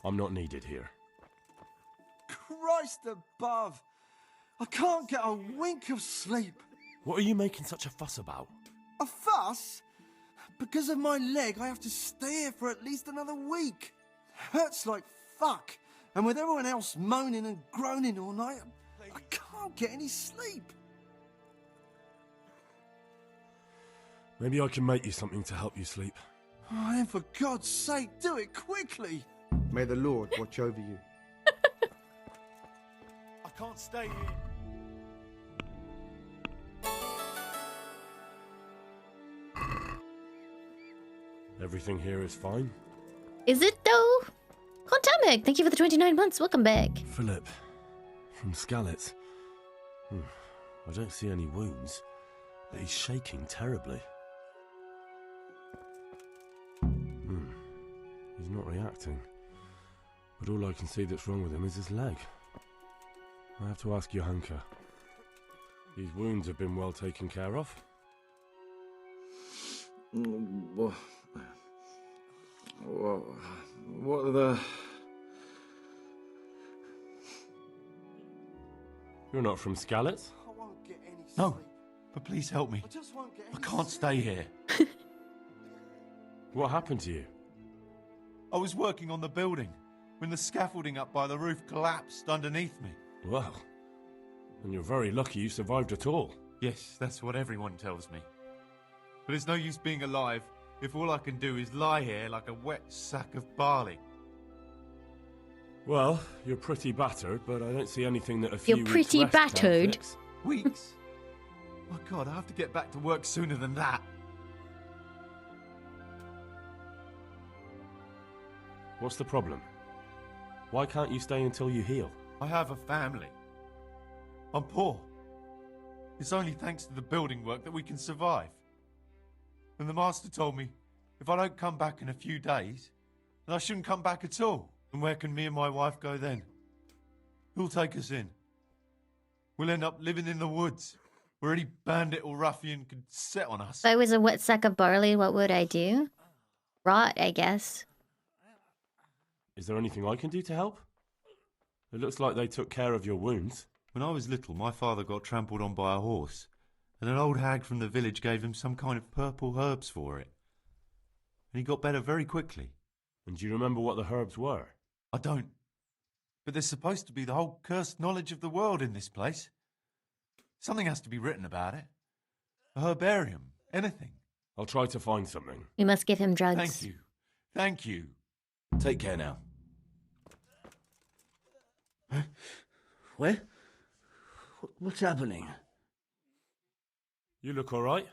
I'm not needed here. Christ above! I can't get a wink of sleep. What are you making such a fuss about? A fuss? Because of my leg, I have to stay here for at least another week. Hurts like fuck. And with everyone else moaning and groaning all night, I can't get any sleep. Maybe I can make you something to help you sleep. Oh, then for God's sake, do it quickly. May the Lord watch over you. I can't stay here. Everything here is fine? Is it though? Contamic, thank you for the 29 months. Welcome back. Philip, from Skalitz. I don't see any wounds, but he's shaking terribly. He's not reacting. But all I can see that's wrong with him is his leg. I have to ask Johanka. These wounds have been well taken care of? What are the... You're not from Skalitz? No, but please help me. I can't stay here. What happened to you? I was working on the building when the scaffolding up by the roof collapsed underneath me. Well, and you're very lucky you survived at all. Yes, that's what everyone tells me. But it's no use being alive if all I can do is lie here like a wet sack of barley. Well, you're pretty battered, but I don't see anything that a few You're weeks pretty rest can't battered. fix. Weeks? My God, I have to get back to work sooner than that. What's the problem? Why can't you stay until you heal? I have a family. I'm poor. It's only thanks to the building work that we can survive. And the master told me if I don't come back in a few days, then I shouldn't come back at all. And where can me and my wife go then? Who'll take us in? We'll end up living in the woods, where any bandit or ruffian could set on us. If I was a wet sack of barley, what would I do? Rot, I guess. Is there anything I can do to help? It looks like they took care of your wounds. When I was little, my father got trampled on by a horse, and an old hag from the village gave him some kind of purple herbs for it. And he got better very quickly. And do you remember what the herbs were? I don't. But there's supposed to be the whole cursed knowledge of the world in this place. Something has to be written about it. A herbarium. Anything. I'll try to find something. We must give him drugs. Thank you. Thank you. Take care now. Where? What's happening? You look all right?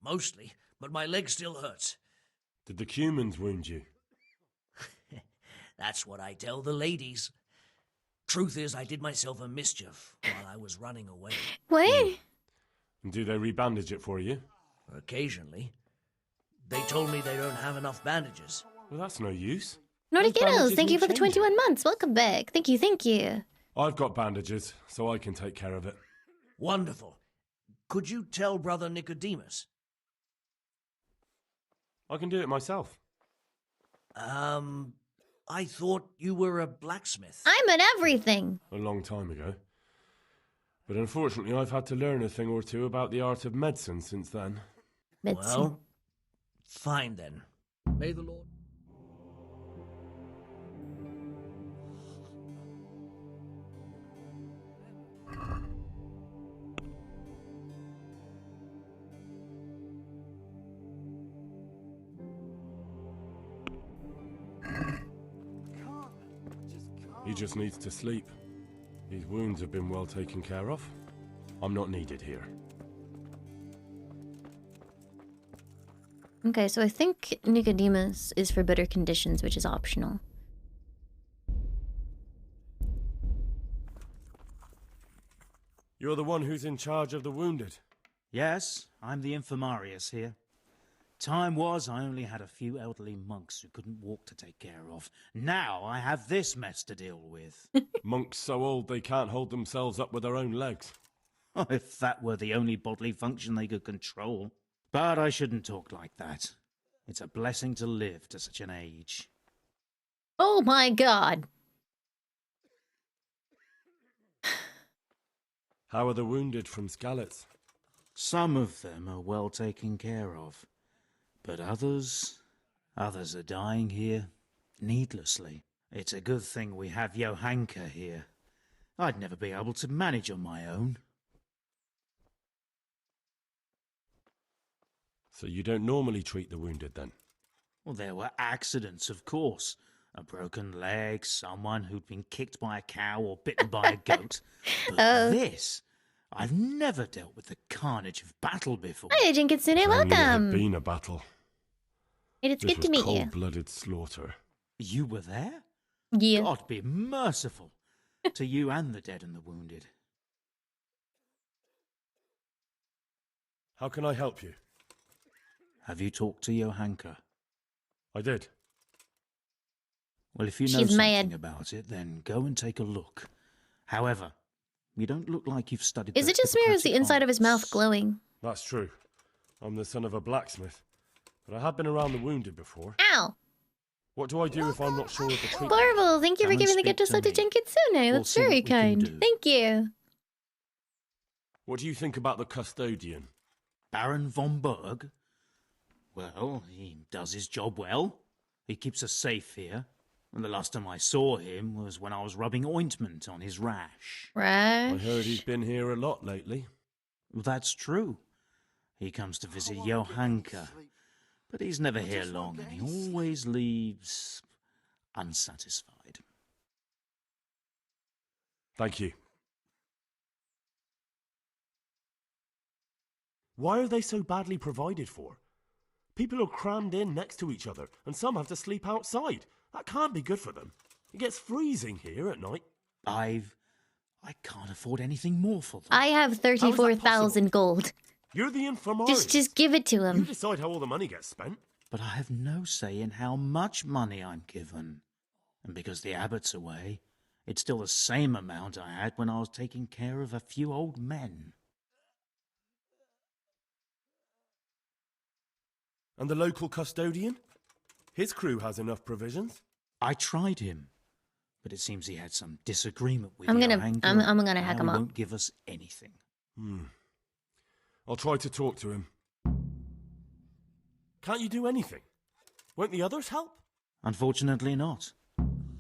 Mostly, but my leg still hurts. Did the humans wound you? That's what I tell the ladies. Truth is, I did myself a mischief while I was running away. What? And do they rebandage it for you? Occasionally. They told me they don't have enough bandages. Well, that's no use. Naughty Those bandages Kiddos, thank you need for the changing. 21 months. Welcome back. Thank you, thank you. I've got bandages, so I can take care of it. Wonderful. Could you tell Brother Nicodemus? I can do it myself. I thought you were a blacksmith. I'm at everything. A long time ago. But unfortunately, I've had to learn a thing or two about the art of medicine since then. Medicine. Well, fine then. May the Lord... He just needs to sleep. His wounds have been well taken care of. I'm not needed here. Okay, so I think Nicodemus is for better conditions, which is optional. You're the one who's in charge of the wounded. Yes, I'm the infirmarius here. Time was I only had a few elderly monks who couldn't walk to take care of. Now I have this mess to deal with. Monks so old they can't hold themselves up with their own legs. Oh, if that were the only bodily function they could control. But I shouldn't talk like that. It's a blessing to live to such an age. Oh my god. How are the wounded from Skalitz? Some of them are well taken care of. But others are dying here, needlessly. It's a good thing we have Johanka here. I'd never be able to manage on my own. So you don't normally treat the wounded, then? Well, there were accidents, of course. A broken leg, someone who'd been kicked by a cow or bitten by a goat. But this... I've never dealt with the carnage of battle before. Hi, Jenkinsune, Only it had welcome. been a battle. Hey, it's This good to was meet you. cold-blooded slaughter. You were there? Yeah. God be merciful to you and the dead and the wounded. How can I help you? Have you talked to Johanka? I did. Well, if you know She's something mad. about it, then go and take a look. However, you don't look like you've studied Is the it just me or is the Hippocratic inside of his mouth arts. glowing? That's true. I'm the son of a blacksmith. But I have been around the wounded before. Ow! What do I do if I'm not sure of the treatment? Marvel, thank you Come for and giving the speak gift of to Sota me. Genkitsune. We'll That's see what very we can kind. do. Thank you. What do you think about the custodian? Baron von Berg? Well, he does his job well. He keeps us safe here. And the last time I saw him was when I was rubbing ointment on his rash. Rash? I heard he's been here a lot lately. Well, that's true. He comes to visit Johanka. But he's never here long, and he always leaves unsatisfied. Thank you. Why are they so badly provided for? People are crammed in next to each other, and some have to sleep outside. That can't be good for them. It gets freezing here at night. I can't afford anything more for them. I have 34,000 gold. You're the infirmarian. Just give it to You him. decide how all the money gets spent. But I have no say in how much money I'm given. And because the abbot's away, it's still the same amount I had when I was taking care of a few old men. And the local custodian? His crew has enough provisions. I tried him, but it seems he had some disagreement with I'm gonna Johanka, I'm gonna hack and him he up. won't give us anything. I'll try to talk to him. Can't you do anything? Won't the others help? Unfortunately not.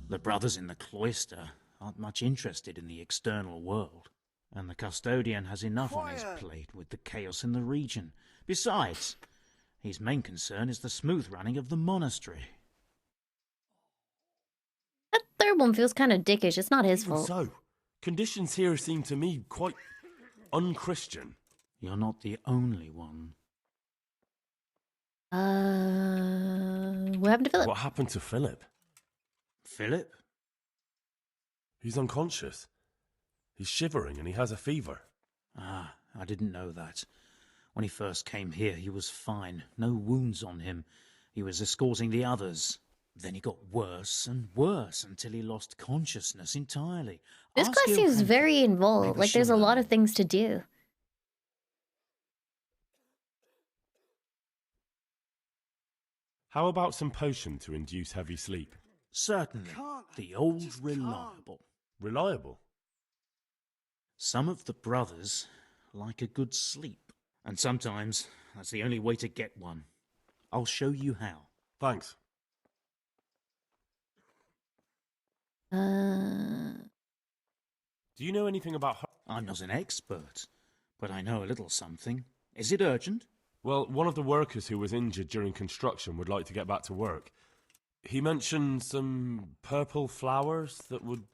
The brothers in the cloister aren't much interested in the external world, and the custodian has enough on his plate with the chaos in the region. Besides, his main concern is the smooth running of the monastery. That third one feels kind of dickish. It's not his Even fault. so, conditions here seem to me quite unchristian. You're not the only one. What happened to Philip? What happened to Philip? Philip? He's unconscious. He's shivering and he has a fever. Ah, I didn't know that. When he first came here, he was fine. No wounds on him. He was escorting the others. Then he got worse and worse until he lost consciousness entirely. This Ask quest seems Johanka. very involved. Maybe Like there's a she'll lot know. of things to do. How about some potion to induce heavy sleep? Certainly. The old reliable. Reliable? Some of the brothers like a good sleep. And sometimes that's the only way to get one. I'll show you how. Thanks. Uh, Do you know anything about her? I'm not an expert, but I know a little something. Is it urgent? Well, one of the workers who was injured during construction would like to get back to work. He mentioned some purple flowers that would...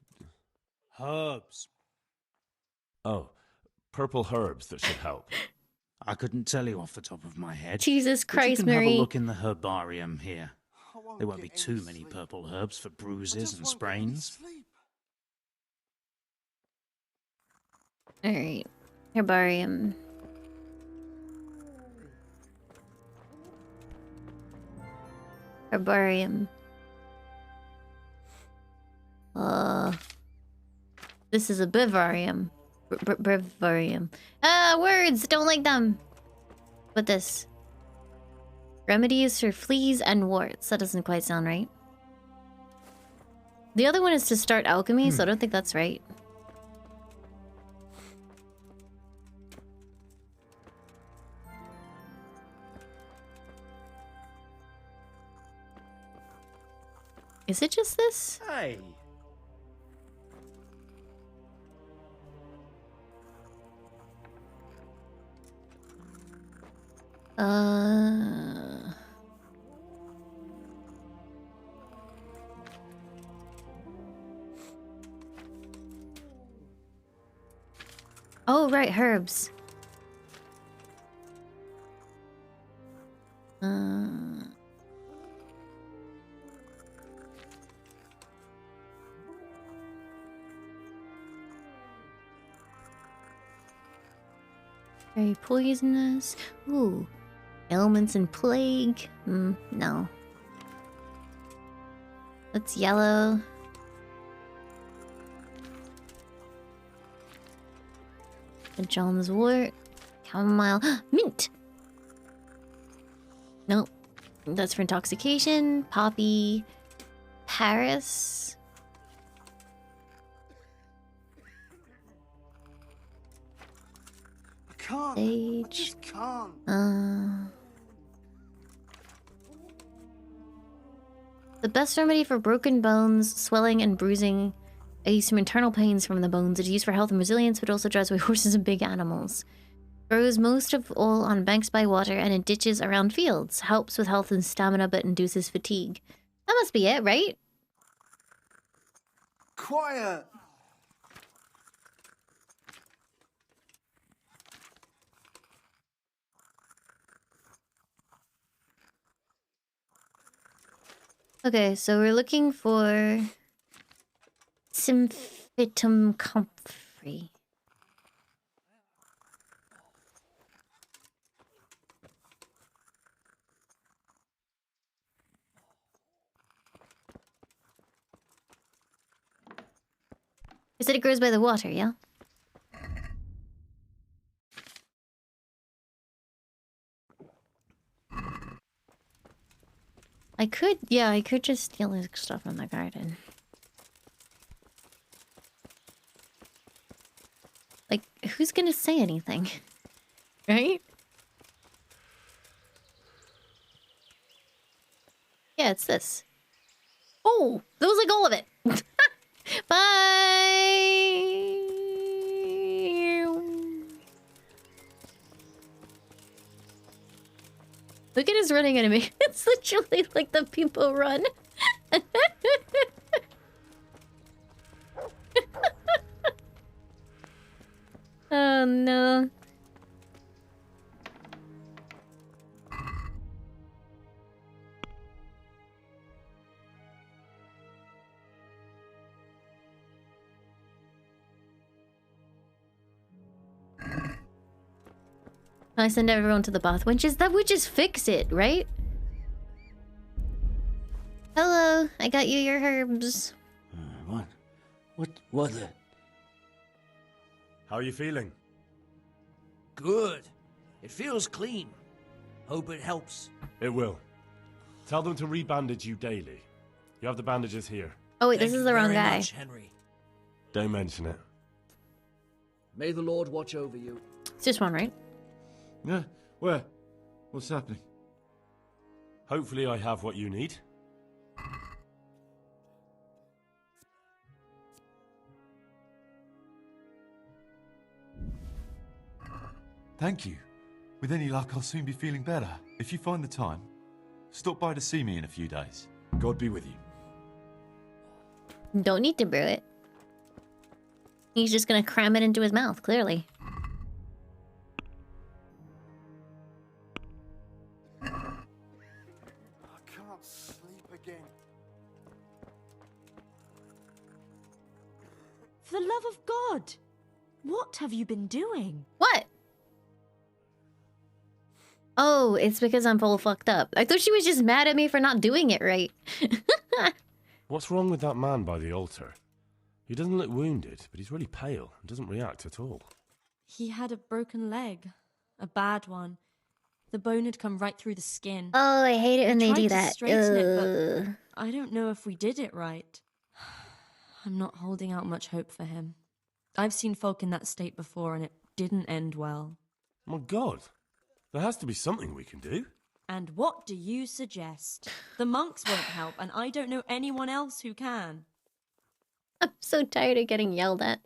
Herbs. Oh, purple herbs that should help. I couldn't tell you off the top of my head. Jesus But you Christ, can have a Marie. look in the herbarium here. There won't be too many purple herbs for bruises and sprains. Alright. Herbarium. Herbarium. This is a bivarium. Brevarium. Words! Don't like them! What this? Remedies for fleas and warts. That doesn't quite sound right. The other one is to start alchemy, so I don't think that's right. Is it just this? Hey. Oh, right, herbs. Very poisonous. Ooh. Ailments and plague. No. That's yellow. The John's wort. Chamomile. Mint! Nope. That's for intoxication. Poppy. Paris. I can't. Sage. I just can't. The best remedy for broken bones, swelling, and bruising is from internal pains from the bones. It is used for health and resilience, but also drives away horses and big animals. Grows most of all on banks by water and in ditches around fields. Helps with health and stamina, but induces fatigue. That must be it, right? Quiet. Okay, so we're looking for Symphytum comfrey. You said it grows by the water, yeah? I could just steal his stuff from the garden. Like, who's gonna say anything? Right? Yeah, it's this. Oh, that was like all of it. Bye! Look at his running animation. It's literally like the people run. Oh no. I send everyone to the bath winches. That would just fix it, right? Hello, I got you your herbs. What the? How are you feeling? Good. It feels clean. Hope it helps. It will. Tell them to rebandage you daily. You have the bandages here. Oh wait, this is the wrong guy. Much, Henry. Don't mention it. May the Lord watch over you. It's just one, right? Yeah, where? What's happening? Hopefully I have what you need. Thank you. With any luck, I'll soon be feeling better. If you find the time, stop by to see me in a few days. God be with you. Don't need to brew it. He's just gonna cram it into his mouth, clearly. I can't sleep again. For the love of God! What have you been doing? What? Oh, it's because I'm full fucked up. I thought she was just mad at me for not doing it right. What's wrong with that man by the altar? He doesn't look wounded, but he's really pale and doesn't react at all. He had a broken leg. A bad one. The bone had come right through the skin. Oh, I hate it when they do that. Straighten it, but I don't know if we did it right. I'm not holding out much hope for him. I've seen folk in that state before, and it didn't end well. My God. There has to be something we can do. And what do you suggest? The monks won't help, and I don't know anyone else who can. I'm so tired of getting yelled at.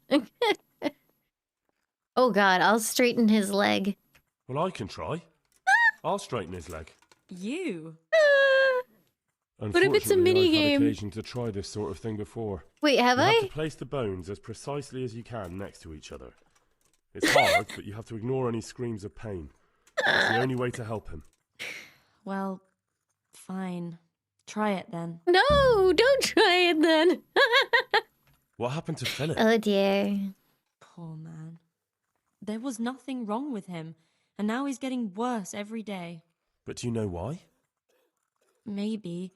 Oh God, I'll straighten his leg. Well, I can try. I'll straighten his leg. You? What if it's a mini game? I've had occasion to try this sort of thing before. Wait, have you I? have to place the bones as precisely as you can next to each other. It's hard, but you have to ignore any screams of pain. It's the only way to help him. Well, fine. Try it then. No, don't try it then. What happened to Philip? Oh dear. Poor man. There was nothing wrong with him, and now he's getting worse every day. But do you know why? Maybe.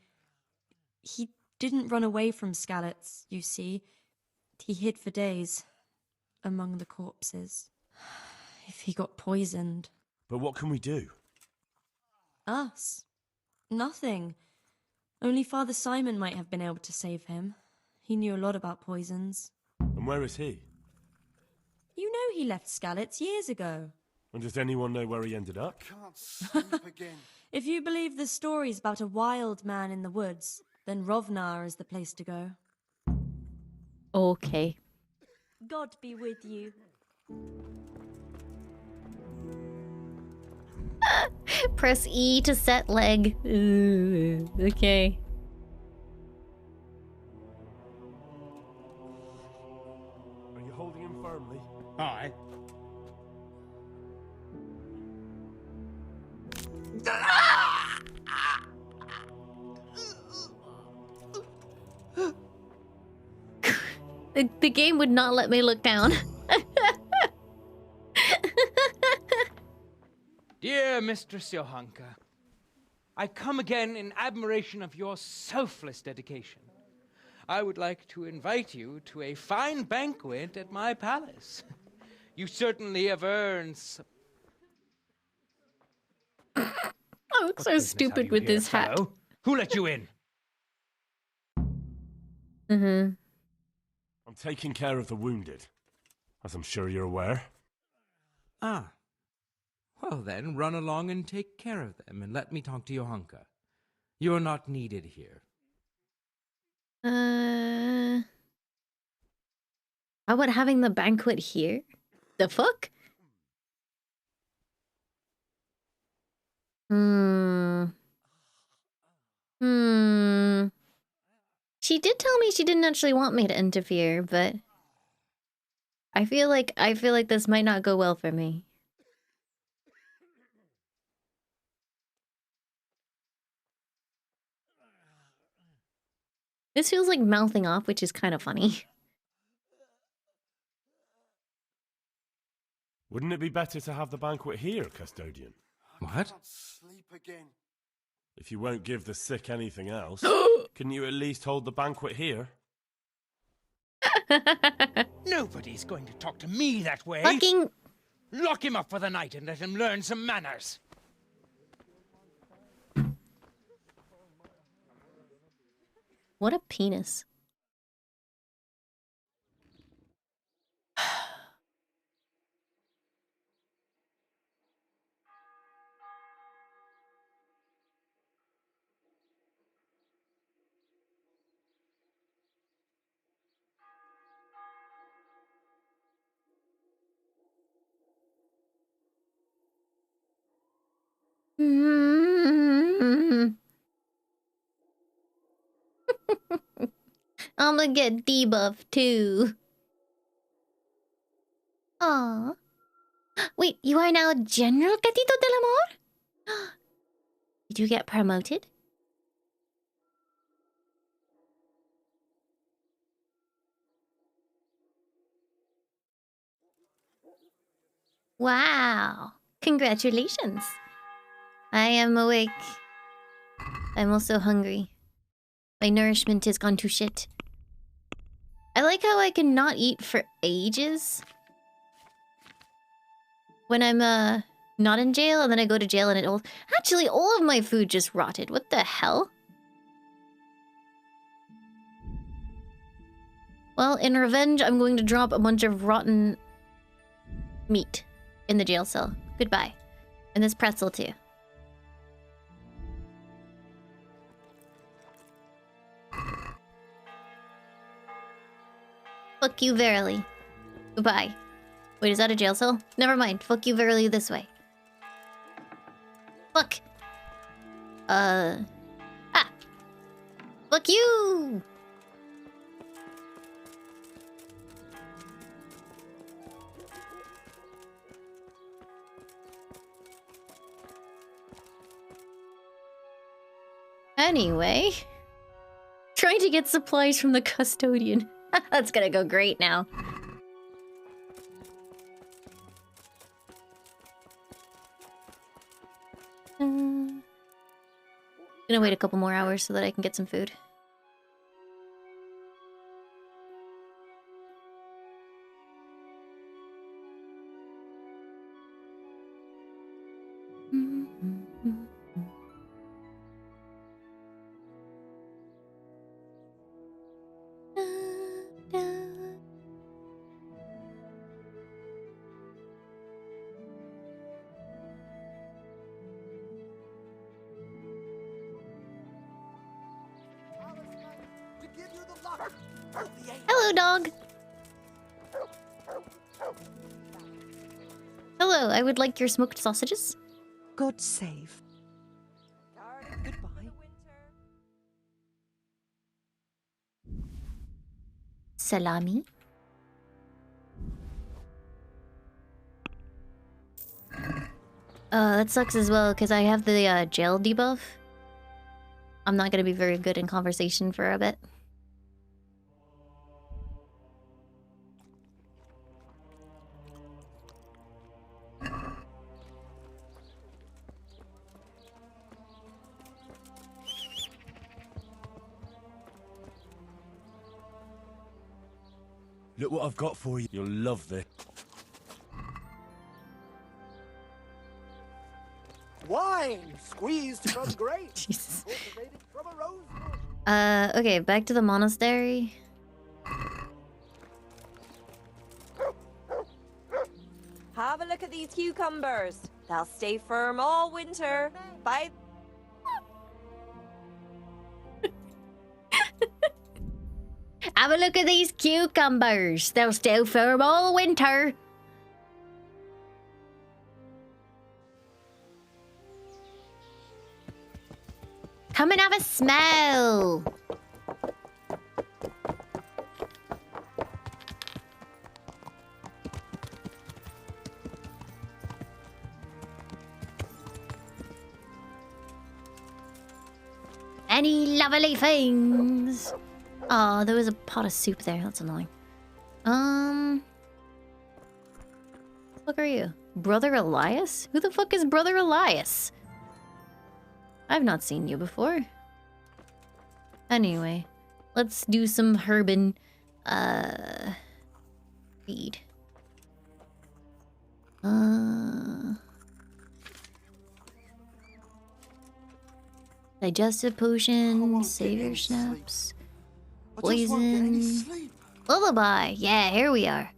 He didn't run away from Skalitz, you see. He hid for days, among the corpses. If he got poisoned. But what can we do? Us? Nothing. Only Father Simon might have been able to save him. He knew a lot about poisons. And where is he? You know he left Skalitz years ago. And does anyone know where he ended up? Can't sleep again. If you believe the stories about a wild man in the woods, then Rovnar is the place to go. Okay. God be with you. Press E to set leg. Ooh, okay. Are you holding him firmly? Aye. The game would not let me look down. Dear Mistress Johanka, I come again in admiration of your selfless dedication. I would like to invite you to a fine banquet at my palace. You certainly have earned some... I look so stupid with this hat. Fellow? Who let you in? Mm-hmm. I'm taking care of the wounded, as I'm sure you're aware. Ah. Well then, run along and take care of them, and let me talk to Johanka. You're not needed here. How about having the banquet here? The fuck? She did tell me she didn't actually want me to interfere, but I feel like this might not go well for me. This feels like mouthing off, which is kind of funny. Wouldn't it be better to have the banquet here, Custodian? What? Sleep again. If you won't give the sick anything else, can you at least hold the banquet here? Nobody's going to talk to me that way. Fucking... Lock him up for the night and let him learn some manners. What a penis. I'm gonna get debuffed too. Aww. Wait, you are now General Gatito del Amor? Did you get promoted? Wow. Congratulations. I am awake. I'm also hungry. My nourishment has gone to shit. I like how I can not eat for ages when I'm not in jail, and then I go to jail and it all... Actually, all of my food just rotted. What the hell? Well, in revenge, I'm going to drop a bunch of rotten meat in the jail cell. Goodbye. And this pretzel too. Fuck you verily. Goodbye. Wait, is that a jail cell? Never mind. Fuck you verily this way. Fuck. Ah. Fuck you! Anyway. Trying to get supplies from the custodian. That's gonna go great now. Gonna wait a couple more hours so that I can get some food. Hello, dog. Hello, I would like your smoked sausages. God save. Goodbye. Salami. That sucks as well, because I have the jail debuff. I'm not gonna be very good in conversation for a bit. Look what I've got for you. You'll love this. Wine squeezed from grapes. Jesus. Cultivated from a rose bush. Okay, back to the monastery. Have a look at these cucumbers. They'll stay firm all winter. Bye. Have a look at these cucumbers. They'll stay firm all winter. Come and have a smell. Any lovely things. Oh, there was a pot of soup there. That's annoying. What are you? Brother Elias? Who the fuck is Brother Elias? I've not seen you before. Anyway, let's do some herban, feed. Digestive potion, savior snaps, poison, lullaby. Yeah, here we are.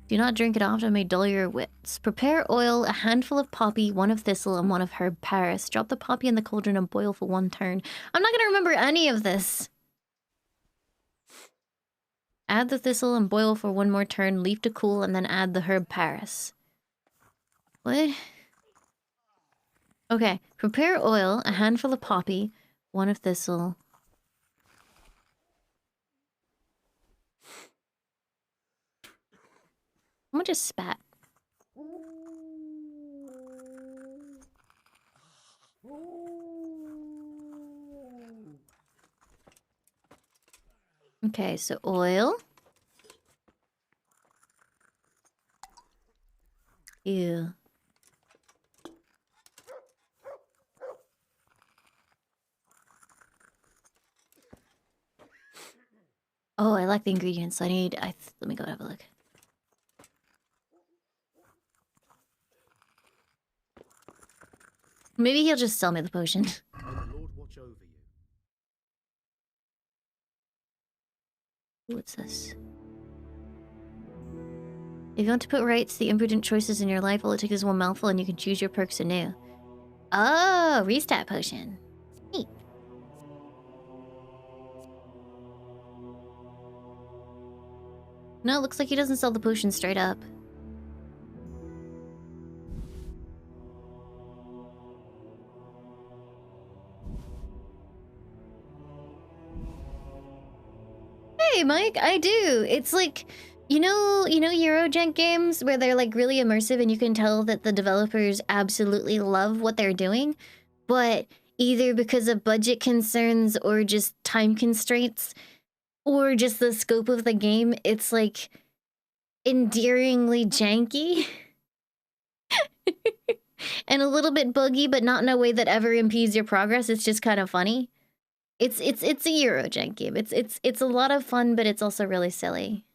Do not drink it often, it may dull your wits. Prepare oil, a handful of poppy, one of thistle, and one of herb Paris. Drop the poppy in the cauldron and boil for 1 turn. I'm not gonna remember any of this. Add the thistle and boil for 1 more turn, leave to cool, and then add the herb Paris. What? Okay, prepare oil, a handful of poppy, 1 of thistle. Someone just spat. Okay, so oil. Ew. Oh, I like the ingredients. Let me go have a look. Maybe he'll just sell me the potion. May the Lord watch over you. What's this? If you want to put right to the imprudent choices in your life, all it takes is 1 mouthful and you can choose your perks anew. Oh, restat potion. Neat. No, it looks like he doesn't sell the potion straight up. Hey, Mike, I do. It's like, you know Eurojank games where they're like really immersive and you can tell that the developers absolutely love what they're doing, but either because of budget concerns or just time constraints or just the scope of the game, it's like endearingly janky. and a little bit buggy, but not in a way that ever impedes your progress. It's just kind of funny. It's a Eurojank game. It's a lot of fun, but it's also really silly.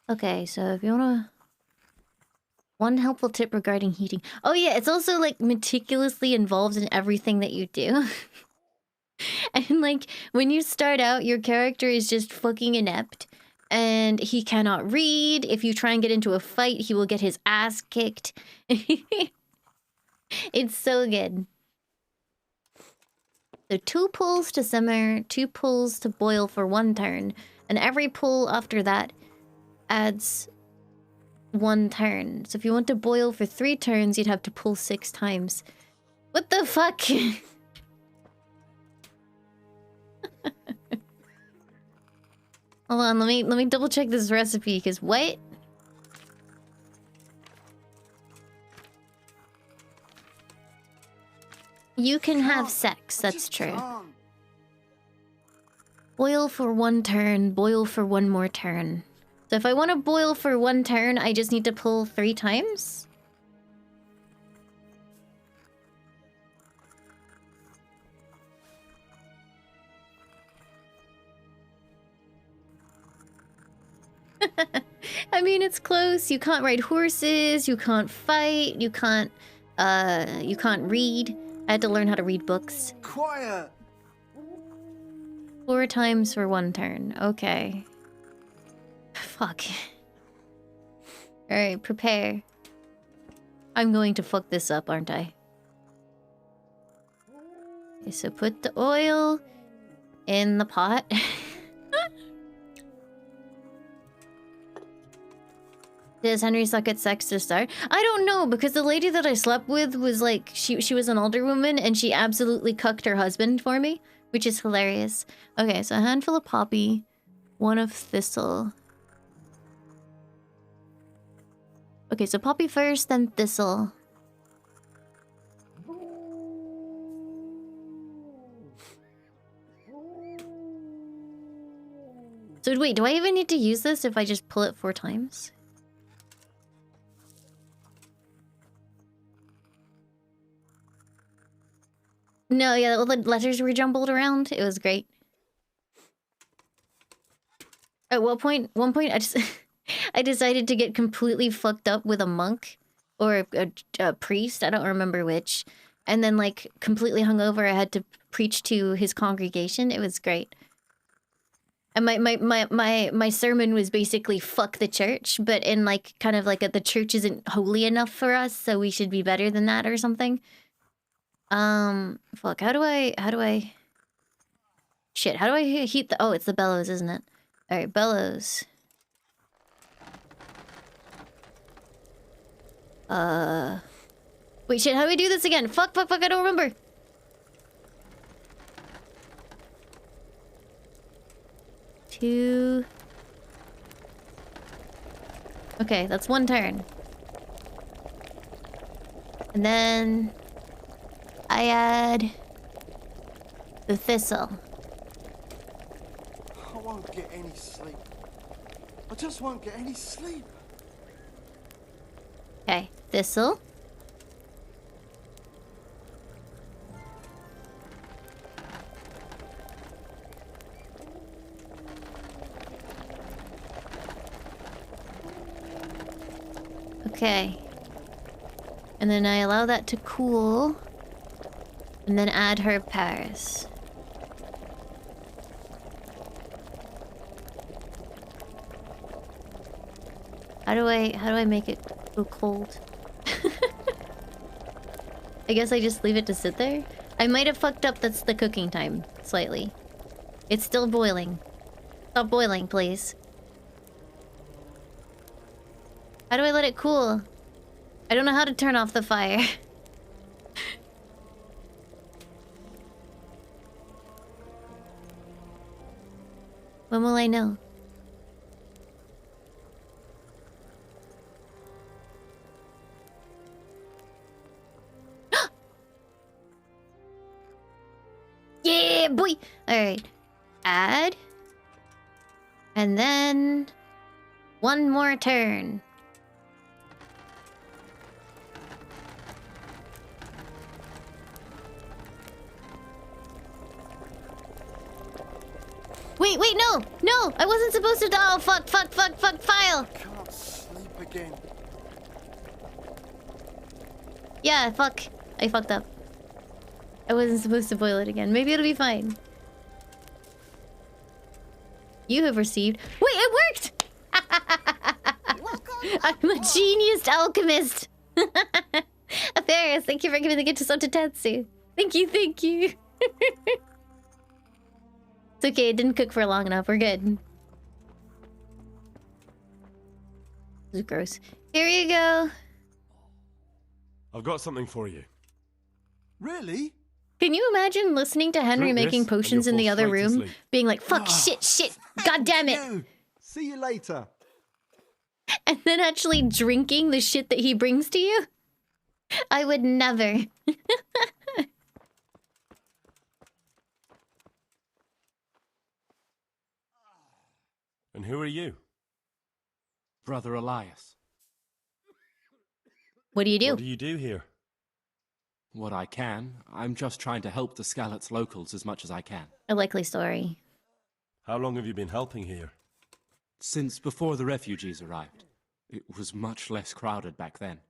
Okay, so if you wanna... One helpful tip regarding heating. Oh yeah, it's also like meticulously involved in everything that you do. And like, when you start out, your character is just fucking inept. And he cannot read. If you try and get into a fight, he will get his ass kicked. It's so good. So 2 pulls to simmer, 2 pulls to boil for 1 turn. And every pull after that adds 1 turn. So if you want to boil for 3 turns, you'd have to pull 6 times. What the fuck? Hold on, let me double check this recipe, because what? You can have sex, that's true. Boil for 1 turn, boil for 1 more turn. So if I want to boil for 1 turn, I just need to pull 3 times? I mean, it's close. You can't ride horses, you can't fight, you can't read. I had to learn how to read books. Quiet! 4 times for 1 turn. Okay. Fuck. Alright, prepare. I'm going to fuck this up, aren't I? Okay, so put the oil in the pot. Does Henry suck at sex to start? I don't know, because the lady that I slept with was like, she was an older woman, and she absolutely cucked her husband for me, which is hilarious. Okay, so a handful of poppy, 1 of thistle. Okay, so poppy first, then thistle. So wait, do I even need to use this if I just pull it 4 times? No, yeah, all the letters were jumbled around. It was great. At one point, I just... I decided to get completely fucked up with a monk. Or a priest, I don't remember which. And then, like, completely hungover, I had to preach to his congregation. It was great. And my sermon was basically fuck the church, but in, like, kind of like the church isn't holy enough for us, so we should be better than that or something. Fuck, how do I... Shit, how do I heat the... Oh, it's the bellows, isn't it? Alright, bellows. Wait, shit, how do we do this again? Fuck, I don't remember. Two... Okay, that's 1 turn. And then... I add... the thistle. I won't get any sleep. I just won't get any sleep. Okay, thistle. Okay. And then I allow that to cool. And then add herb Paris. How do I make it go cold? I guess I just leave it to sit there? I might have fucked up that's the cooking time, slightly. It's still boiling. Stop boiling, please. How do I let it cool? I don't know how to turn off the fire. When will I know? Yeah, boy! Alright. Add. And then... one more turn. Wait, no! No! I wasn't supposed to... Oh, fuck, file! Can't sleep again. Yeah, fuck. I fucked up. I wasn't supposed to boil it again. Maybe it'll be fine. You have received... Wait, it worked! I'm a genius alchemist! Atherius, thank you for giving the gift to Sotatetsu. Thank you. It's okay, it didn't cook for long enough. We're good. This is gross. Here you go. I've got something for you. Really? Can you imagine listening to Henry Drink making this, and potions you'll in the fall other straight to room? sleep. Being like, fuck, shit, god damn it! See you later. And then actually drinking the shit that he brings to you? I would never. And who are you? Brother Elias. What do you do? What do you do here? What I can. I'm just trying to help the Skalitz locals as much as I can. A likely story. How long have you been helping here? Since before the refugees arrived. It was much less crowded back then.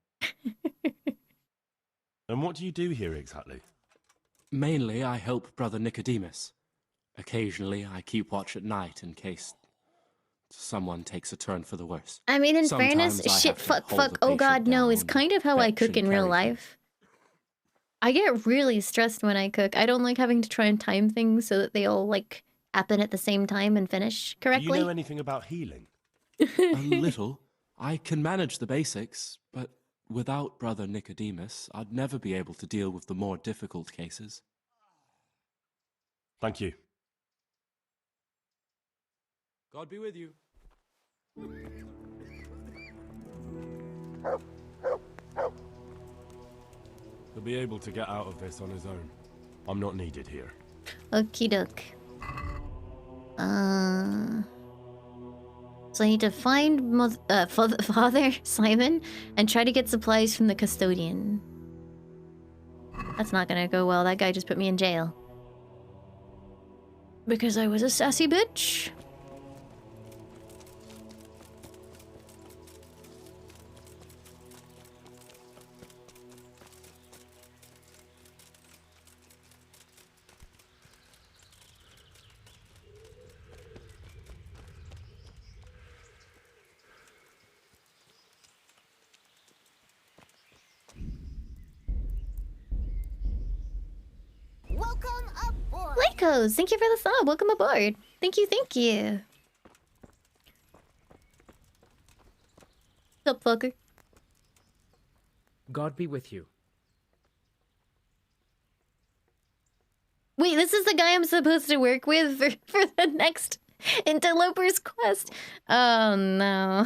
And what do you do here exactly? Mainly, I help Brother Nicodemus. Occasionally, I keep watch at night in case someone takes a turn for the worse. I mean, in Sometimes fairness, I shit, have to fuck, hold the oh god, patient no, is down, kind of how I fetch cook and in real carry life. I get really stressed when I cook. I don't like having to try and time things so that they all, like, happen at the same time and finish correctly. Do you know anything about healing? A little. I can manage the basics, but without Brother Nicodemus, I'd never be able to deal with the more difficult cases. Thank you. God be with you. He'll be able to get out of this on his own. I'm not needed here. Okie doke. So I need to find Father Simon and try to get supplies from the custodian. That's not gonna go well. That guy just put me in jail. Because I was a sassy bitch. Welcome aboard. Lycos, thank you for the sub. Welcome aboard. Thank you. What's up, fucker? God be with you. Wait, this is the guy I'm supposed to work with for the next Interloper's quest? Oh, no.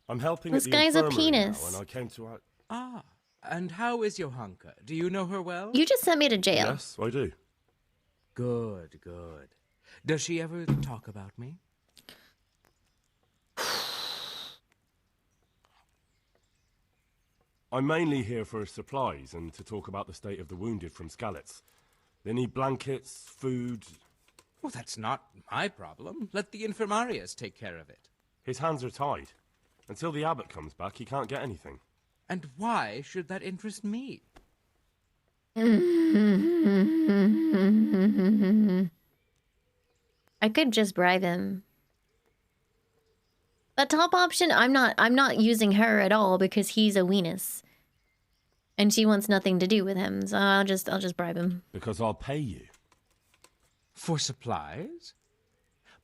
I'm helping This at the guy's a infirmary penis. now, and I came to... Ah, and how is Johanka? Do you know her well? You just sent me to jail. Yes, I do. Good. Does she ever talk about me? I'm mainly here for supplies and to talk about the state of the wounded from Skalitz. They need blankets, food... Well, that's not my problem. Let the infirmarius take care of it. His hands are tied. Until the abbot comes back, he can't get anything. And why should that interest me? I could just bribe him. The top option, I'm not using her at all because he's a weenus. And she wants nothing to do with him, so I'll just bribe him. Because I'll pay you. For supplies?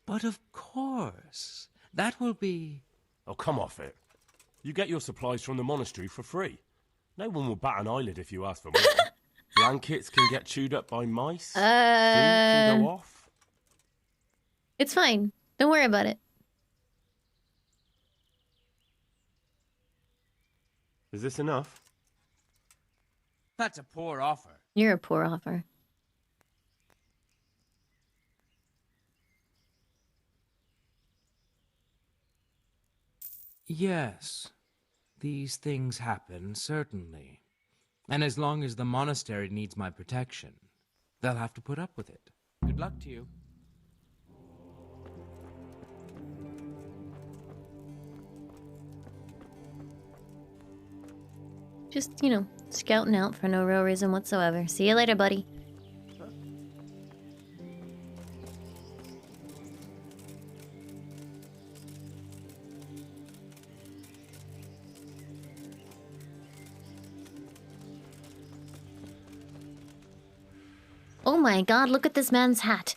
But of course. That will be... Oh, come off it. You get your supplies from the monastery for free. No one will bat an eyelid if you ask for more. Blankets can get chewed up by mice. Food can go off. It's fine. Don't worry about it. Is this enough? That's a poor offer. You're a poor offer. Yes, these things happen, certainly. And as long as the monastery needs my protection, they'll have to put up with it. Good luck to you. Just, you know, scouting out for no real reason whatsoever. See you later, buddy. Oh my god, look at this man's hat.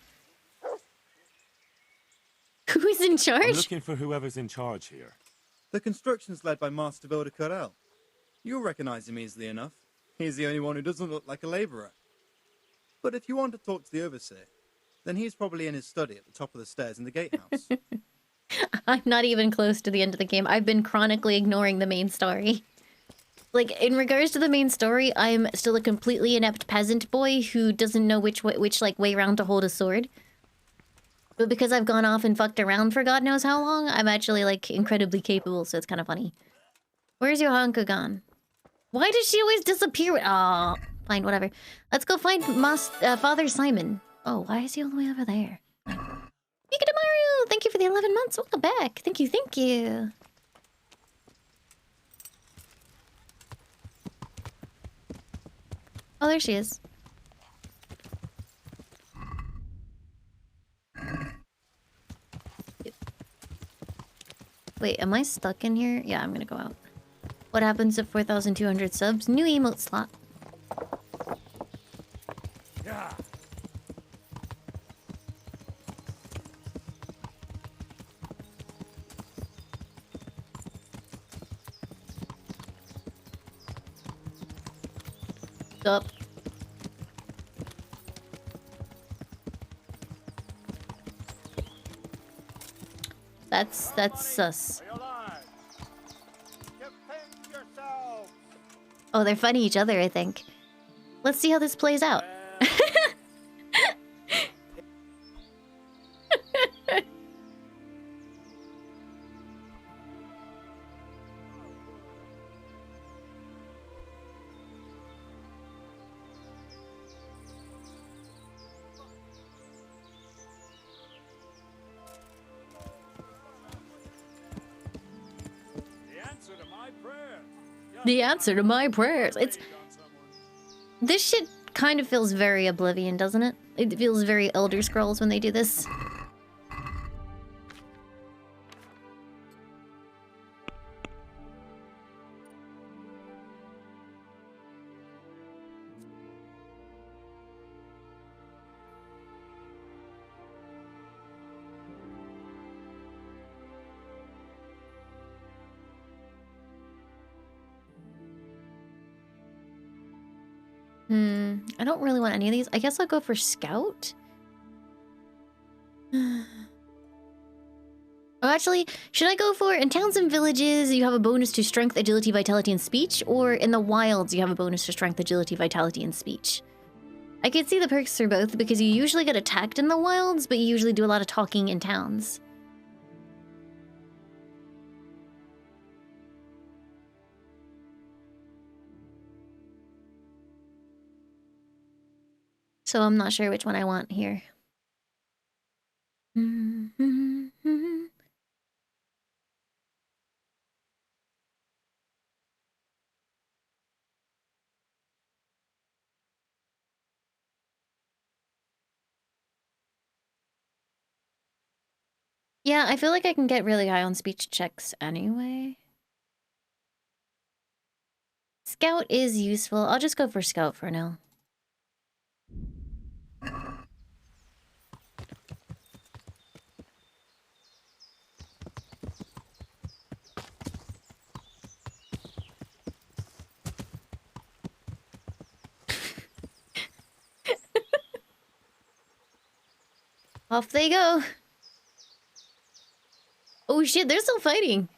Who's in I'm charge? looking for whoever's in charge here. The construction's led by Master Builder Corel. You'll recognize him easily enough. He's the only one who doesn't look like a labourer. But if you want to talk to the overseer, then he's probably in his study at the top of the stairs in the gatehouse. I'm not even close to the end of the game. I've been chronically ignoring the main story. Like, in regards to the main story, I'm still a completely inept peasant boy who doesn't know which way around to hold a sword. But because I've gone off and fucked around for God knows how long, I'm actually, like, incredibly capable, so it's kind of funny. Where's Johanka gone? Why does she always disappear? Aw, fine, whatever. Let's go find Father Simon. Oh, why is he all the way over there? Mario, thank you for the 11 months. Welcome back. Thank you, thank you. Oh, there she is. Wait, am I stuck in here? Yeah, I'm gonna go out. What happens if 4,200 subs? New emote slot. Yeah. Up. That's sus. Oh, they're fighting each other, I think. Let's see how this plays out. The answer to my prayers. It's... This shit kind of feels very Oblivion, doesn't it? It feels very Elder Scrolls when they do this. I don't really want any of these. I guess I'll go for Scout. Oh, actually, should I go for... In towns and villages, you have a bonus to strength, agility, vitality, and speech, or in the wilds, you have a bonus to strength, agility, vitality, and speech? I could see the perks for both, because you usually get attacked in the wilds, but you usually do a lot of talking in towns. So I'm not sure which one I want here. Yeah, I feel like I can get really high on speech checks anyway. Scout is useful. I'll just go for Scout for now. Off they go. Oh shit, they're still fighting.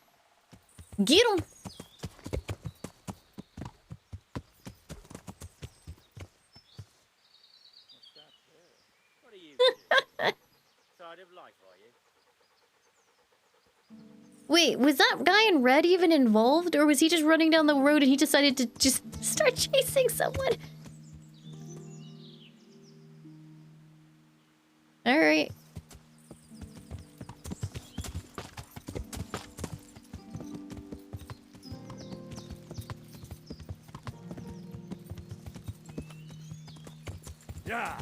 Get them. Side of life, are you? Wait, was that guy in red even involved? Or was he just running down the road and he decided to just start chasing someone? Alright. Yeah.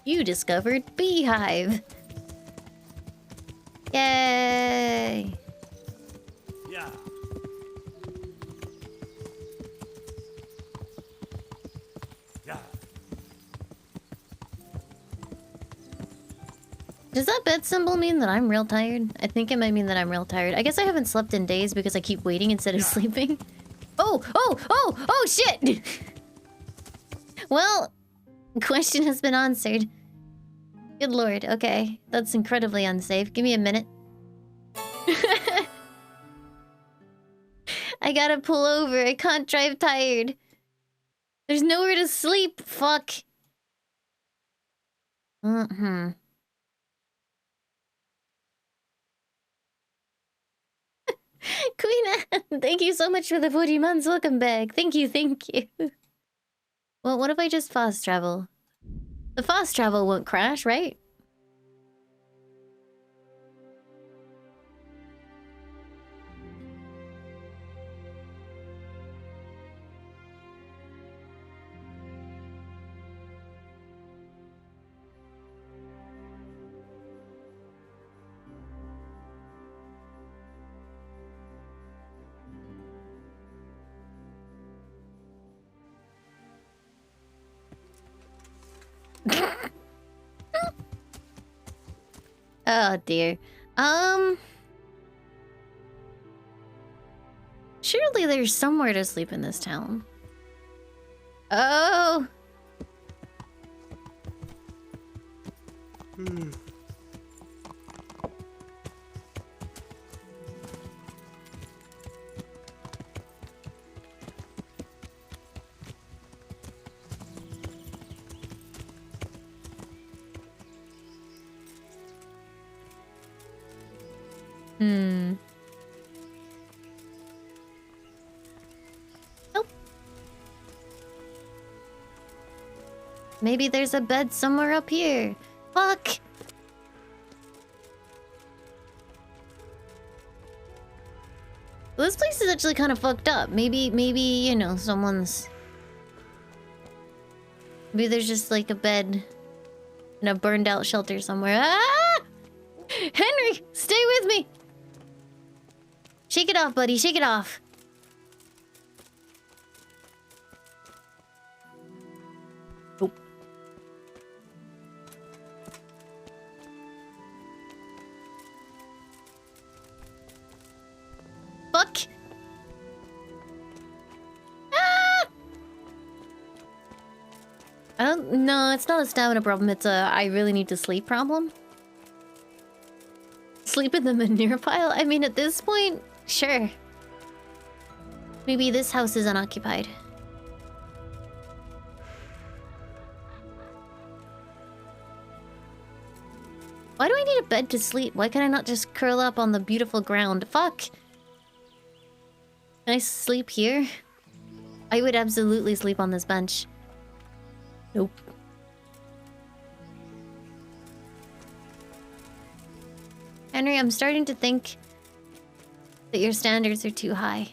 You discovered Beehive. Yay! Yeah. Yeah. Does that bed symbol mean that I'm real tired? I think it might mean that I'm real tired. I guess I haven't slept in days because I keep waiting instead of sleeping. Oh, shit! Well, question has been answered. Good lord, okay. That's incredibly unsafe. Give me a minute. I gotta pull over. I can't drive tired. There's nowhere to sleep. Fuck. Mm-hmm. Queen Anne, thank you so much for the 40 months. Welcome back. Thank you, thank you. Well, what if I just fast travel? The fast travel won't crash, right? Oh dear. Surely there's somewhere to sleep in this town. Oh. Hmm. Nope. Maybe there's a bed somewhere up here. Fuck! Well, this place is actually kind of fucked up. Maybe, you know, someone's... Maybe there's just like a bed in a burned out shelter somewhere. Ah! Henry, stay with me! Shake it off, buddy. Shake it off. Oh. Fuck. Ah! I don't... No, it's not a stamina problem. It's a I really need to sleep problem. Sleep in the manure pile? I mean, at this point, sure. Maybe this house is unoccupied. Why do I need a bed to sleep? Why can I not just curl up on the beautiful ground? Fuck! Can I sleep here? I would absolutely sleep on this bench. Nope. Henry, I'm starting to think that your standards are too high.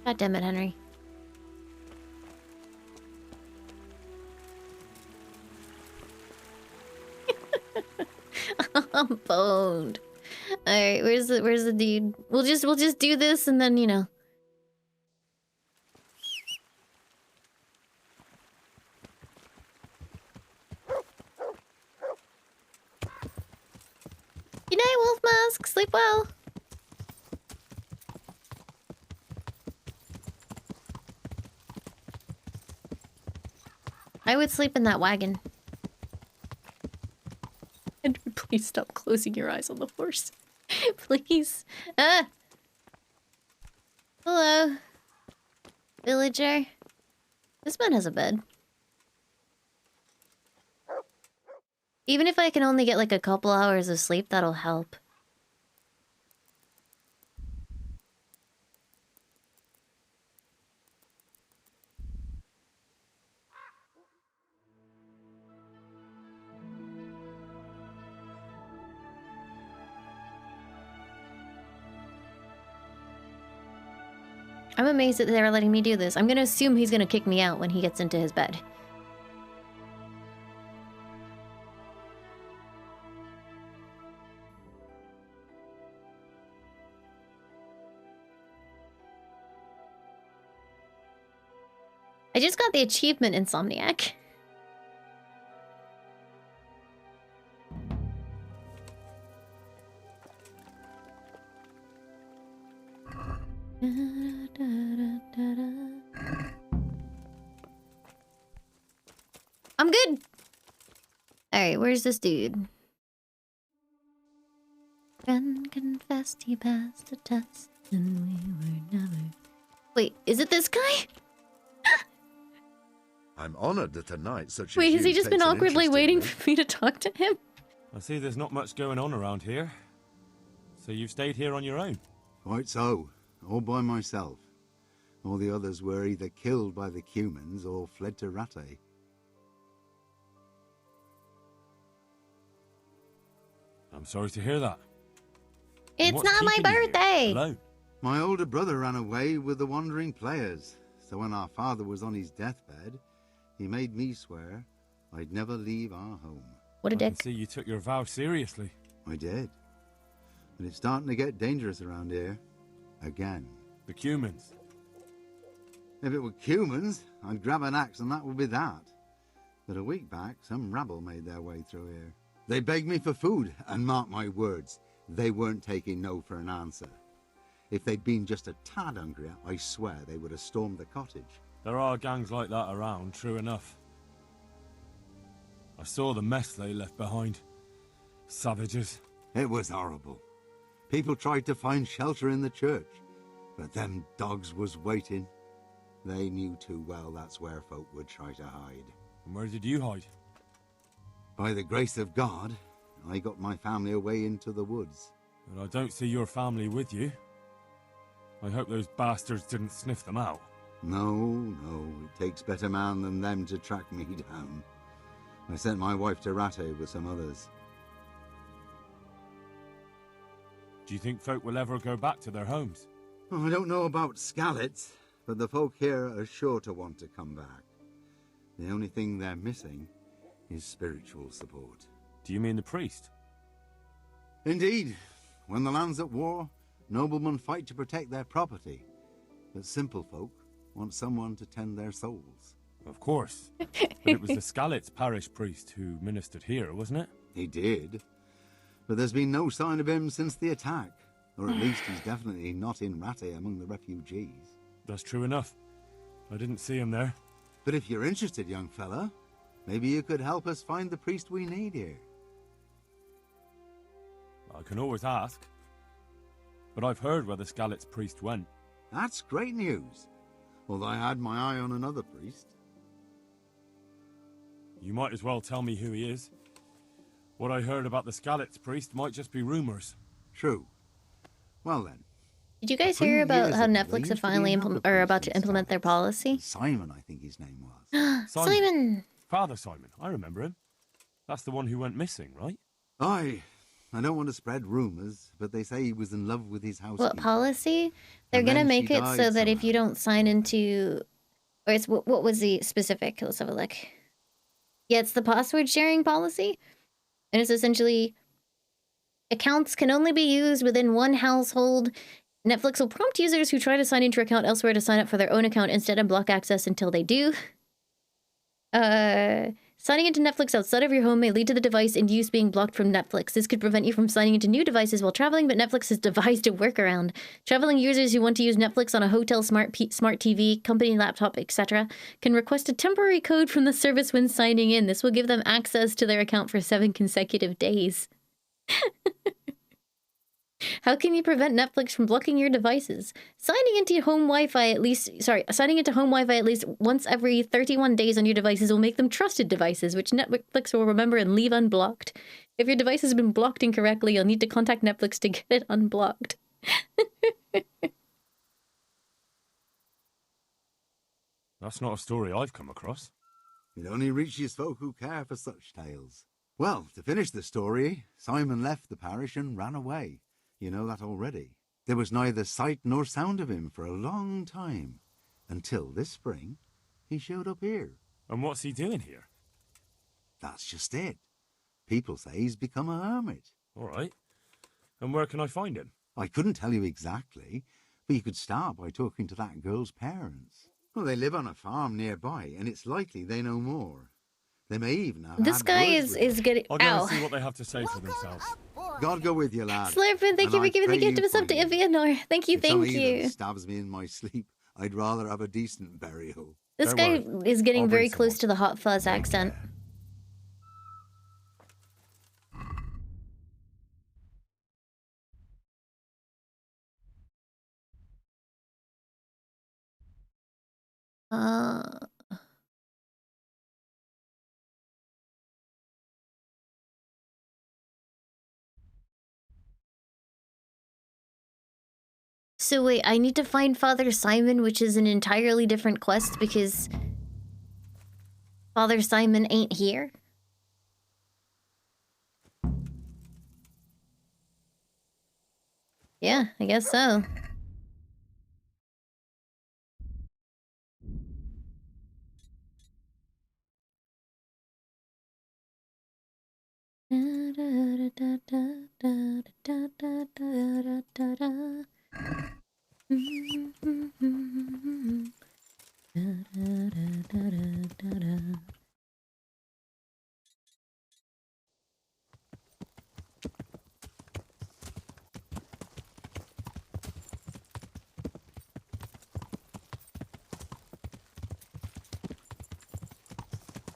God damn it, Henry. I'm boned. Alright, where's the dude? We'll just do this and then, you know. You know Sleep well. I would sleep in that wagon. And please stop closing your eyes on the horse. Please. Ah! Hello. Villager. This man has a bed. Even if I can only get like a couple hours of sleep, that'll help. I'm amazed that they're letting me do this. I'm gonna assume he's gonna kick me out when he gets into his bed. I just got the achievement, Insomniac. I'm good. Alright, where's this dude? Friend confessed he passed a test and we were never... Wait, is it this guy? I'm honored that a knight such as Wait, has you he just takes been an awkwardly interest in waiting me. for me to talk to him? I see there's not much going on around here. So you've stayed here on your own? Quite so. All by myself. All the others were either killed by the Cumans or fled to Rattay. I'm sorry to hear that. It's not my birthday! Hello. My older brother ran away with the wandering players, so when our father was on his deathbed, he made me swear I'd never leave our home. What a I dick. can see you took your vow seriously. I did. But it's starting to get dangerous around here. Again. The Cumans. If it were Cumans, I'd grab an axe and that would be that. But a week back, some rabble made their way through here. They begged me for food, and mark my words, they weren't taking no for an answer. If they'd been just a tad hungrier, I swear they would have stormed the cottage. There are gangs like that around, true enough. I saw the mess they left behind. Savages. It was horrible. People tried to find shelter in the church, but them dogs was waiting. They knew too well that's where folk would try to hide. And where did you hide? By the grace of God, I got my family away into the woods. But I don't see your family with you. I hope those bastards didn't sniff them out. No, it takes better man than them to track me down. I sent my wife to Rattay with some others. Do you think folk will ever go back to their homes? Oh, I don't know about Skalitz, but the folk here are sure to want to come back. The only thing they're missing is spiritual support. Do you mean the priest? Indeed. When the land's at war, noblemen fight to protect their property. But simple folk want someone to tend their souls. Of course. But it was the Skalitz parish priest who ministered here, wasn't it? He did. But there's been no sign of him since the attack. Or at least he's definitely not in Rattay among the refugees. That's true enough. I didn't see him there. But if you're interested, young fella, maybe you could help us find the priest we need here. I can always ask. But I've heard where the Skalitz priest went. That's great news. Although I had my eye on another priest. You might as well tell me who he is. What I heard about the Skalitz priest might just be rumors. True. Well then. Did you guys hear about how Netflix have finally about to implement their policy? Simon, I think his name was. Simon! Father Simon, I remember him. That's the one who went missing, right? Aye. I don't want to spread rumors, but they say he was in love with his housekeeper. What policy? They're And gonna then make she it died so that if somehow. you don't sign into... Or it's what was the specific? Let's have a look. Yeah, it's the password sharing policy. And it's essentially... Accounts can only be used within one household. Netflix will prompt users who try to sign into your account elsewhere to sign up for their own account instead and block access until they do. Signing into Netflix outside of your home may lead to the device in use being blocked from Netflix. This could prevent you from signing into new devices while traveling, but Netflix has devised a workaround. Traveling users who want to use Netflix on a hotel smart TV, company laptop, etc. can request a temporary code from the service when signing in. This will give them access to their account for 7 consecutive days. How can you prevent Netflix from blocking your devices? Signing into home Wi-Fi at least once every 31 days on your devices will make them trusted devices, which Netflix will remember and leave unblocked. If your device has been blocked incorrectly, you'll need to contact Netflix to get it unblocked. That's not a story I've come across. It only reaches folk who care for such tales. Well, to finish the story, Simon left the parish and ran away. You know that already. There was neither sight nor sound of him for a long time. Until this spring, he showed up here. And what's he doing here? That's just it. People say he's become a hermit. All right. And where can I find him? I couldn't tell you exactly, but you could start by talking to that girl's parents. Well, they live on a farm nearby, and it's likely they know more. They may even have This guy is getting... I'll go and see what they have to say for themselves. God go with you, lad. Slurpin, thank you for giving the gift of a sub to Ivianor. Thank you, thank you. If stabs me in my sleep, I'd rather have a decent burial. This guy is getting very close to the Hot Fuzz accent. So wait, I need to find Father Simon, which is an entirely different quest because Father Simon ain't here? Yeah, I guess so.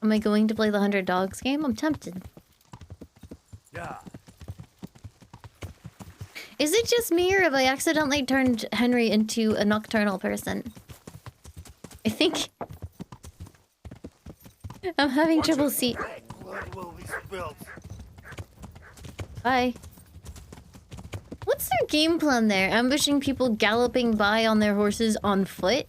Am I going to play the 100 Dogs game? I'm tempted. Yeah. Is it just me, or have I accidentally turned Henry into a nocturnal person? I think... I'm having trouble see... Bye. What's their game plan there? Ambushing people galloping by on their horses on foot?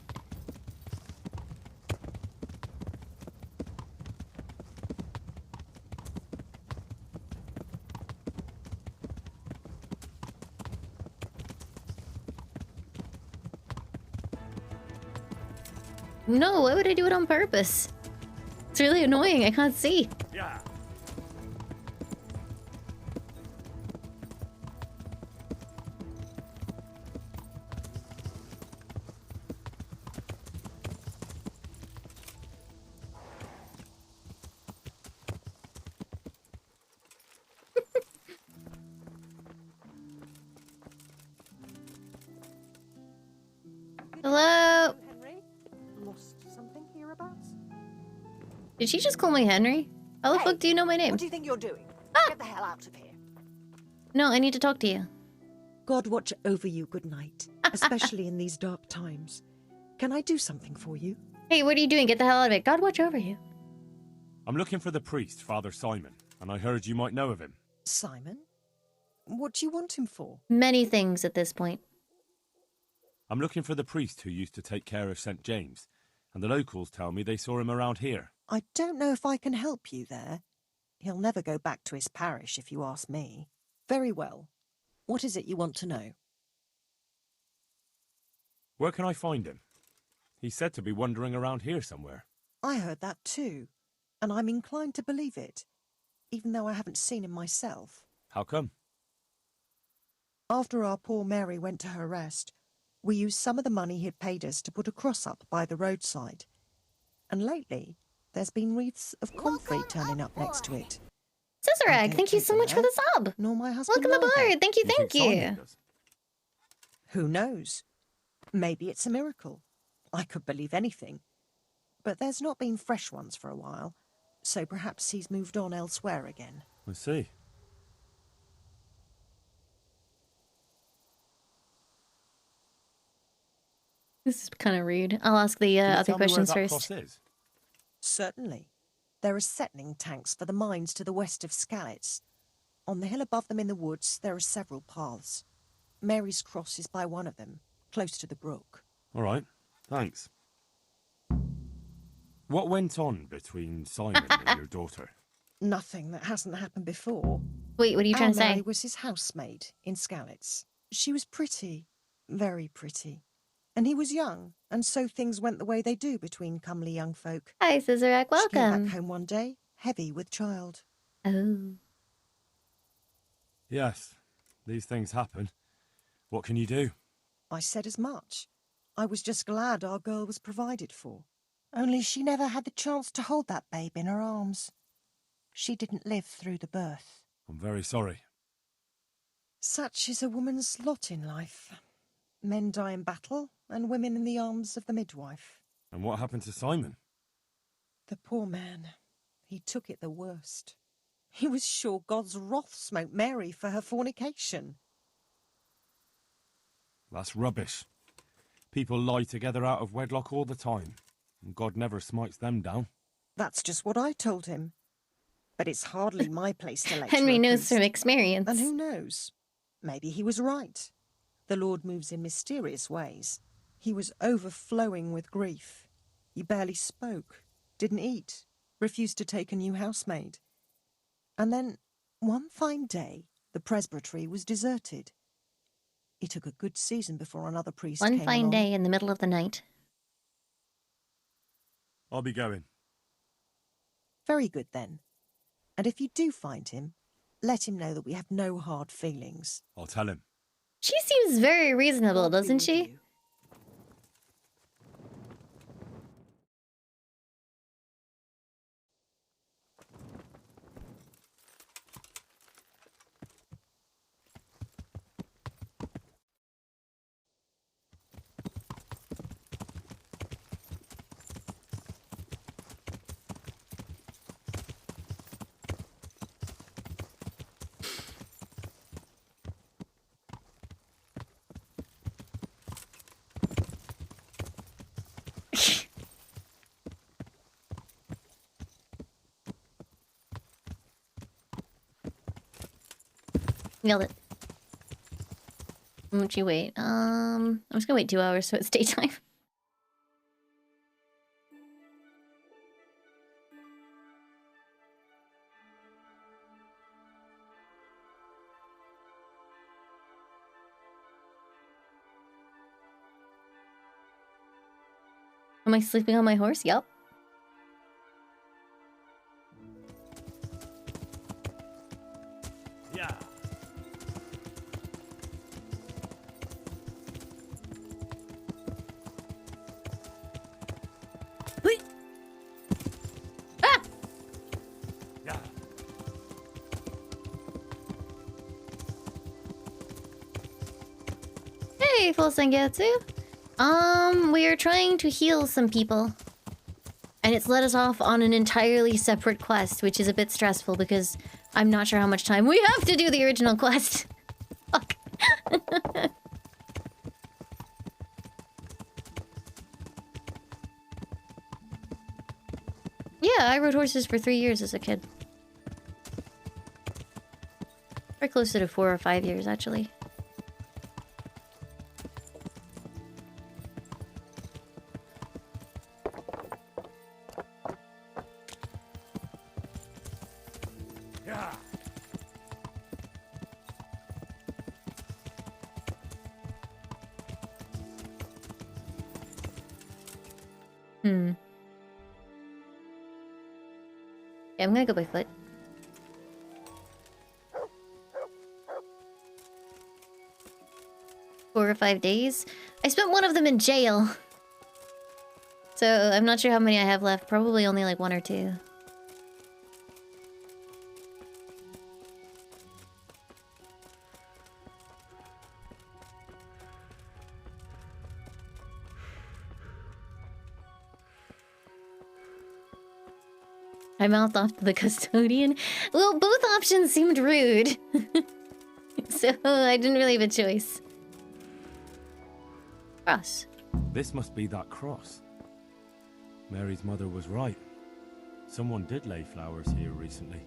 No, why would I do it on purpose? It's really annoying, I can't see. Yeah. Hello? Henry? Lost something hereabouts? Did she just call me Henry? How the fuck do you know my name? What do you think you're doing? Get the hell out of here. No, I need to talk to you. God watch over you, good night. Especially in these dark times. Can I do something for you? Hey, what are you doing? Get the hell out of it. God watch over you. I'm looking for the priest, Father Simon, and I heard you might know of him. Simon? What do you want him for? Many things at this point. I'm looking for the priest who used to take care of St. James, and the locals tell me they saw him around here. I don't know if I can help you there. He'll never go back to his parish, if you ask me. Very well. What is it you want to know? Where can I find him? He's said to be wandering around here somewhere. I heard that too, and I'm inclined to believe it, even though I haven't seen him myself. How come? After our poor Mary went to her rest, we used some of the money he'd paid us to put a cross up by the roadside. And lately, There's been wreaths of comfrey turning up next to it. Scissorag, thank you so much for the sub. Nor my husband Welcome either. aboard. Thank you, thank you. Who knows? Maybe it's a miracle. I could believe anything. But there's not been fresh ones for a while, so perhaps he's moved on elsewhere again. I see. This is kind of rude. I'll ask the other questions first. Certainly. There are settling tanks for the mines to the west of Skalitz. On the hill above them in the woods, there are several paths. Mary's Cross is by one of them, close to the brook. All right, thanks. What went on between Simon and your daughter? Nothing that hasn't happened before. Wait, what are you trying to say? Mary was his housemaid in Skalitz. She was pretty, very pretty. And he was young, and so things went the way they do between comely young folk. Hi, Scissorag, welcome. She came back home one day, heavy with child. Oh. Yes, these things happen. What can you do? I said as much. I was just glad our girl was provided for. Only she never had the chance to hold that babe in her arms. She didn't live through the birth. I'm very sorry. Such is a woman's lot in life. Men die in battle, and women in the arms of the midwife. And what happened to Simon? The poor man. He took it the worst. He was sure God's wrath smote Mary for her fornication. That's rubbish. People lie together out of wedlock all the time, and God never smites them down. That's just what I told him. But it's hardly my place to lecture. Henry a knows priest. from experience. And who knows? Maybe he was right. The Lord moves in mysterious ways. He was overflowing with grief. He barely spoke, didn't eat, refused to take a new housemaid. And then, one fine day, the presbytery was deserted. It took a good season before another priest One came fine along. day in the middle of the night. I'll be going. Very good, then. And if you do find him, let him know that we have no hard feelings. I'll tell him. She seems very reasonable, doesn't she? Nailed it. Won't you wait? I'm just gonna wait 2 hours so it's daytime. Am I sleeping on my horse? Yup. Yeah. Ah! Yeah. Hey, full Sengetsu. We are trying to heal some people. And it's let us off on an entirely separate quest, which is a bit stressful because I'm not sure how much time we have to do the original quest. Fuck. Yeah, I rode horses for 3 years as a kid. Or closer to 4 or 5 years, actually. Yeah. Yeah, I'm gonna go by foot. Four or 5 days. I spent one of them in jail. So I'm not sure how many I have left. Probably only like 1 or 2. I mouthed off to the custodian. Well, both options seemed rude. So I didn't really have a choice. Cross. This must be that cross. Mary's mother was right. Someone did lay flowers here recently.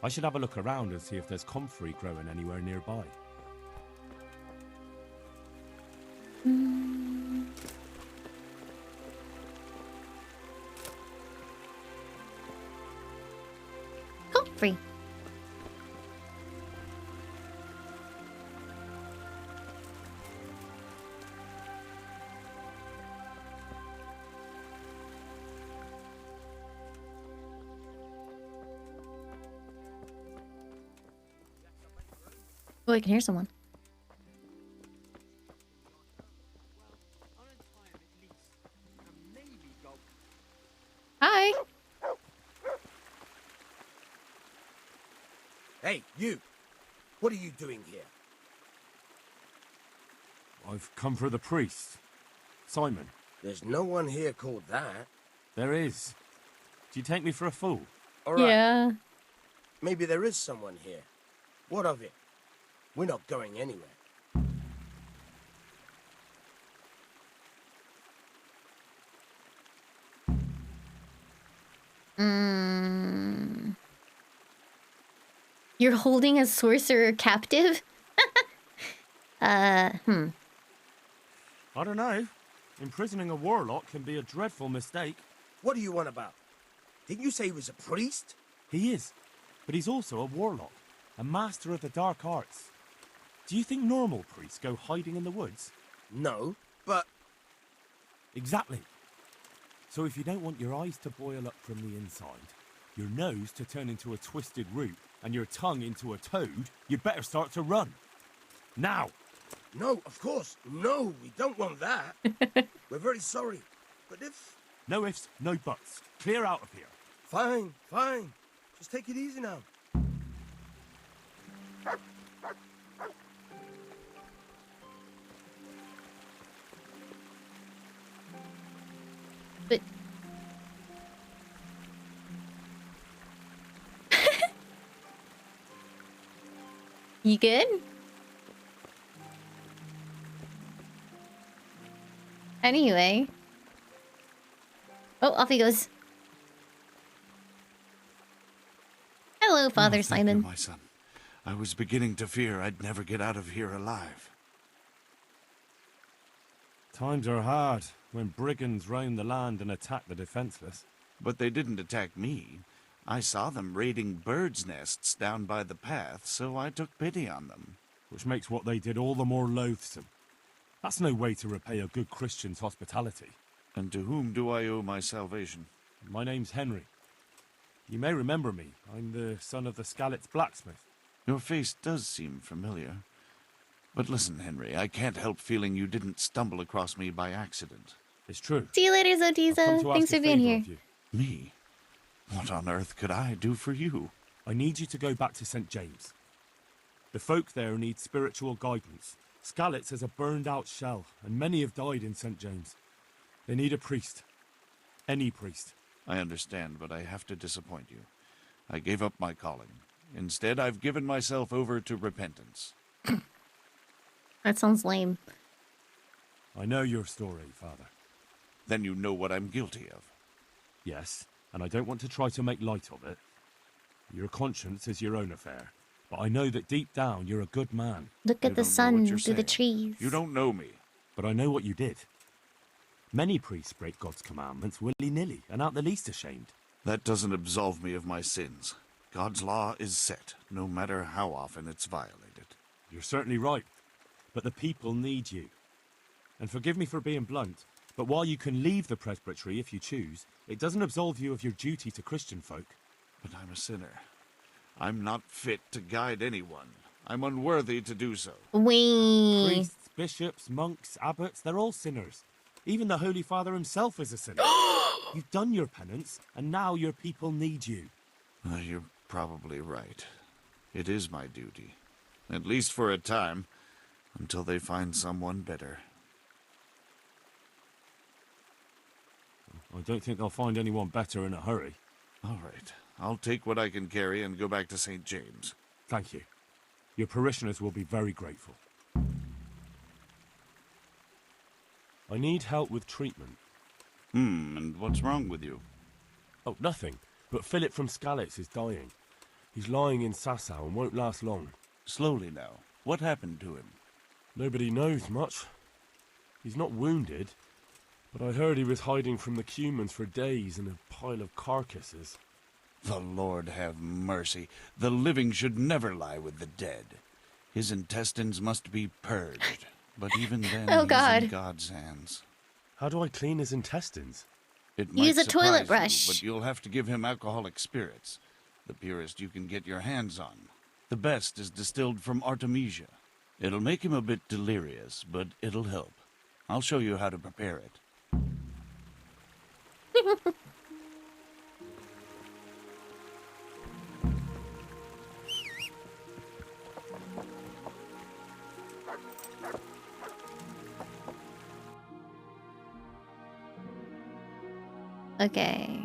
I should have a look around and see if there's comfrey growing anywhere nearby. Comfrey. Oh, I can hear someone. Hi. Hey, you! What are you doing here? I've come for the priest. Simon. There's no one here called that. There is. Do you take me for a fool? All right. Yeah. Maybe there is someone here. What of it? We're not going anywhere. You're holding a sorcerer captive? I don't know. Imprisoning a warlock can be a dreadful mistake. What do you want about? Didn't you say he was a priest? He is. But he's also a warlock. A master of the dark arts. Do you think normal priests go hiding in the woods? No, but... Exactly. So if you don't want your eyes to boil up from the inside, your nose to turn into a twisted root, and your tongue into a toad, you'd better start to run. Now! No, of course. No, we don't want that. We're very sorry. But if... No ifs, no buts. Clear out of here. Fine, fine. Just take it easy now. But... You good? Anyway. Oh, off he goes. Hello, Father Thank Simon. you, my son. I was beginning to fear I'd never get out of here alive. Times are hard when brigands roam the land and attack the defenseless. But they didn't attack me. I saw them raiding birds' nests down by the path, so I took pity on them. Which makes what they did all the more loathsome. That's no way to repay a good Christian's hospitality. And to whom do I owe my salvation? My name's Henry. You may remember me. I'm the son of the Skalitz blacksmith. Your face does seem familiar. But listen, Henry, I can't help feeling you didn't stumble across me by accident. It's true. See you later, Zotiza. Thanks for being here. Me? What on earth could I do for you? I need you to go back to St. James. The folk there need spiritual guidance. Skalitz has a burned-out shell, and many have died in St. James. They need a priest. Any priest. I understand, but I have to disappoint you. I gave up my calling. Instead, I've given myself over to repentance. That sounds lame. I know your story, Father. Then you know what I'm guilty of. Yes, and I don't want to try to make light of it. Your conscience is your own affair, but I know that deep down you're a good man. Look at the sun through the trees. You don't know me. But I know what you did. Many priests break God's commandments willy-nilly and aren't the least ashamed. That doesn't absolve me of my sins. God's law is set, no matter how often it's violated. You're certainly right, but the people need you. And forgive me for being blunt, but while you can leave the presbytery if you choose, it doesn't absolve you of your duty to Christian folk. But I'm a sinner. I'm not fit to guide anyone. I'm unworthy to do so. Wee. Priests, bishops, monks, abbots, they're all sinners. Even the Holy Father himself is a sinner. You've done your penance, and now your people need you. You're probably right. It is my duty. At least for a time, until they find someone better. I don't think they'll find anyone better in a hurry. All right. I'll take what I can carry and go back to St. James. Thank you. Your parishioners will be very grateful. I need help with treatment. And what's wrong with you? Oh, nothing. But Philip from Skalitz is dying. He's lying in Sasau and won't last long. Slowly now. What happened to him? Nobody knows much. He's not wounded, but I heard he was hiding from the Cumans for days in a pile of carcasses. The Lord have mercy. The living should never lie with the dead. His intestines must be purged. But even then, Oh, he's God. in God's hands. How do I clean his intestines? It might Use a toilet surprise brush. you, but you'll have to give him alcoholic spirits. The purest you can get your hands on. The best is distilled from Artemisia. It'll make him a bit delirious, but it'll help. I'll show you how to prepare it. Okay.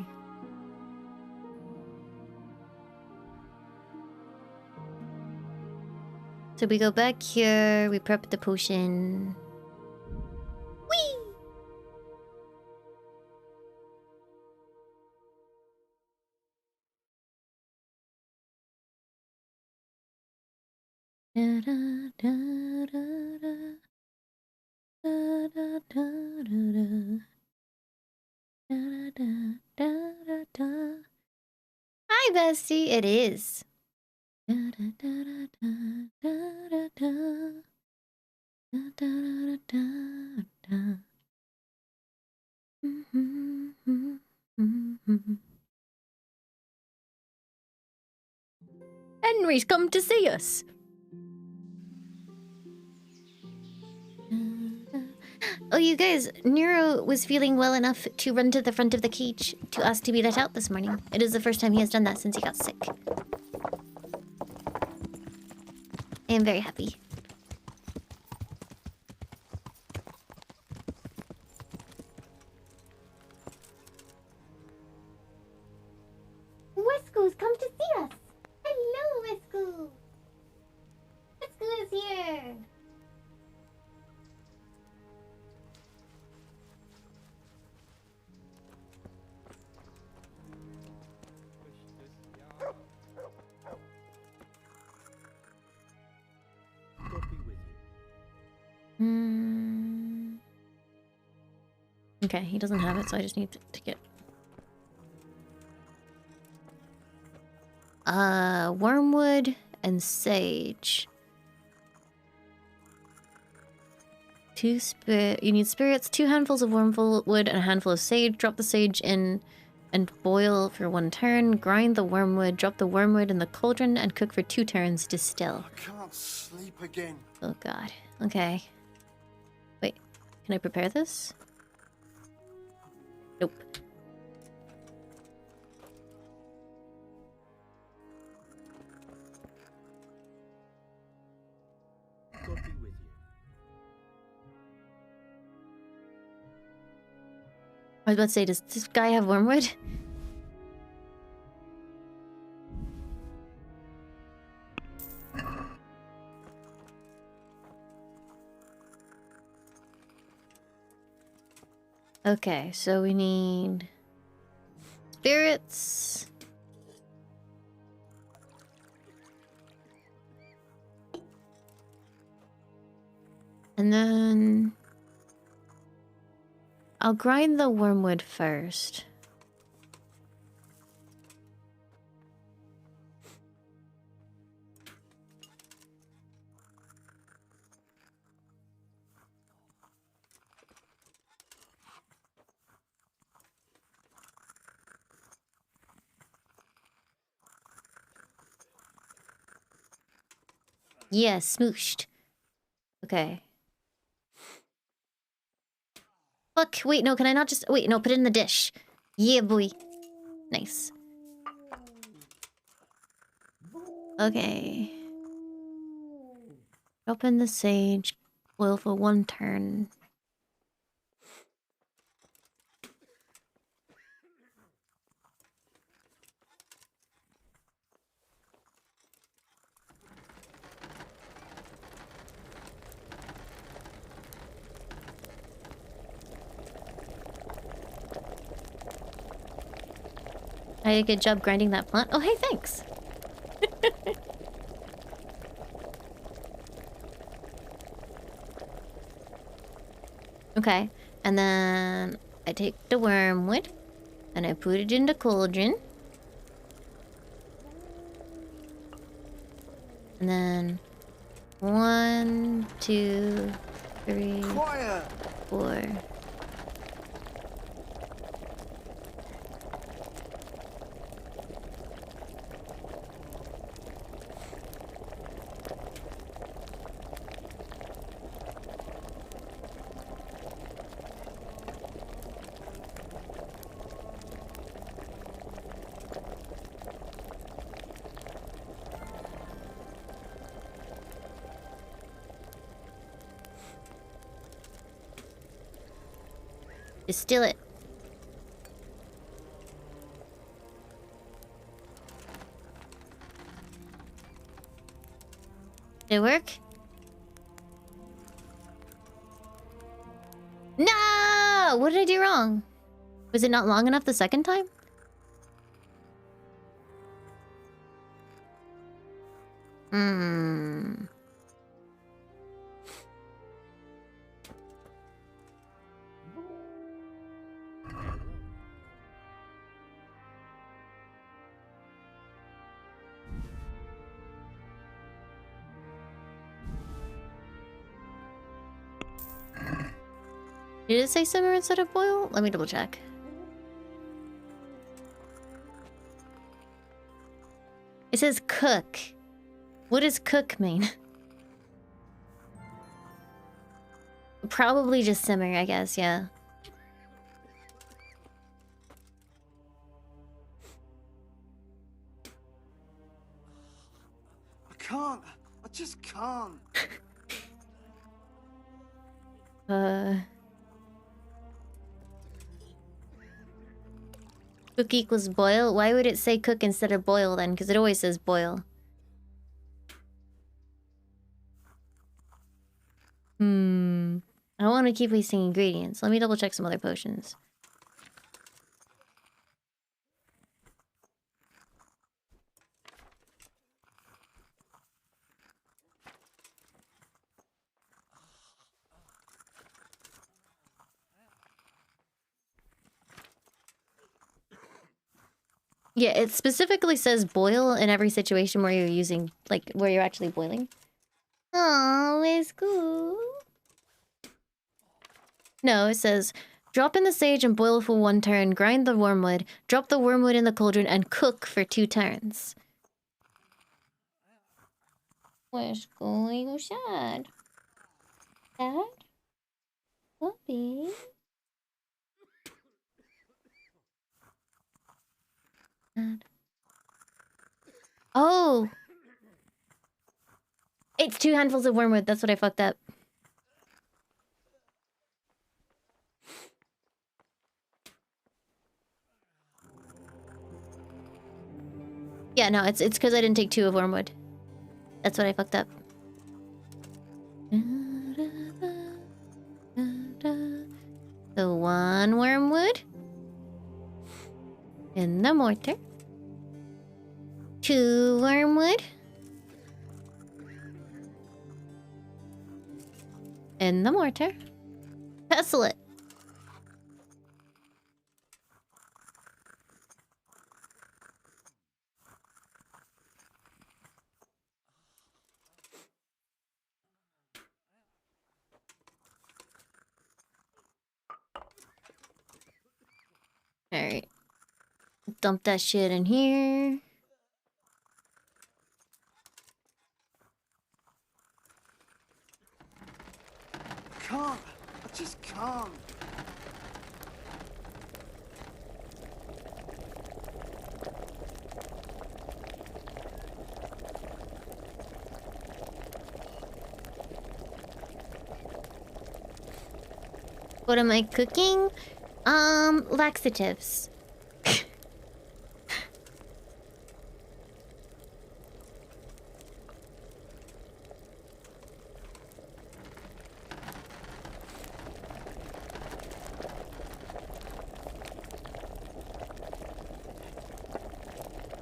So we go back here, we prep the potion. Whee! Da, da, da, da, da. Da, da, da, da, da. Da, da, da, da, da. Hi, bestie. It is. Da, da, da, da, da, da, da. Da, da, da, da, da. Mhm, mhm, mhm. Henry's come to see us. Oh, you guys, Nero was feeling well enough to run to the front of the cage to ask to be let out this morning. It is the first time he has done that since he got sick. I am very happy. Wesco's come to see us. Hello, Wesco. Wesco is here. Okay, he doesn't have it, so I just need to get... wormwood and sage. You need spirits, 2 handfuls of wormwood and a handful of sage. Drop the sage in and boil for 1 turn. Grind the wormwood, drop the wormwood in the cauldron and cook for 2 turns. Distill. I can't sleep again. Oh god. Okay. Wait, can I prepare this? Nope. God be with you. I was about to say, does this guy have wormwood? Okay, so we need spirits. And then I'll grind the wormwood first. Yeah, smooshed. Okay. Fuck, wait, no, can I not just... Wait, no, put it in the dish. Yeah, boy. Nice. Okay. Drop in the sage. Boil for 1 turn. I did a good job grinding that plant. Oh, hey, thanks. Okay, and then I take the wormwood and I put it in the cauldron. And then 1, 2, 3, Quiet. 4. Distill it. Did it work? No! What did I do wrong? Was it not long enough the second time? Hmm. Did it say simmer instead of boil? Let me double check. It says cook. What does cook mean? Probably just simmer, I guess, yeah. I can't. I just can't. Cook equals boil? Why would it say cook instead of boil then? Because it always says boil. I don't want to keep wasting ingredients. Let me double check some other potions. Yeah, it specifically says boil in every situation where you're using, like, where you're actually boiling. Oh, it's cool. No, it says, drop in the sage and boil for 1 turn, grind the wormwood, drop the wormwood in the cauldron, and cook for 2 turns. What's going on? Dad? Puppy? Dad. Oh! It's 2 handfuls of wormwood, that's what I fucked up. Yeah, no, it's because I didn't take 2 of wormwood. That's what I fucked up. So 1 wormwood. In the mortar. 2 wormwood. In the mortar. Pestle it. Alright. Dump that shit in here. can't. I just can't. What am I cooking? Laxatives.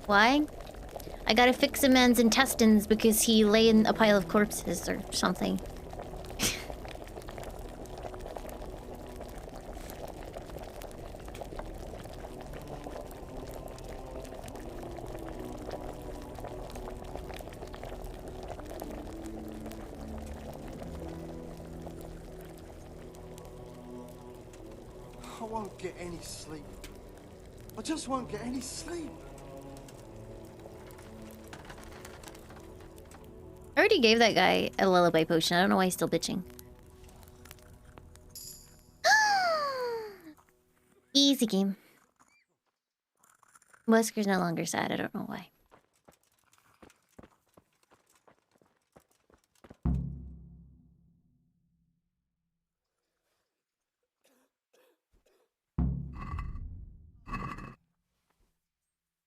Why? I gotta fix a man's intestines because he lay in a pile of corpses or something. I won't get any sleep. I just won't get any sleep. I already gave that guy a lullaby potion. I don't know why he's still bitching. Easy game. Wesker's no longer sad. I don't know why.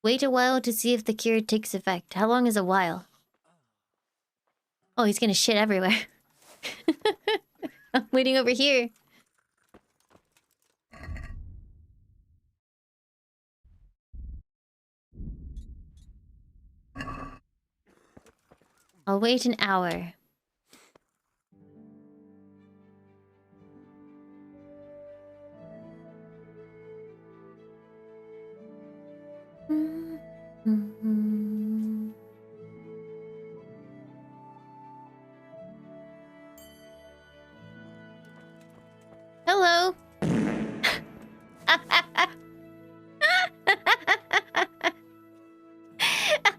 Wait a while to see if the cure takes effect. How long is a while? Oh, he's gonna shit everywhere. I'm waiting over here. I'll wait an hour. Hello.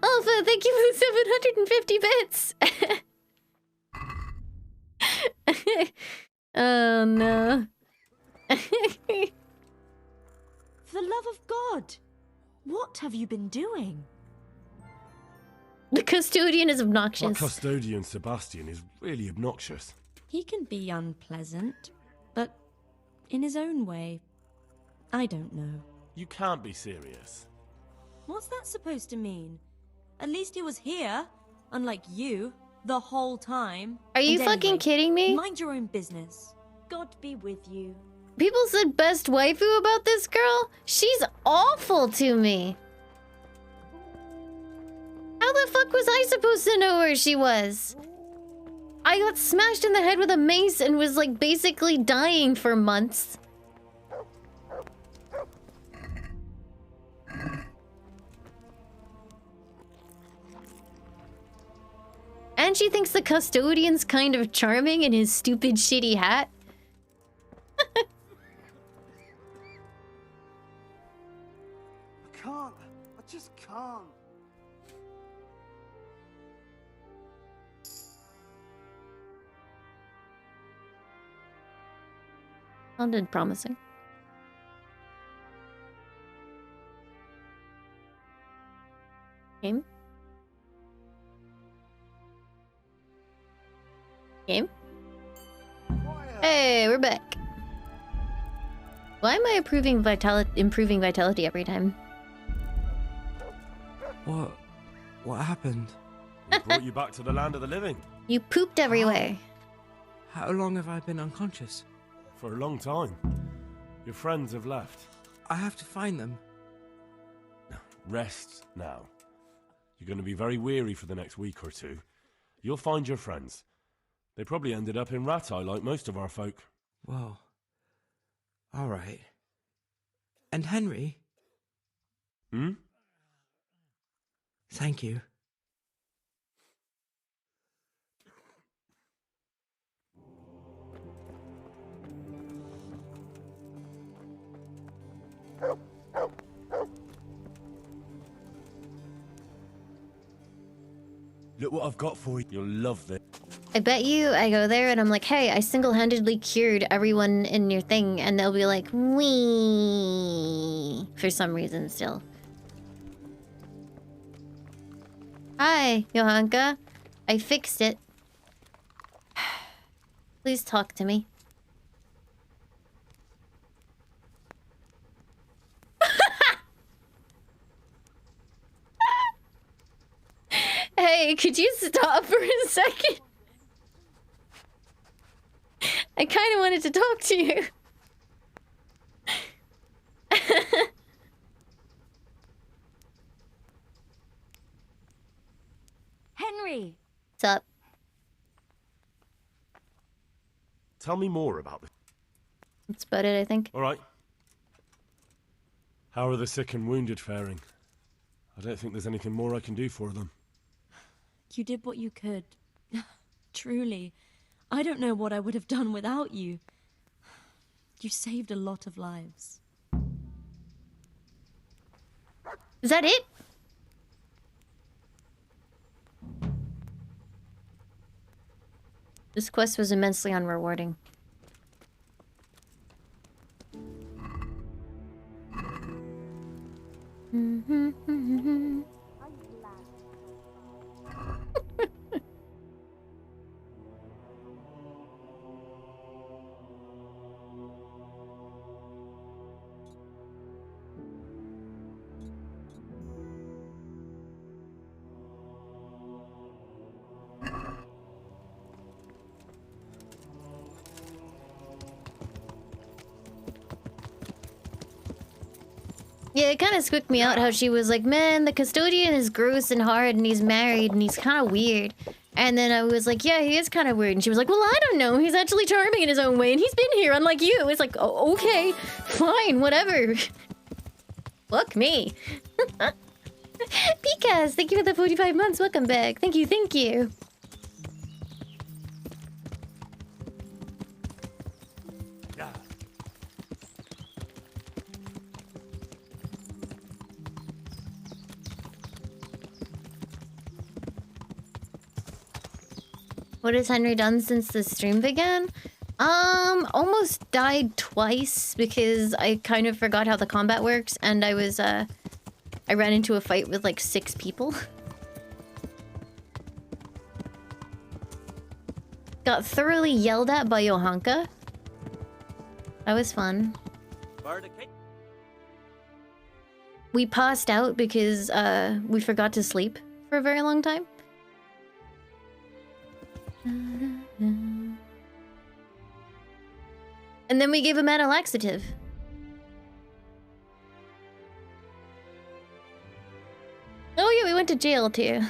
Alpha, thank you for 750 bits. Oh no. For the love of God, what have you been doing? The custodian is That obnoxious. custodian Sebastian is really obnoxious. He can be unpleasant, but in his own way. I don't know. You can't be serious. What's that supposed to mean? At least he was here, unlike you, the whole time. Are you And fucking anyway, kidding me? Mind your own business. God be with you. People said best waifu about this girl? She's awful to me. How the fuck was I supposed to know where she was? I got smashed in the head with a mace and was like basically dying for months. And she thinks the custodian's kind of charming in his stupid shitty hat. I can't. I just can't. Sounded promising. Game? Game? Hey, we're back. Why am I improving vitality every time? What happened? We brought you back to the land of the living. You pooped everywhere. How long have I been unconscious? For a long time. Your friends have left. I have to find them. Rest now. You're going to be very weary for the next week or two. You'll find your friends. They probably ended up in Ratai like most of our folk. Well, all right. And Henry? Hmm? Thank you. Look what I've got for you. You'll love this. I bet you I go there and I'm like, hey, I single-handedly cured everyone in your thing, and they'll be like, wee, for some reason still. Hi, Johanka. I fixed it. Please talk to me. Hey, could you stop for a second? I kind of wanted to talk to you. Henry! What's up? Tell me more about this. That's about it, I think. All right. How are the sick and wounded faring? I don't think there's anything more I can do for them. You did what you could. Truly. I don't know what I would have done without you. You saved a lot of lives. Is that it? This quest was immensely unrewarding. Yeah, it kind of squeaked me out how she was like, man, the custodian is gross and hard and he's married and he's kind of weird. And then I was like, yeah, he is kind of weird. And she was like, well, I don't know. He's actually charming in his own way and he's been here unlike you. It's like, oh, okay, fine, whatever. Fuck me. Pikas, thank you for the 45 months. Welcome back. Thank you, thank you. What has Henry done since the stream began? Almost died twice because I kind of forgot how the combat works, and I ran into a fight with like 6 people. Got thoroughly yelled at by Johanka. That was fun. We passed out because we forgot to sleep for a very long time. And then we gave him a laxative. Oh yeah, we went to jail too.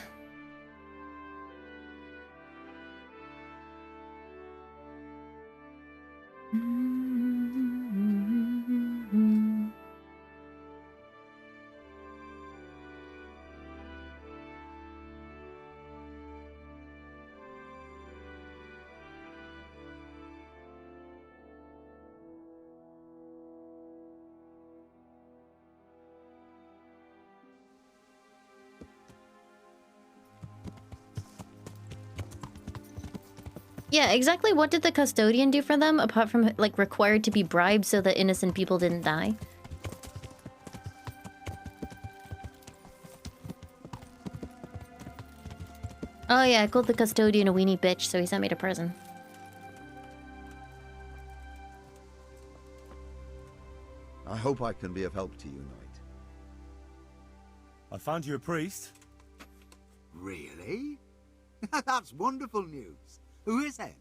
Yeah, exactly what did the custodian do for them, apart from, like, required to be bribed so that innocent people didn't die? Oh yeah, I called the custodian a weenie bitch, so he sent me to prison. I hope I can be of help to you, Knight. I found you a priest. Really? That's wonderful news. Who is it?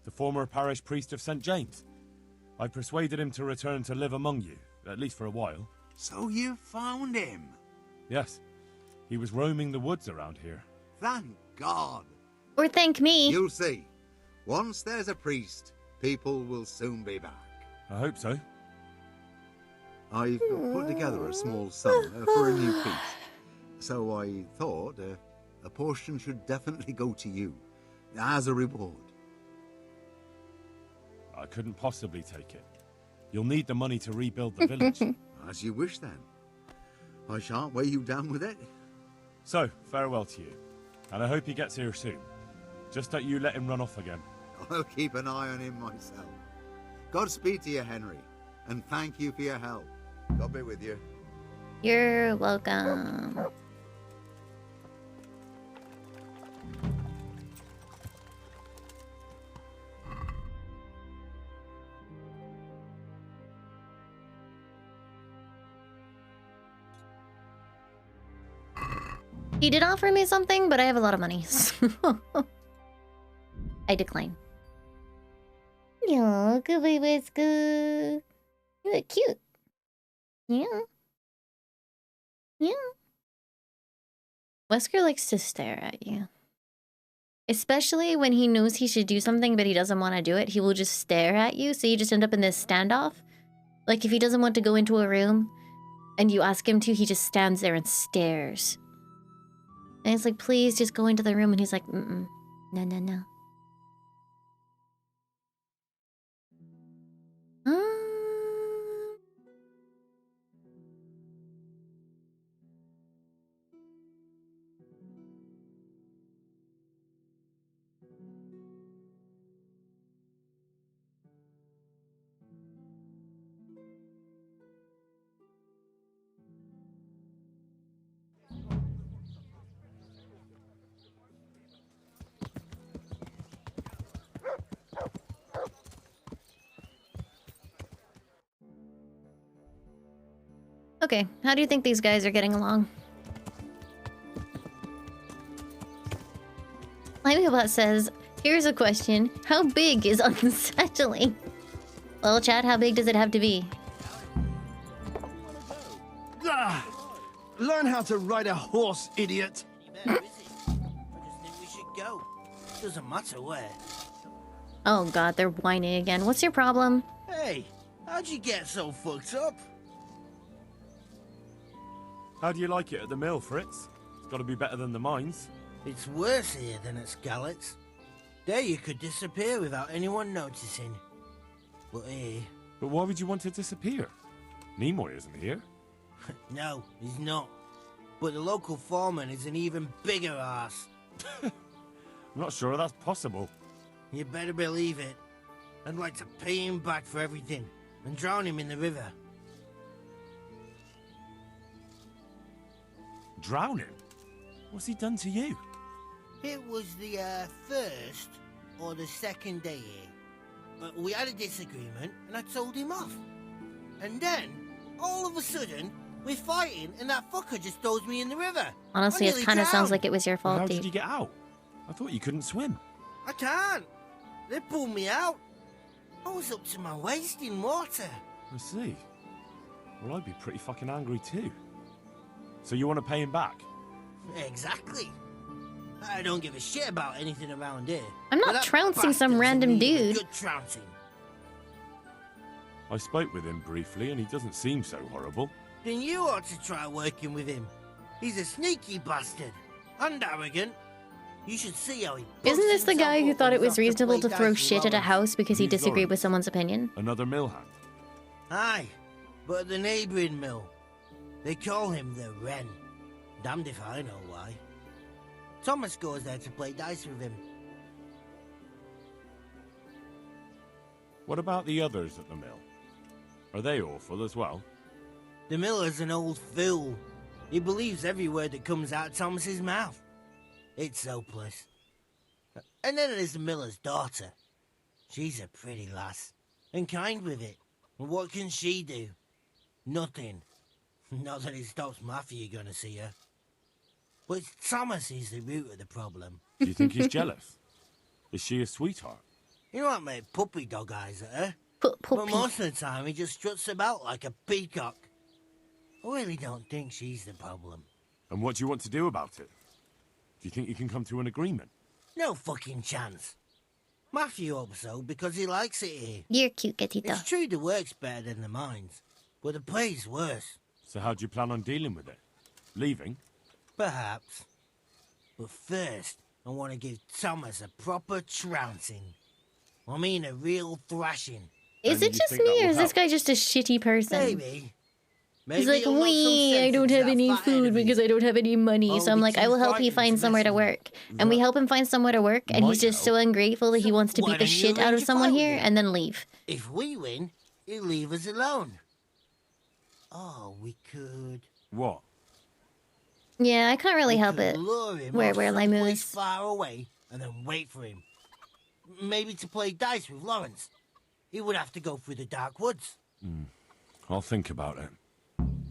The former parish priest of St. James. I persuaded him to return to live among you, at least for a while. So you found him? Yes. He was roaming the woods around here. Thank God. Or thank me. You'll see. Once there's a priest, people will soon be back. I hope so. I've put together a small sum for a new priest. So I thought a portion should definitely go to you, as a reward. I couldn't possibly take it. You'll need the money to rebuild the village. As you wish, then. I shan't weigh you down with it. So, farewell to you. And I hope he gets here soon. Just don't you let him run off again. I'll keep an eye on him myself. Godspeed to you, Henry, and thank you for your help. God be with you. You're welcome. He did offer me something, but I have a lot of money. So I decline. Yeah, good boy, Wesker. You look cute. Yeah. Yeah. Wesker likes to stare at you. Especially when he knows he should do something, but he doesn't want to do it. He will just stare at you, so you just end up in this standoff. Like, if he doesn't want to go into a room, and you ask him to, he just stands there and stares. And it's like, please just go into the room. And he's like, mm-mm. No, no, no. Okay, how do you think these guys are getting along? Laimu says, here's a question. How big is unsettling? Well, Chad, how big does it have to be? Learn how to ride a horse, idiot. I just think we should go. Doesn't matter where. Oh god, they're whining again. What's your problem? Hey, how'd you get so fucked up? How do you like it at the mill, Fritz? It's got to be better than the mines. It's worse here than at Skalitz. There you could disappear without anyone noticing. But here... But why would you want to disappear? Nimoy isn't here. No, he's not. But the local foreman is an even bigger ass. I'm not sure that's possible. You better believe it. I'd like to pay him back for everything and drown him in the river. Drown him? What's he done to you? It was the first or the second day here. We had a disagreement and I told him off. And then, all of a sudden, we're fighting and that fucker just throws me in the river. Honestly, it kind of sounds like it was your fault, How dude. did you get out? I thought you couldn't swim. I can't. They pulled me out. I was up to my waist in water. I see. Well, I'd be pretty fucking angry too. So you want to pay him back? Exactly. I don't give a shit about anything around here. I'm not trouncing some random dude. Good trouncing. I spoke with him briefly and he doesn't seem so horrible. Then you ought to try working with him. He's a sneaky bastard. And arrogant. You should see how he... Isn't this the guy who thought it was reasonable to throw shit at a house because he disagreed with someone's opinion? Another mill hand? Aye, but at the neighbouring mill. They call him the Wren. Damned if I know why. Thomas goes there to play dice with him. What about the others at the mill? Are they awful as well? The miller's an old fool. He believes every word that comes out of Thomas's mouth. It's hopeless. And then there's the miller's daughter. She's a pretty lass, and kind with it. And what can she do? Nothing. Not that it stops Matthew going to see her. But it's Thomas who's the root of the problem. Do you think he's jealous? Is she a sweetheart? He might make puppy dog eyes at her. But most of the time he just struts about like a peacock. I really don't think she's the problem. And what do you want to do about it? Do you think you can come to an agreement? No fucking chance. Matthew hopes so because he likes it here. You're cute, Gatito. It's true the work's better than the mines, but the pay's worse. So how do you plan on dealing with it? Leaving? Perhaps. But first, I want to give Thomas a proper trouncing. I mean a real thrashing. Is it just me, or is this guy just a shitty person? Maybe. He's like, wee, I don't have any food because I don't have any money. So I'm like, I will help you find somewhere to work. And we help him find somewhere to work, and he's just so ungrateful that he wants to beat the shit out of someone here and then leave. If we win, he'll leave us alone. Oh, we could... What? Yeah, I can't really help it. Lure him Where off Laimu someplace is. far away and then wait for him. Maybe to play dice with Lawrence. He would have to go through the dark woods. I'll think about it.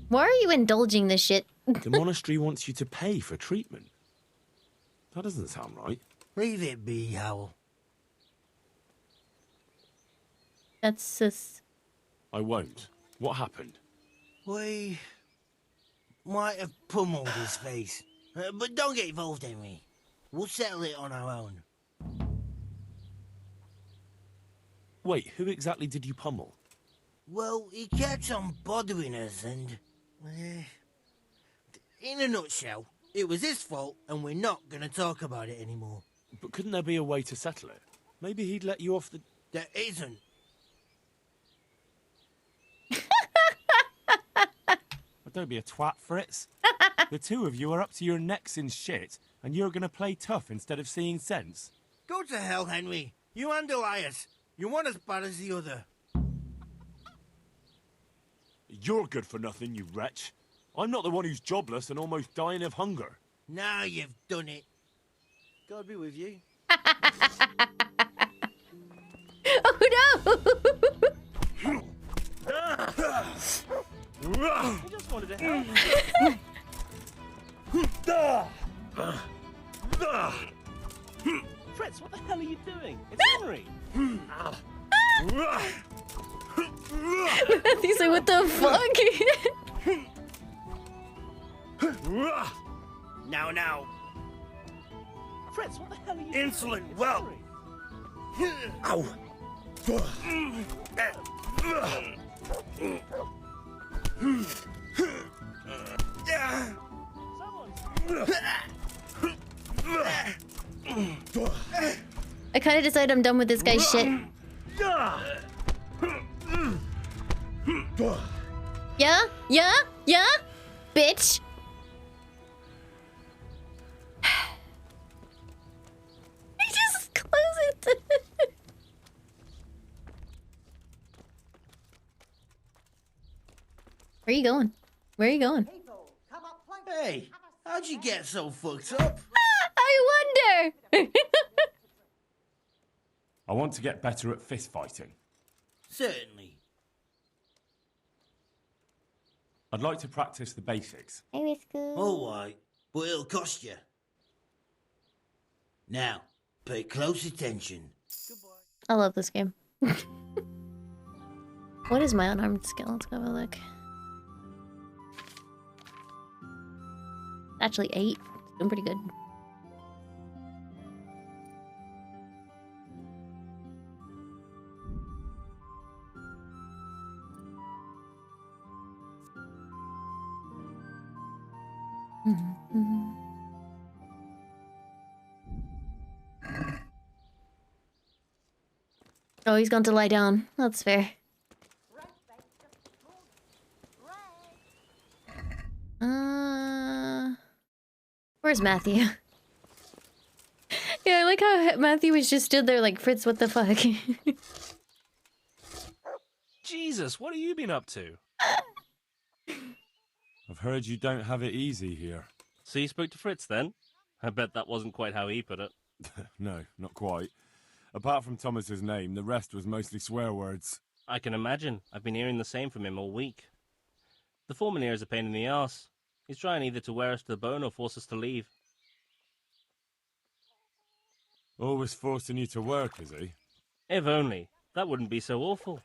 Why are you indulging this shit? The monastery wants you to pay for treatment. That doesn't sound right. Leave it be, Howl. That's just... I won't. What happened? We might have pummeled his face. But don't get involved, Henry. We'll settle it on our own. Wait, who exactly did you pummel? Well, he kept on bothering us and... in a nutshell, it was his fault and we're not going to talk about it anymore. But couldn't there be a way to settle it? Maybe he'd let you off the... There isn't. Don't be a twat, Fritz. The two of you are up to your necks in shit, and you're gonna play tough instead of seeing sense. Go to hell, Henry. You and Elias. You're one as bad as the other. You're good for nothing, you wretch. I'm not the one who's jobless and almost dying of hunger. Now you've done it. God be with you. Oh no! I just wanted to help. Fritz, what the hell are you doing? It's Henry. He's like, what the fuck? Now. Fritz, what the hell are you Insolent doing? whelp. Ow. I kind of decided I'm done with this guy's shit. Yeah? Yeah? Yeah? Bitch. He just close it. Where are you going? Where are you going? Hey, how'd you get so fucked up? I wonder. I want to get better at fist fighting. Certainly. I'd like to practice the basics. All right, but it'll cost you. Now, pay close attention. I love this game. What is my unarmed skill? Let's go have a look. Actually 8. Doing pretty good. Oh, he's gone to lie down. That's fair. Where's Matthew? Yeah, I like how Matthew was just stood there like, Fritz, what the fuck? Jesus, what have you been up to? I've heard you don't have it easy here. So you spoke to Fritz then? I bet that wasn't quite how he put it. No, not quite. Apart from Thomas's name, the rest was mostly swear words. I can imagine. I've been hearing the same from him all week. The foreman here is a pain in the arse. He's trying either to wear us to the bone or force us to leave. Always forcing you to work, is he? If only. That wouldn't be so awful.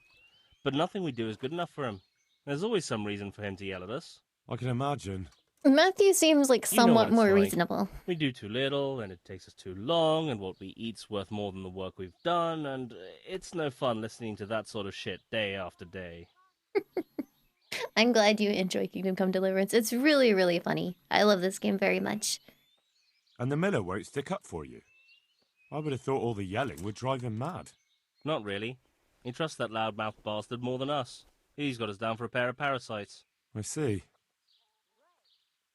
But nothing we do is good enough for him. There's always some reason for him to yell at us. I can imagine. Matthew seems like You know what somewhat it's more like. reasonable. We do too little, and it takes us too long, and what we eat's worth more than the work we've done, and it's no fun listening to that sort of shit day after day. I'm glad you enjoy Kingdom Come Deliverance. It's really, really funny. I love this game very much. And the miller won't stick up for you. I would have thought all the yelling would drive him mad. Not really. He trusts that loudmouth bastard more than us. He's got us down for a pair of parasites. I see.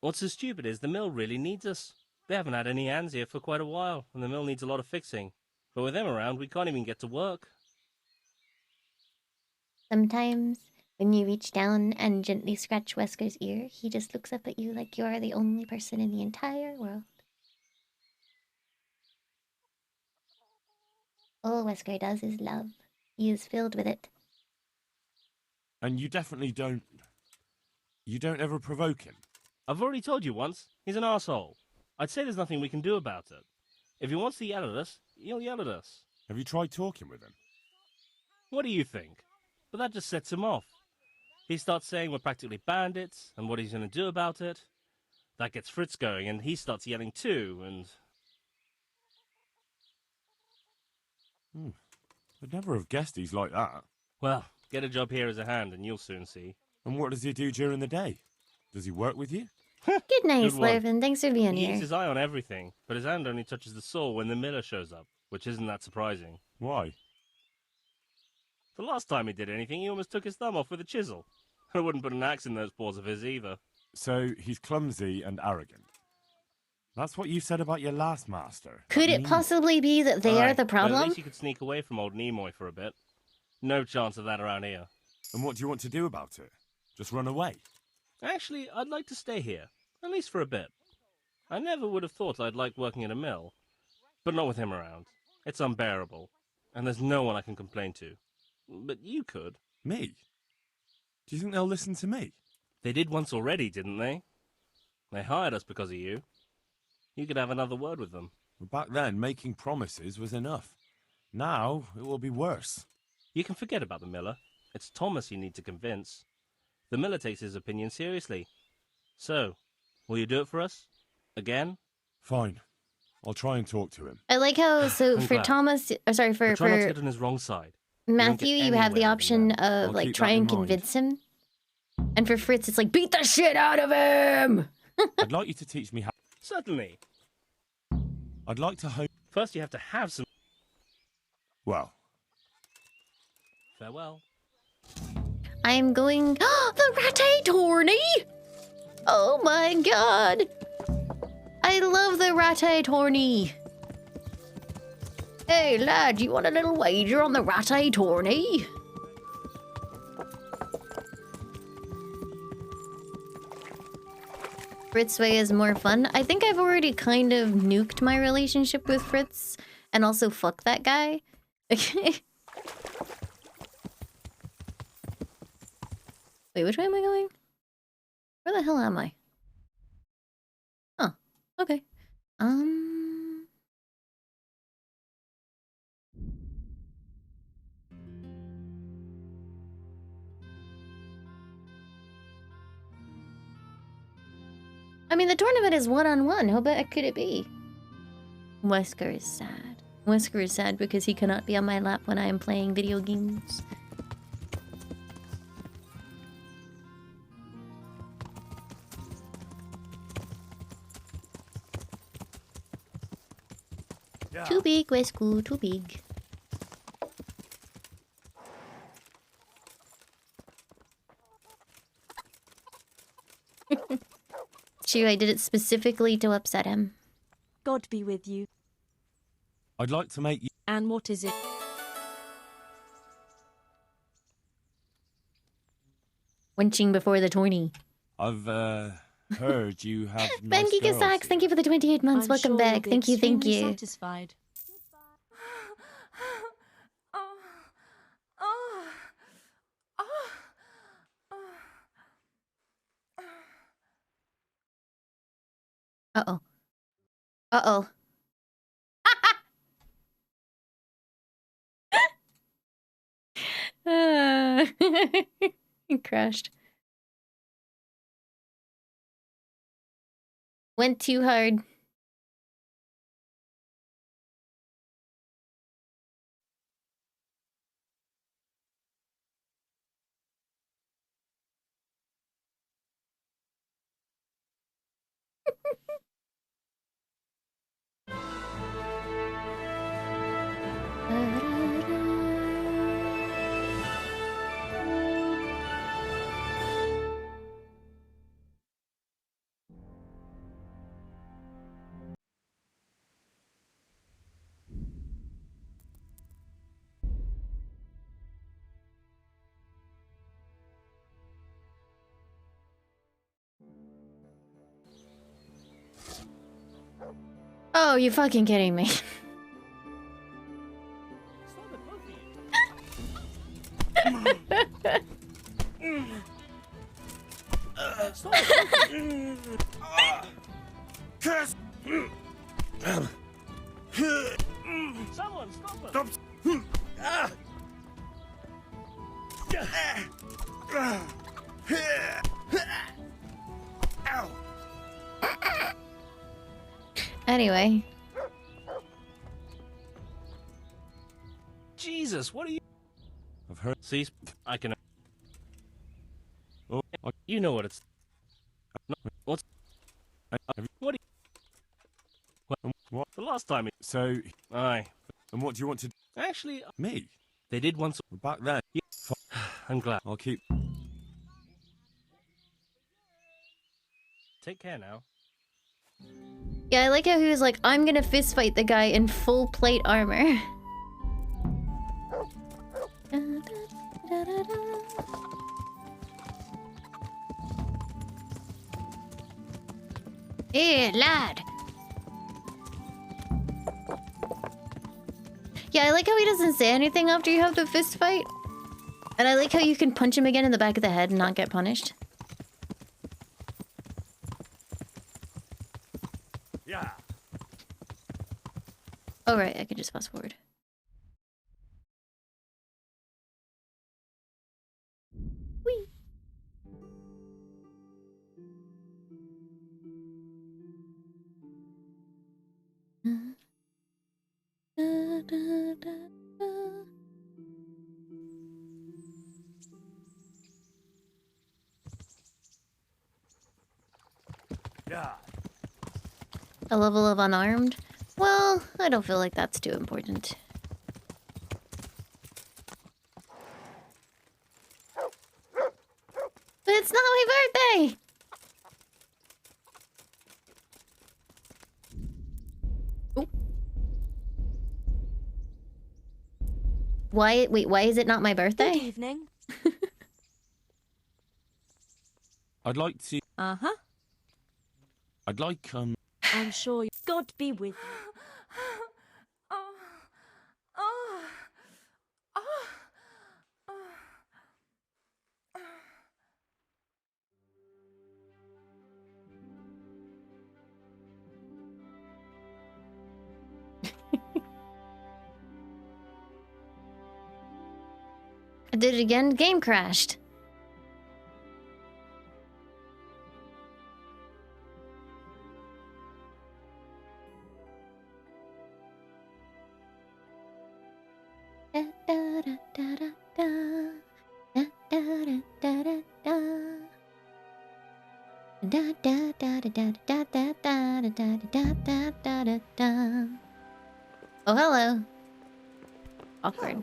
What's so stupid is the mill really needs us. They haven't had any hands here for quite a while, and the mill needs a lot of fixing. But with them around, we can't even get to work. Sometimes, when you reach down and gently scratch Wesker's ear, he just looks up at you like you are the only person in the entire world. All Wesker does is love. He is filled with it. And you definitely don't... You don't ever provoke him? I've already told you once, he's an arsehole. I'd say there's nothing we can do about it. If he wants to yell at us, he'll yell at us. Have you tried talking with him? What do you think? But that just sets him off. He starts saying we're practically bandits, and what he's going to do about it. That gets Fritz going, and he starts yelling too, and... I'd never have guessed he's like that. Well, get a job here as a hand, and you'll soon see. And what does he do during the day? Does he work with you? Good night, Good one. Slurpin. Thanks for being He here. keeps his eye on everything, but his hand only touches the saw when the miller shows up, which isn't that surprising. Why? The last time he did anything, he almost took his thumb off with a chisel. I wouldn't put an axe in those paws of his either. So he's clumsy and arrogant. That's what you said about your last master. Could it possibly be that they are the But at problem? least you could sneak away from old Nimoy for a bit. No chance of that around here. And what do you want to do about it? Just run away? Actually, I'd like to stay here, at least for a bit. I never would have thought I'd like working in a mill, but not with him around. It's unbearable, and there's no one I can complain to. But you could. Me? Do you think they'll listen to me? They did once already, didn't they? They hired us because of you. You could have another word with them. Back then, making promises was enough. Now, it will be worse. You can forget about the miller. It's Thomas you need to convince. The miller takes his opinion seriously. So, will you do it for us? Again? Fine. I'll try and talk to him. I like how, so I'm for glad. Thomas, or But try not to for get on his wrong side. You don't Matthew, get you have the anywhere with option that. of, I'll like, keep try that in and mind. convince him. And for Fritz, it's like, beat the shit out of him! I'd like you to teach me how... Certainly. I'd like to hope... First you have to have some... Well, Farewell. I am going... the Rattay tourney! Oh my god! I love the Rattay tourney! Hey lad, you want a little wager on the Rattay tourney? Fritz way is more fun. I think I've already kind of nuked my relationship with Fritz. And also fuck that guy. Wait, which way am I going? Where the hell am I? Oh, okay. I mean, the tournament is one-on-one. How bad could it be? Wesker is sad. Wesker is sad because he cannot be on my lap when I am playing video games. yeah. Too big, Wesku, too big. Shoot, I did it specifically to upset him. God be with you. I'd like to make you... And what is it? Wenching before the tourney. I've, heard you have Ben nice girls Gigasax, here. thank you for the 28 months. I'm Welcome sure back. you'll be Thank you, thank extremely you. Satisfied. Uh-oh. Uh-oh. It crashed. Went too hard. Oh, you fucking kidding me. Curse! Someone stop it! Ow! Anyway. Jesus, what are you? I've heard. See, I can. Oh, you know what it's. No, what's? What? What? The last time. So, Aye. And what do you want to? Actually, Me? They did once. Back then. Yeah. I'm glad. I'll keep. Take care now. Yeah, I like how he was like, I'm gonna fist fight the guy in full plate armor. Hey, lad. Yeah, I like how he doesn't say anything after you have the fist fight. And I like how you can punch him again in the back of the head and not get punished. Yeah. Oh, right, I can just fast forward. Whee! Yeah. A level of unarmed? Well, I don't feel like that's too important. But it's not my birthday! Ooh. Why? Wait, why is it not my birthday? Good evening. I'd like to. Uh-huh. I'd like, I'm sure God be with you. I did it again, game crashed. Oh, hello. Awkward.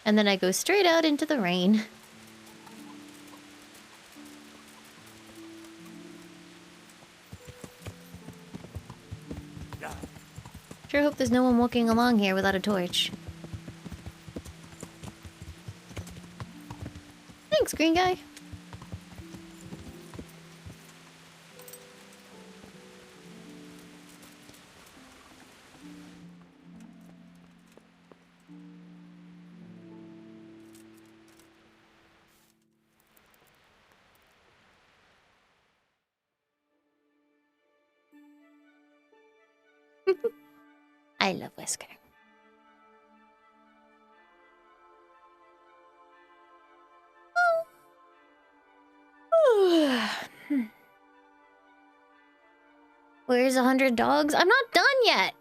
And then I go straight out into the rain. Sure hope there's no one walking along here without a torch. Thanks, green guy. I love Whisker. Where's 100 dogs? I'm not done yet.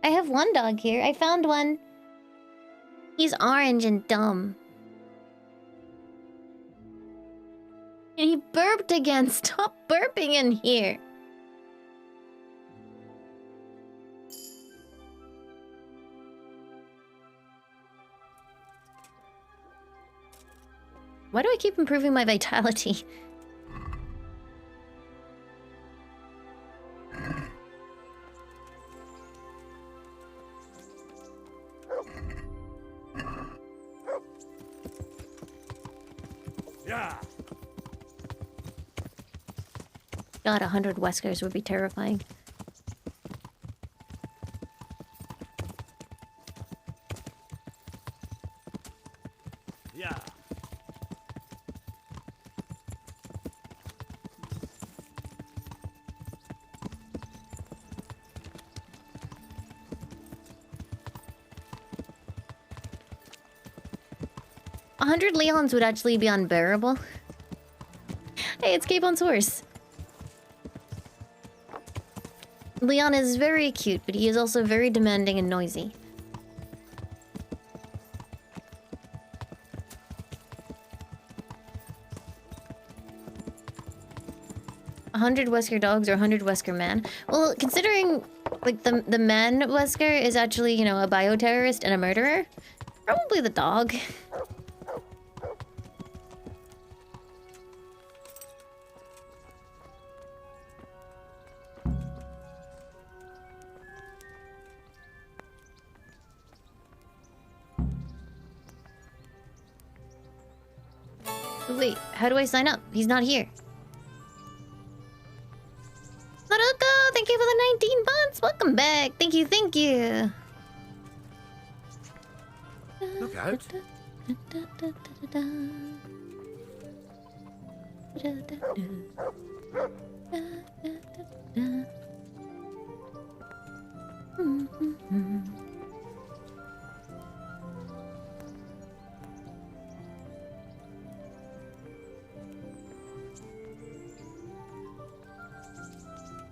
I have one dog here. I found one. He's orange and dumb. And he burped again. Stop burping in here. Why do I keep improving my vitality? Yeah. God, 100 Weskers would be terrifying. Yeah. A 100 Leons would actually be unbearable. Hey, it's Cape on Source. Leon is very cute, but he is also very demanding and noisy. A 100 Wesker dogs or 100 Wesker man. Well, considering like the man Wesker is actually, you know, a bioterrorist and a murderer, probably the dog. Wait, how do I sign up? He's not here. Naruko, thank you for the 19 months. Welcome back. Thank you, thank you. Look out.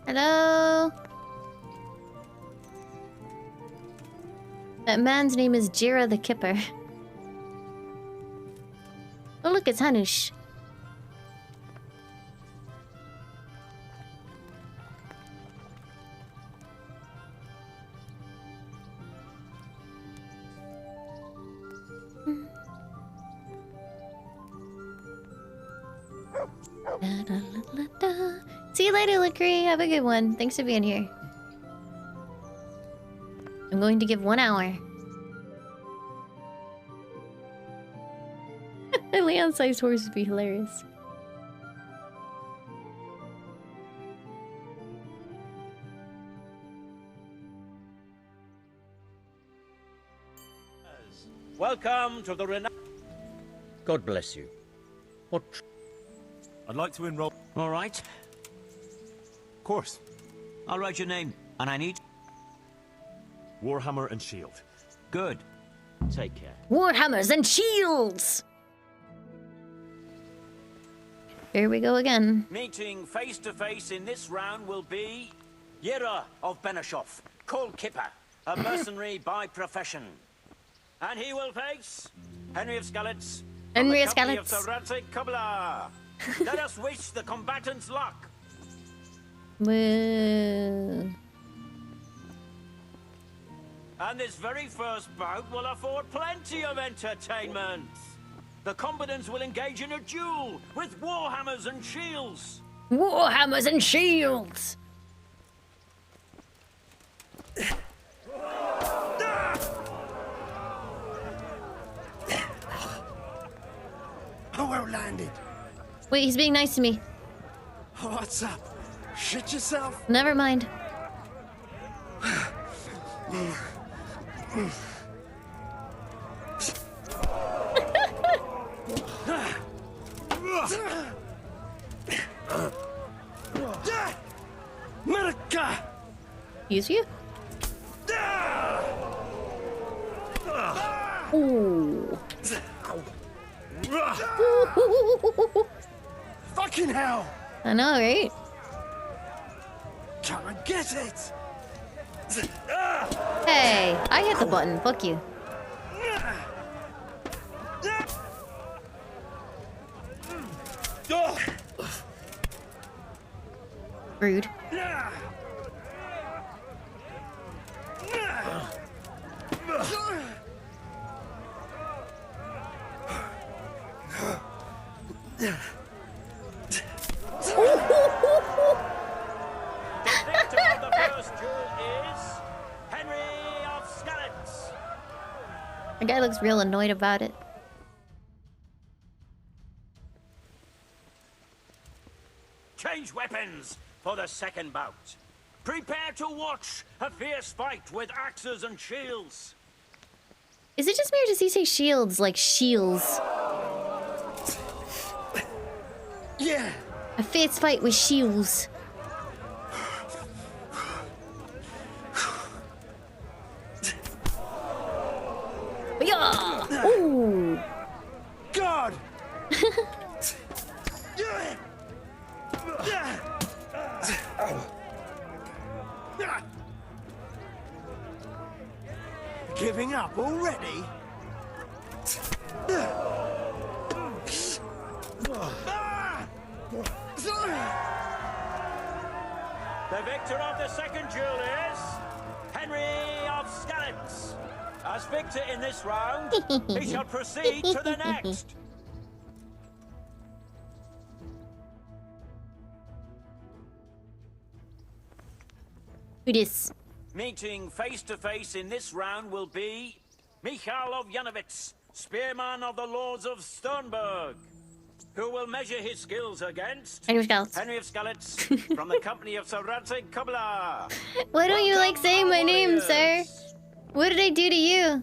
Hello? That man's name is Jira the Kipper. Oh look, it's Hanush. See you later, Lacree. Have a good one. Thanks for being here. I'm going to give 1 hour. A Leon-sized horse would be hilarious. Welcome to the renowned. God bless you. What? I'd like to enroll. All right. Of course. I'll write your name, and I need. Warhammer and Shield. Good. Take care. Warhammers and shields! Here we go again. Meeting face to face in this round will be Yira of Benishov, called Kipper, a mercenary by profession. And he will face Henry of Skalitz. Henry of Company Skalitz. of Saradzic Kubla. Let us wish the combatants luck. Woo. And this very first bout will afford plenty of entertainment. The combatants will engage in a duel with warhammers and shields. Warhammers and shields! Oh, well landed. Wait, he's being nice to me. What's up? Shit yourself? Never mind. America! Use you? Ooh. Fucking hell! I know, right? Come and get it! Hey, I hit the button. Fuck you. Rude. The victor of the first duel is Henry of Skalitz. The guy looks real annoyed about it. hands for the second bout. Prepare to watch a fierce fight with axes and shields. Is it just me or does he say shields like shields? Yeah. A fierce fight with shields. Yeah. Ooh. God. Giving up already? The victor of the second duel is Henry of Skalitz. As victor in this round, he shall proceed to the next. Who dis? Meeting face to face in this round will be Michal of Janovitz, spearman of the Lords of Sternberg, who will measure his skills against Henry of Skalitz. Henry of Skalitz from the company of Sir Radzik Kubla. Why don't you like saying my name, sir? What did I do to you?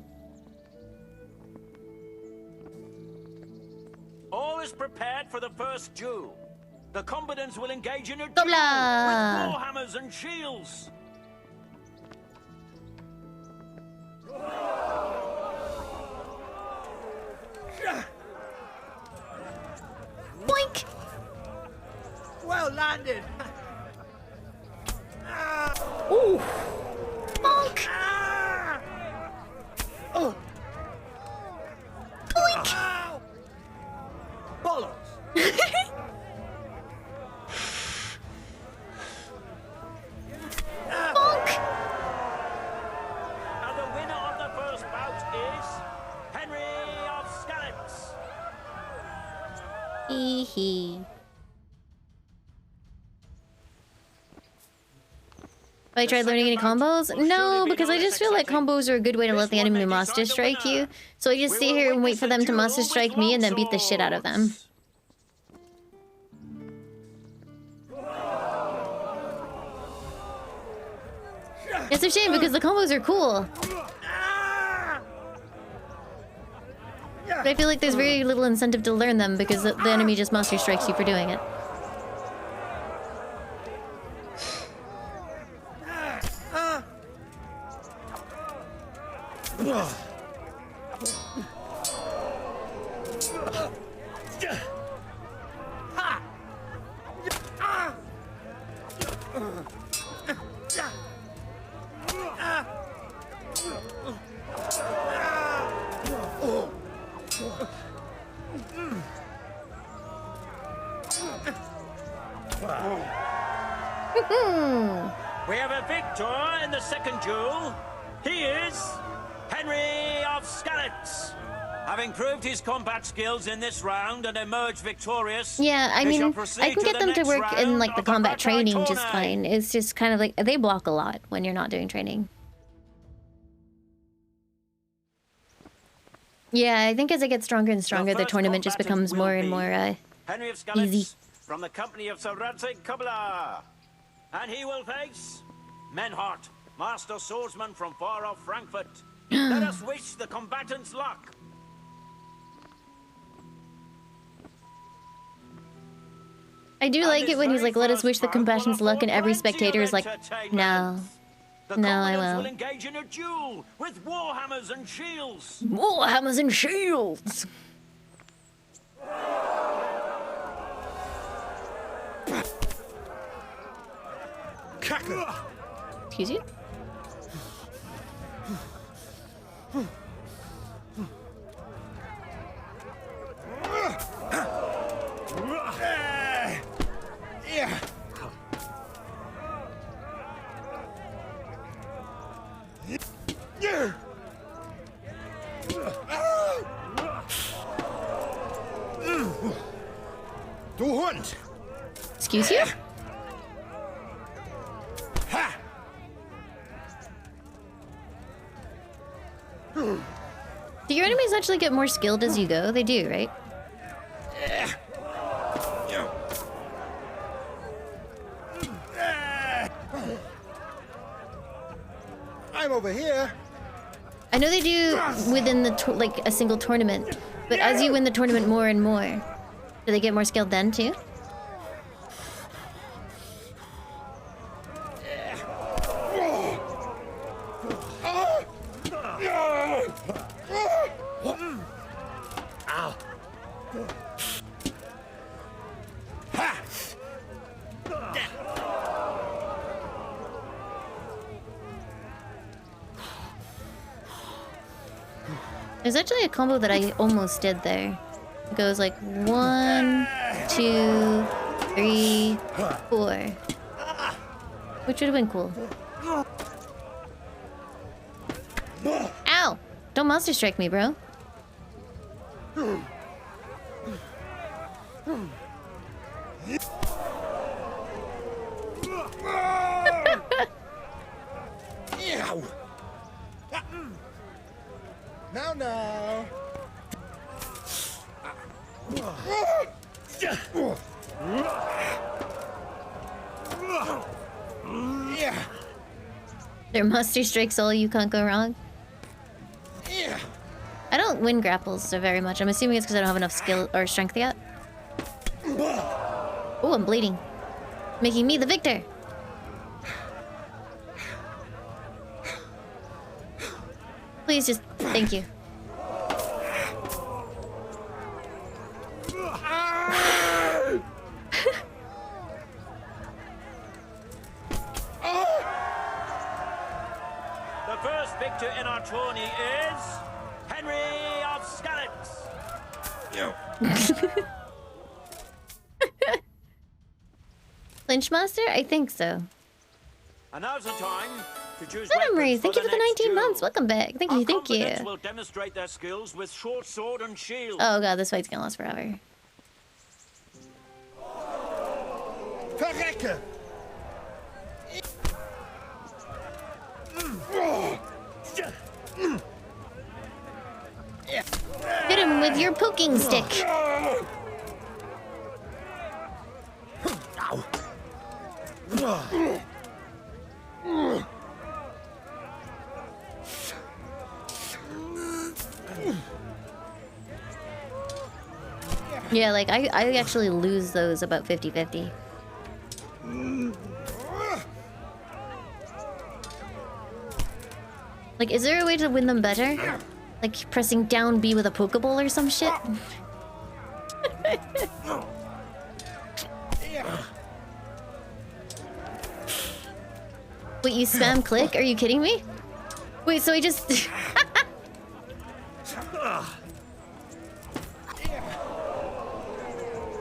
All is prepared for the first duel. The combatants will engage in a duel Kubla. with warhammers and shields. Boink! Well landed. Ooh! Bonk! Oh. Boink! Bollocks. Bonk! And the winner of the first bout is Henry of Skalitz. Hee hee. Have I tried learning any combos? No, because I just feel like combos are a good way to let the enemy monster strike you. So I just sit here and wait for them to monster strike me and then beat the shit out of them. It's a shame because the combos are cool. But I feel like there's very little incentive to learn them because the enemy just monster strikes you for doing it. We have a victor in the second duel. He is Henry of Skalitz. Having proved his combat skills in this round and emerged victorious. Yeah, I mean, I can get them to work in like the combat training tourney. just fine. It's just kind of like they block a lot when you're not doing training. Yeah, I think as I get stronger and stronger, the tournament just becomes more and more Henry of Skalitz easy. from the company of Sir Radzik Kubla. And he will face Menhart, master swordsman from far off Frankfurt. Let us wish the combatants luck. I do like it when he's like, let us wish the combatants luck, and every spectator is like, no. No, I will won't. Engage in a duel with warhammers and shields. Warhammers and shields! Excuse you? Yeah. Du Hund! Excuse you? Ha! Do your enemies actually get more skilled as you go? They do, right? time over here. I know they do within the like a single tournament, but as you win the tournament more and more, do they get more skilled then too? Ow. There's actually a combo that I almost did there. It goes like 1, 2, 3, 4. Which would have been cool. Ow! Don't monster strike me, bro. Ew. Now. Yeah. Their monster strikes all, you can't go wrong. Yeah. I don't win grapples so very much. I'm assuming it's because I don't have enough skill or strength yet. Oh, I'm bleeding. Making me the victor. Please just... Thank you. The first victor in our tourney is Henry of Skalitz. Lynchmaster? I think so. And now's the time to choose Madam Ray, weapons thank for you for the next 19 duel. months. Welcome back. Thank Our you, thank you. combatants will demonstrate their skills with short sword and shield. Oh god, this fight's gonna last forever. Verrecke! Hit him with your poking stick. Yeah, like, I actually lose those about 50-50. Like, is there a way to win them better? Like, pressing down B with a Pokeball or some shit? Wait, you spam click? Are you kidding me? Wait, so I just...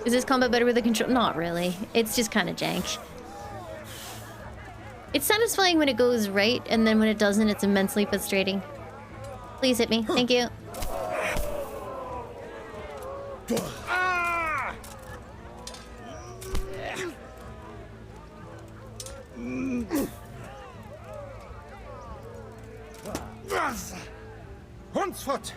Is this combat better with the control? Not really. It's just kind of jank. It's satisfying when it goes right, and then when it doesn't, it's immensely frustrating. Please hit me. Thank you. Hundsfoot!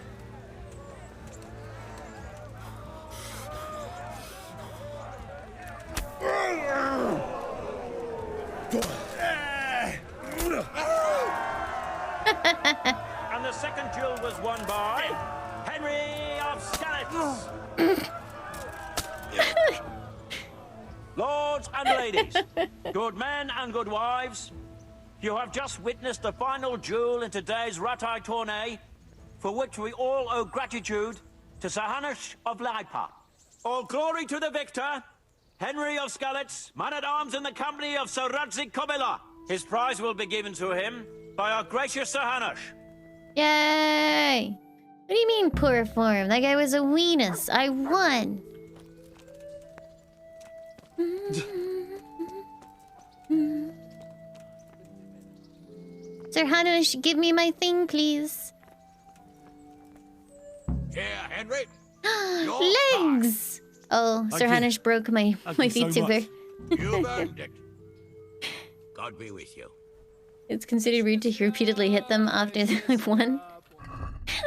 And the second duel was won by Henry of Skalitz. Lords and ladies, good men and good wives, you have just witnessed the final duel in today's Ratai tourney, for which we all owe gratitude to Sir Hanush of Laipa. All glory to the victor, Henry of Skalitz, man-at-arms in the company of Sir Radzik Kobila. His prize will be given to him by our gracious Sir Hanush. Yay! What do you mean, poor form? That guy was a weenus. I won. Sir Hanush, give me my thing, please. Here, Henry. Legs! Oh, Sir Thank you. Hanush broke my Thank you so VTuber. You've earned it. God be with you. It's considered rude to repeatedly hit them after they've won.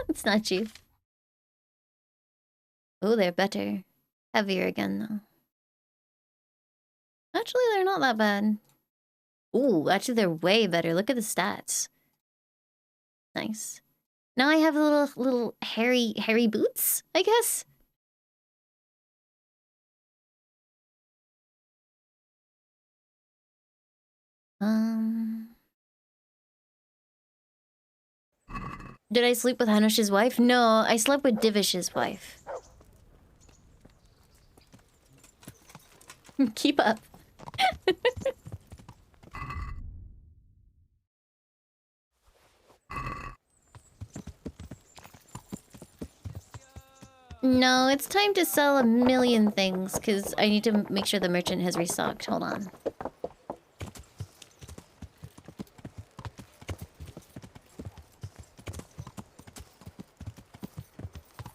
It's not cheap. Oh, they're better. Heavier again, though. Actually, they're not that bad. Ooh, actually, they're way better. Look at the stats. Nice. Now I have little hairy boots, I guess. Did I sleep with Hanush's wife? No, I slept with Divish's wife. Keep up. No, it's time to sell a million things, because I need to make sure the merchant has restocked. Hold on.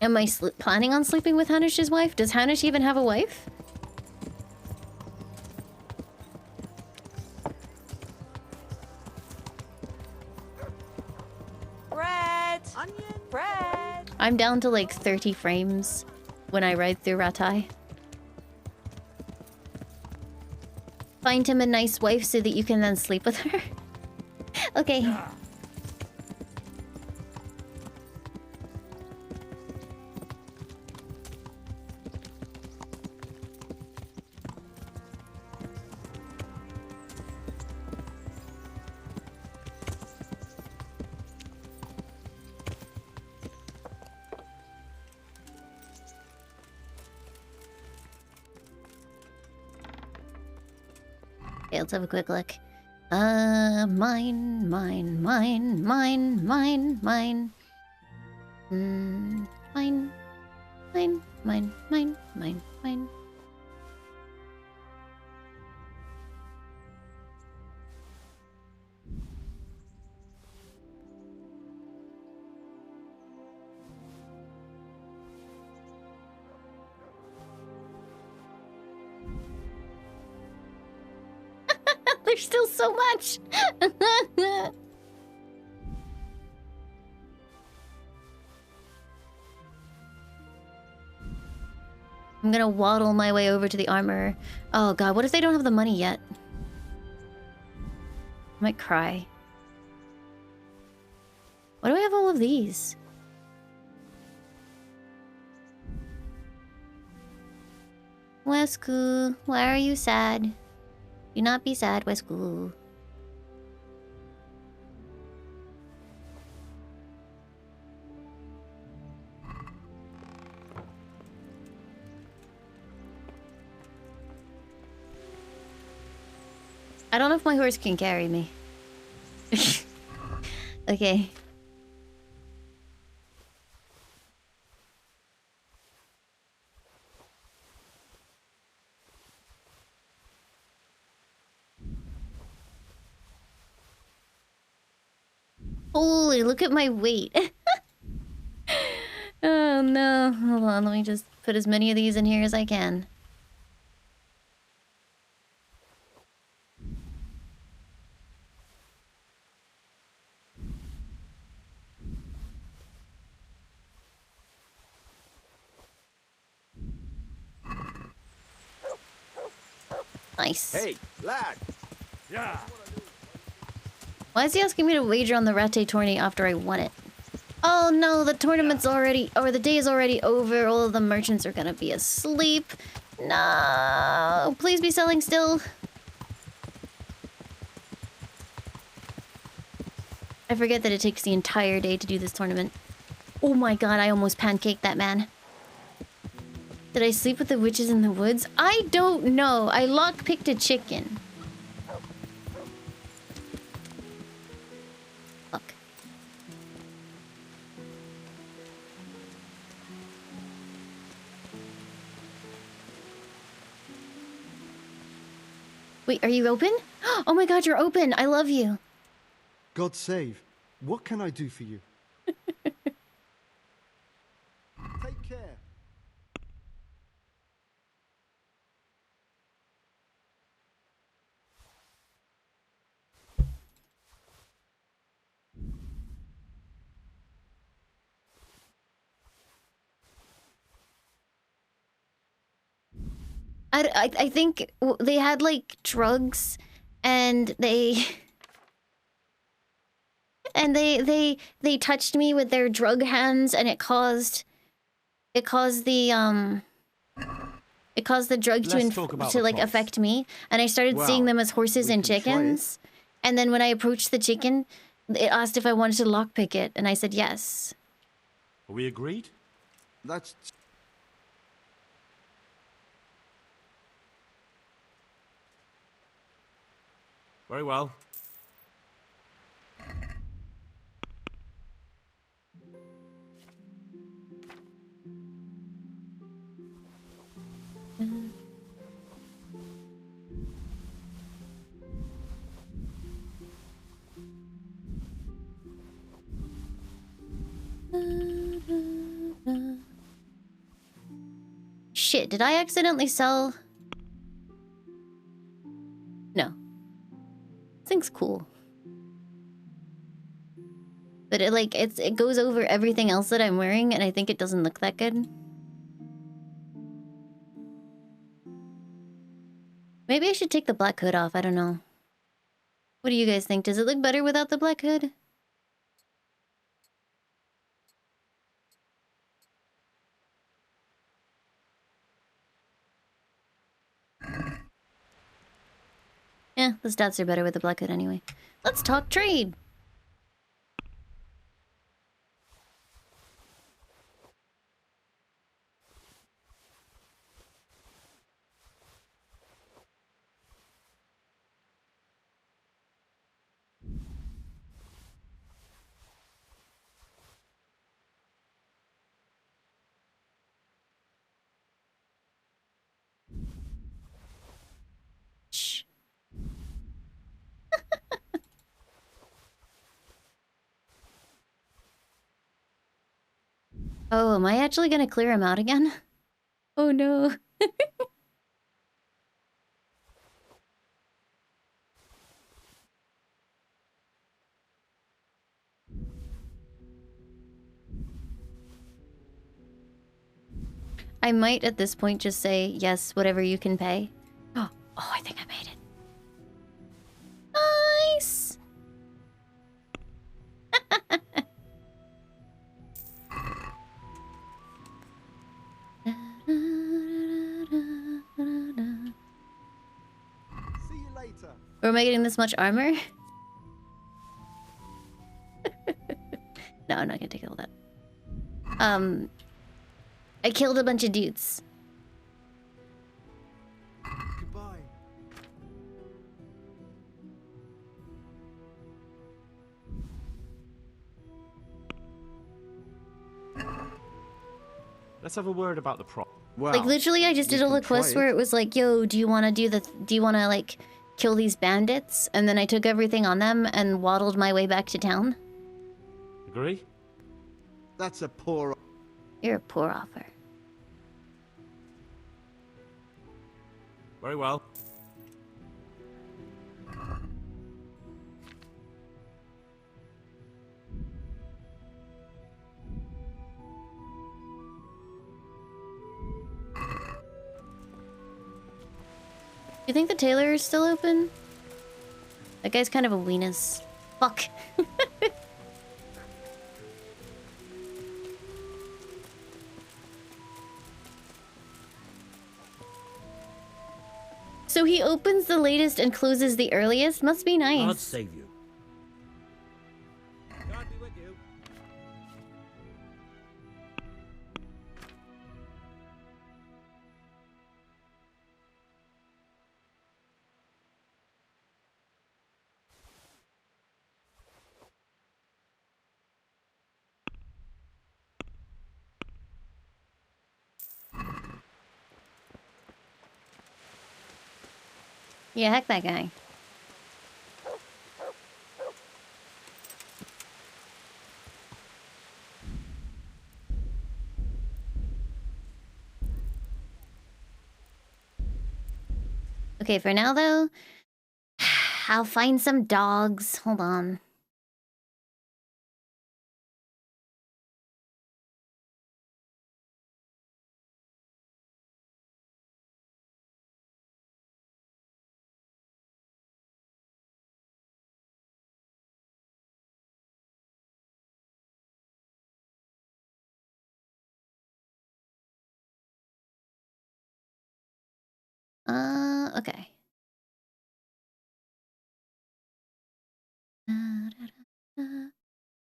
Am I planning on sleeping with Hanush's wife? Does Hanush even have a wife? Bread! Onion! Bread! I'm down to like 30 frames when I ride through Ratai. Find him a nice wife so that you can then sleep with her. Okay. Okay, let's have a quick look. Mine. Mine. There's still so much! I'm gonna waddle my way over to the armorer. Oh god, what if they don't have the money yet? I might cry. Why do I have all of these? Wesku, why are you sad? Do not be sad, Wesku. I don't know if my horse can carry me. Okay. Holy, look at my weight. Oh no. Hold on, let me just put as many of these in here as I can. Nice. Hey, lad. Yeah. Why is he asking me to wager on the Ratte tourney after I won it? Oh no, the tournament's already, or the day is already over. All of the merchants are gonna be asleep. No, please be selling still. I forget that it takes the entire day to do this tournament. Oh my god, I almost pancaked that man. Did I sleep with the witches in the woods? I don't know. I lockpicked a chicken. Fuck. Wait, are you open? Oh my god, you're open. I love you. God save. What can I do for you? Take care. I think they had like drugs and they and they touched me with their drug hands, and it caused the drug to like affect me, and I started seeing them as horses and chickens. And then when I approached the chicken, it asked if I wanted to lockpick it, and I said yes. Are we agreed? That's... Very well. Shit, did I accidentally sell? No. This thing's cool. But it goes over everything else that I'm wearing, and I think it doesn't look that good. Maybe I should take the black hood off, I don't know. What do you guys think? Does it look better without the black hood? Yeah, the stats are better with the black hood anyway. Let's talk trade! Shh. Oh, am I actually gonna clear him out again? Oh no. I might at this point just say, yes, whatever you can pay. Oh, I think I made it. Nice! See you later. Or am I getting this much armor? No, I'm not gonna take all that. I killed a bunch of dudes. Goodbye. Let's have a word about the prop. Like literally I just did a little quest where it was like, yo, do you wanna like kill these bandits? And then I took everything on them and waddled my way back to town. Agree? That's a poor... You're a poor offer. Very well. You think the tailor is still open? That guy's kind of a weenus. Fuck. So he opens the latest and closes the earliest? Must be nice. God save you. God be with you. Yeah, heck that guy. Okay, for now though, I'll find some dogs. Hold on.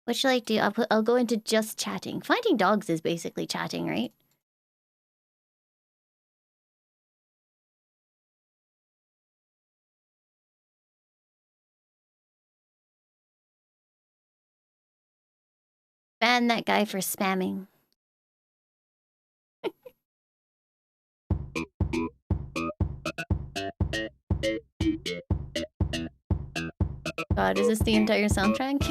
What shall I do? I'll go into just chatting. Finding dogs is basically chatting, right? Ban that guy for spamming. God, is this the entire soundtrack?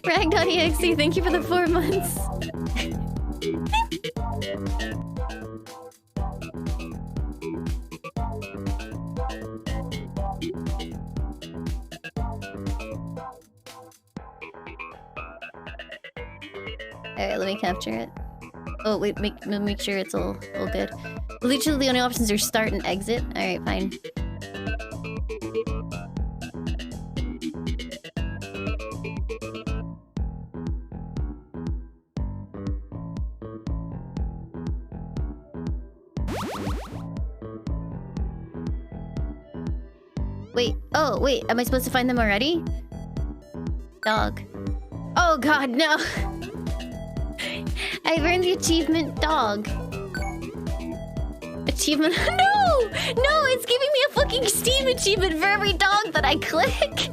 Rag.exe, thank you for the 4 months. Alright, let me capture it. Oh, wait, make sure it's all good. Literally, the only options are start and exit. Alright, fine. Wait, oh, wait, am I supposed to find them already? Dog. Oh god, no! I've earned the achievement dog. Achievement. No! No, it's giving me a fucking Steam achievement for every dog that I click!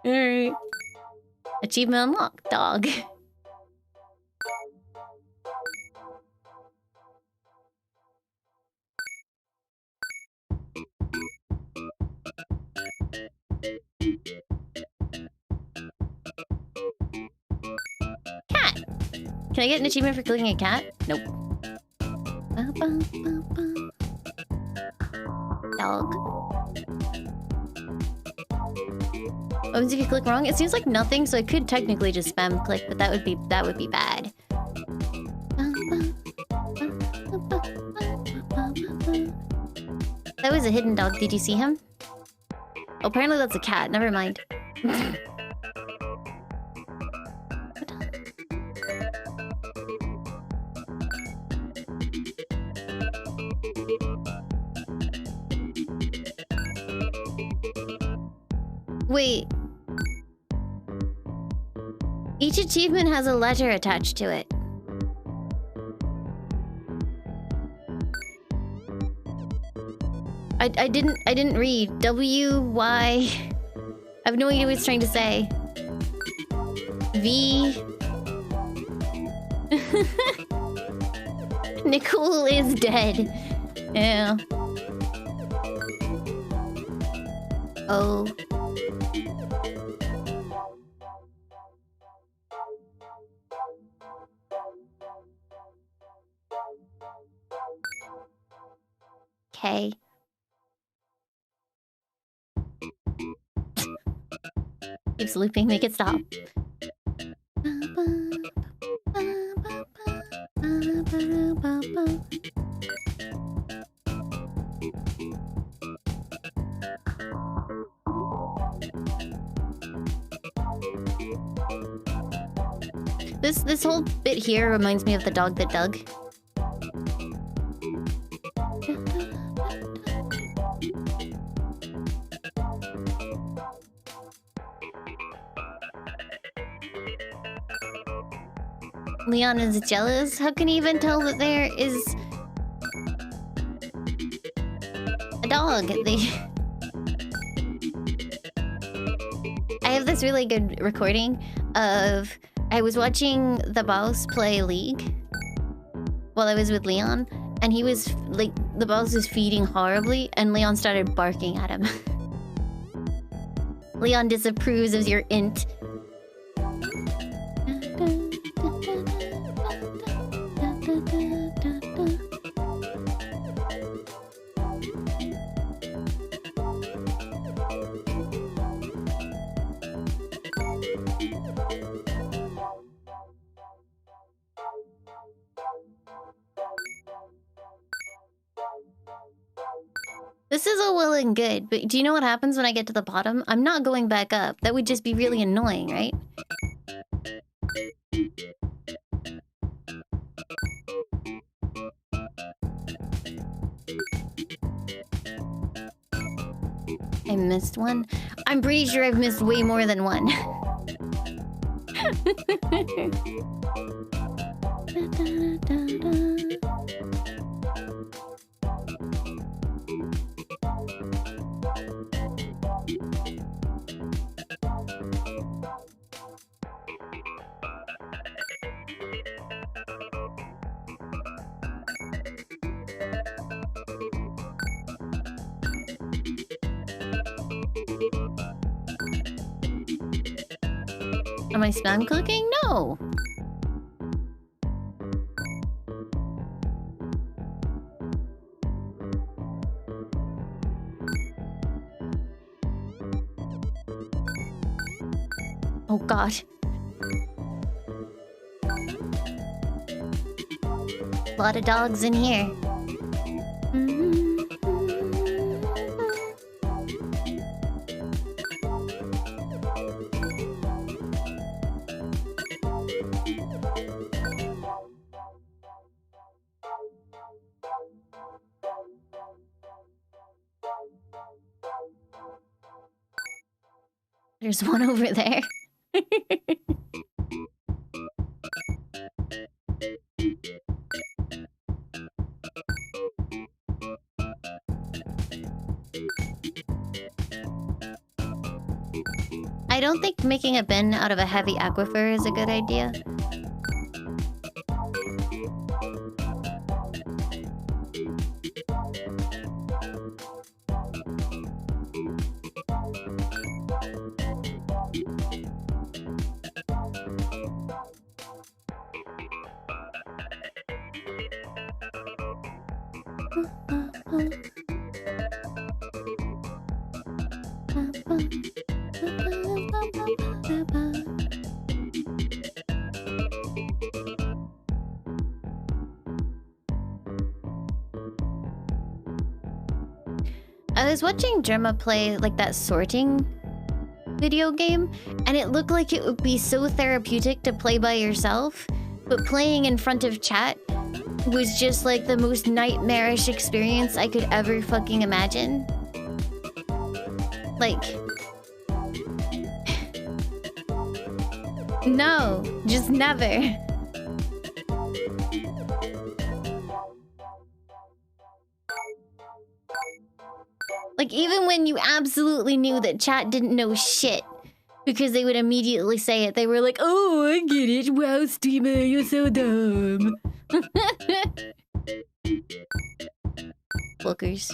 Alright. Achievement unlocked, dog. Cat! Can I get an achievement for clicking a cat? Nope. Dog. What happens if you click wrong? It seems like nothing, so I could technically just spam click, but that would be bad. That was a hidden dog. Did you see him? Oh, apparently that's a cat. Never mind. Wait. Each achievement has a letter attached to it. I didn't read. W-Y... I have no idea what it's trying to say. V... Nicole is dead. Yeah. Oh. Okay. Keeps looping, make it stop. This whole bit here reminds me of the dog that dug. Leon is jealous? How can he even tell that there is a dog? I have this really good recording of... I was watching the boss play League while I was with Leon, and he was, like, the boss was feeding horribly, and Leon started barking at him. Leon disapproves of your int. This is all well and good, but do you know what happens when I get to the bottom? I'm not going back up. That would just be really annoying, right? I missed one? I'm pretty sure I've missed way more than one. Am I spam cooking? No. Oh God. A lot of dogs in here. There's one over there. I don't think making a bin out of a heavy aquifer is a good idea. I was watching Germa play like that sorting video game, and it looked like it would be so therapeutic to play by yourself, but playing in front of chat was just like the most nightmarish experience I could ever fucking imagine. Like... no, just never. Like, even when you absolutely knew that chat didn't know shit, because they would immediately say it, they were like, oh, I get it, wow, streamer, you're so dumb. Bookers.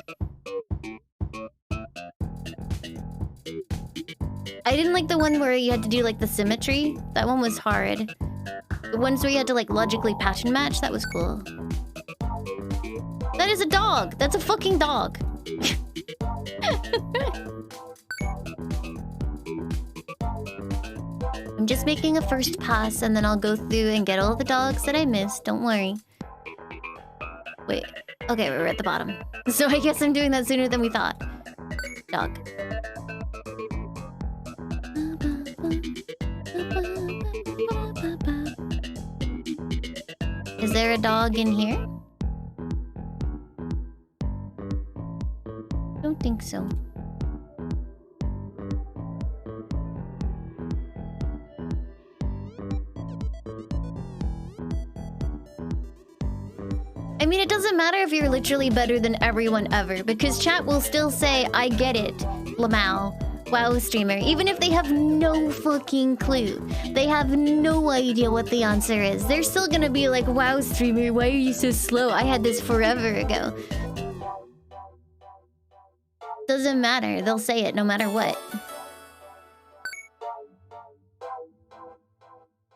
I didn't like the one where you had to do, like, the symmetry. That one was hard. The ones where you had to, like, logically pattern match, that was cool. That is a dog! That's a fucking dog! I'm just making a first pass, and then I'll go through and get all the dogs that I missed. Don't worry. Wait. Okay, we're at the bottom. So I guess I'm doing that sooner than we thought. Dog. Is there a dog in here? Don't think so. I mean, it doesn't matter if you're literally better than everyone ever, because chat will still say, I get it, Lamau, WoW streamer, even if they have no fucking clue. They have no idea what the answer is. They're still gonna be like, WoW streamer, why are you so slow? I had this forever ago. Doesn't matter, they'll say it no matter what.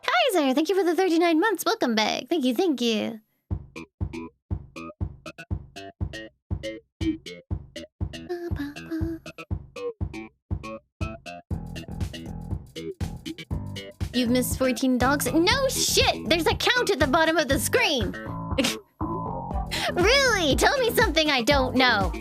Kaiser, thank you for the 39 months, welcome back. Thank you, thank you. You've missed 14 dogs? No shit! There's a count at the bottom of the screen! Really? Tell me something I don't know!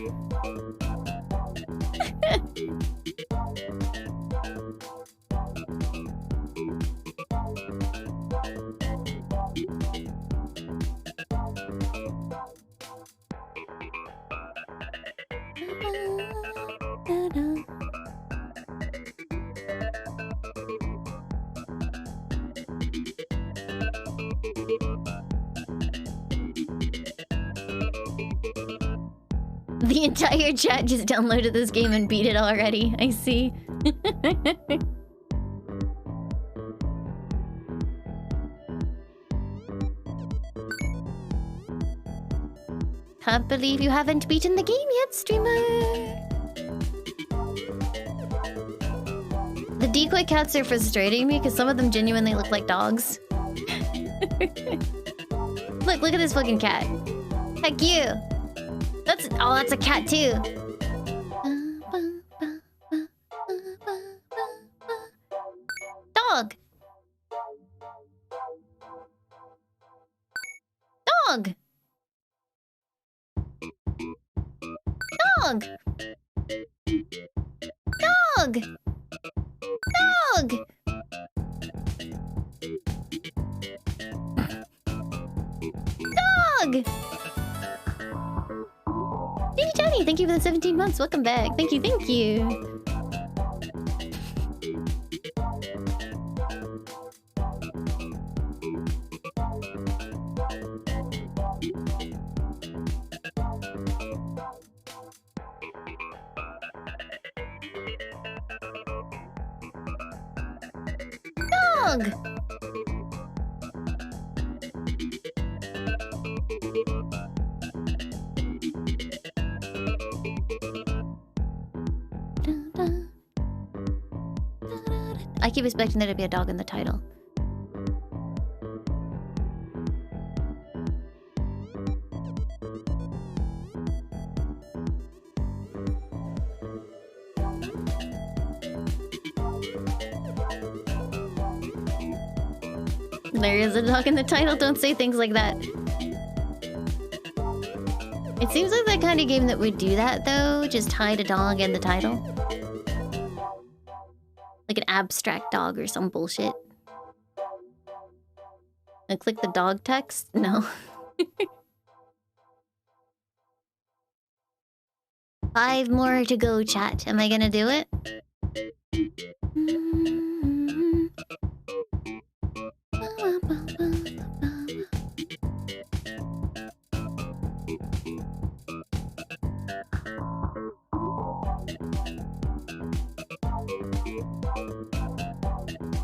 The entire chat just downloaded this game and beat it already. I see. Can't believe you haven't beaten the game yet, streamer. The decoy cats are frustrating me because some of them genuinely look like dogs. Look at this fucking cat. Heck you. That's a cat too. Dog. Dog. Dog. Dog. Dog. Dog. Hey Johnny, thank you for the 17 months. Welcome back. Thank you, thank you. Dog. I keep expecting there to be a dog in the title. There is a dog in the title, don't say things like that. It seems like the kind of game that would do that though, just hide a dog in the title. Like an abstract dog or some bullshit. And click the dog text? No. 5 more to go, chat. Am I gonna do it?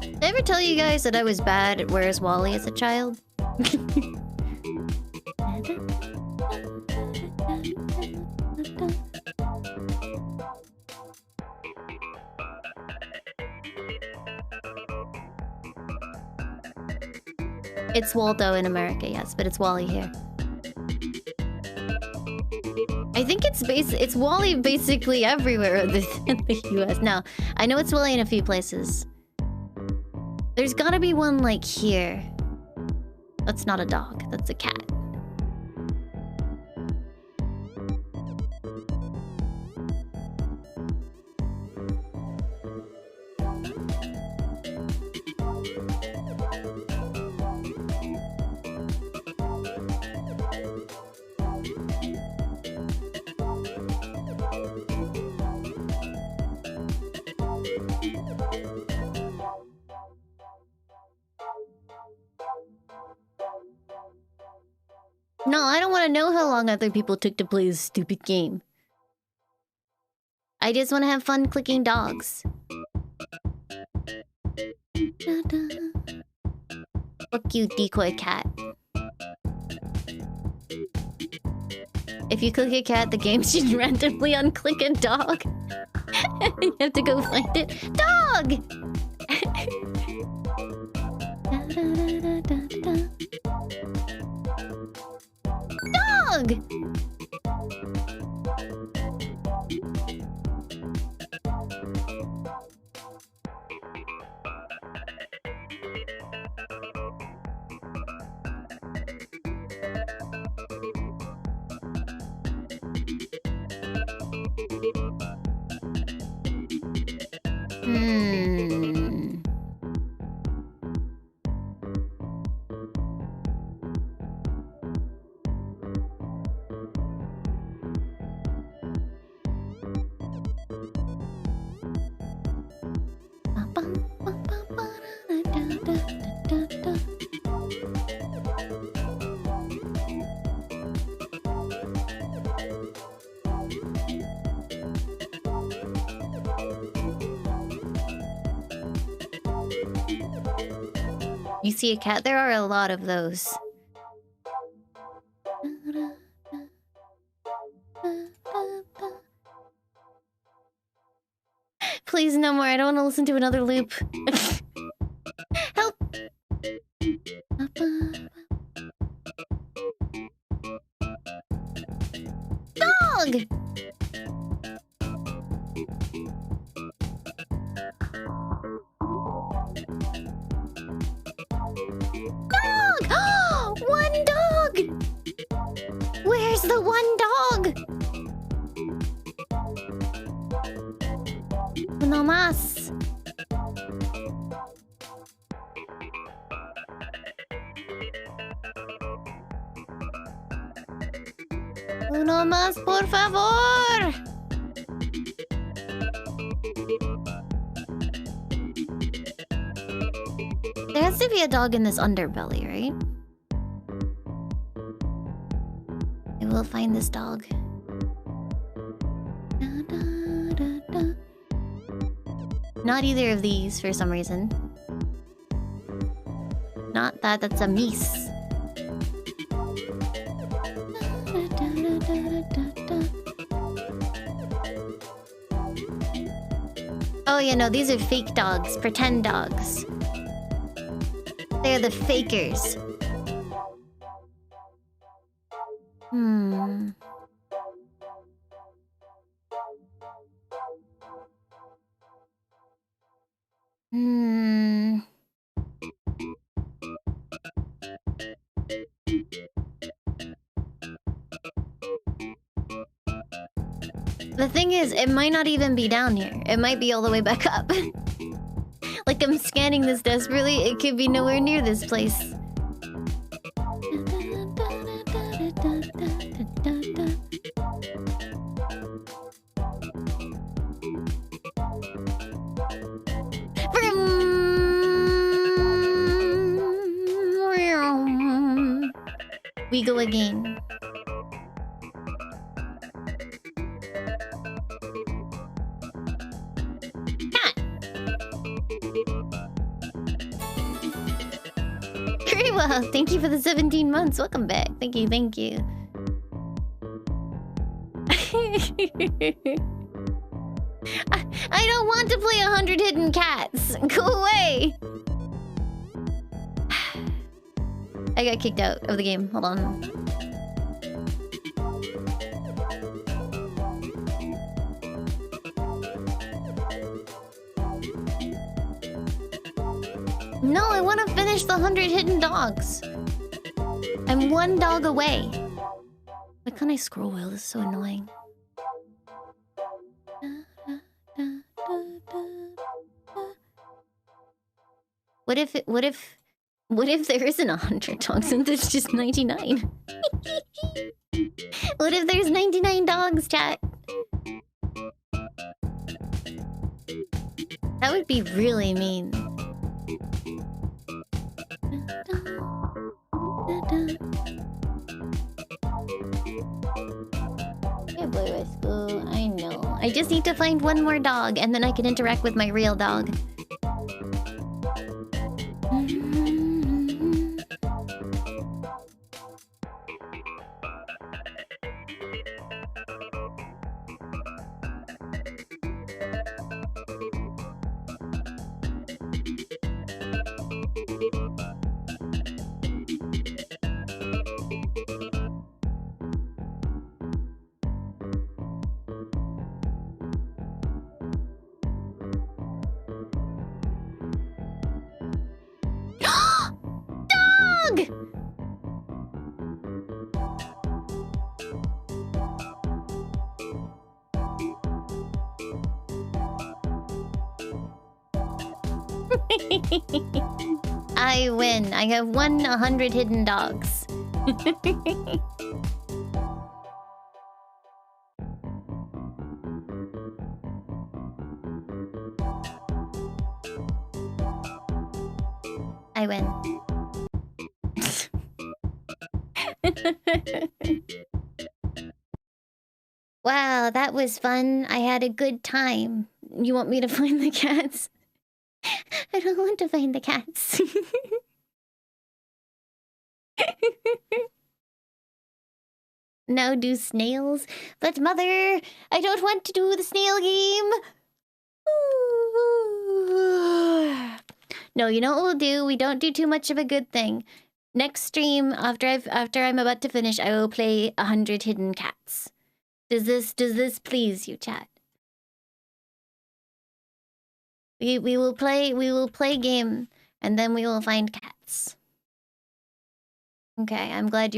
Did I ever tell you guys that I was bad at Where's Wally as a child? It's Waldo in America, yes, but it's Wally here. I think it's Wally basically everywhere other than the US. Now, I know it's Wally in a few places. There's gotta be one like here. That's not a dog, that's a cat. No, I don't want to know how long other people took to play this stupid game. I just want to have fun clicking dogs. Fuck you, decoy cat. If you click a cat, the game should randomly unclick a dog. You have to go find it. Dog! Dog! You see a cat? There are a lot of those. Please, no more. I don't want to listen to another loop. Help! Dog! Dog! One dog! Where's the one dog? No más. Uno más, por favor. There has to be a dog in this underbelly, right? I will find this dog. Not either of these for some reason. Not that, that's a meese. Oh yeah, no, these are fake dogs, pretend dogs. They're the fakers. Hmm. Hmm. The thing is, it might not even be down here. It might be all the way back up. Like, I'm scanning this desperately. It could be nowhere near this place. We go again. Very well. Thank you for the 17 months. Welcome back. Thank you, thank you. I don't want to play 100 hidden cats. Go away. I got kicked out of the game. Hold on. No, I want to finish the 100 hidden dogs. I'm one dog away. Why can't I scroll wheel? This is so annoying. What if there isn't 100 dogs and there's just 99? What if there's 99 dogs, chat? That would be really mean. Yeah, boy, by school. I know. I just need to find one more dog and then I can interact with my real dog. Dog! I win. I have won 100 hidden dogs. I win. Wow, that was fun. I had a good time. You want me to find the cats? I don't want to find the cats. Now do snails. But mother, I don't want to do the snail game. No, you know what we'll do? We don't do too much of a good thing. Next stream, after I'm about to finish, I will play 100 hidden cats. Does this please you, chat? We will play game, and then we will find cats. Okay, I'm glad you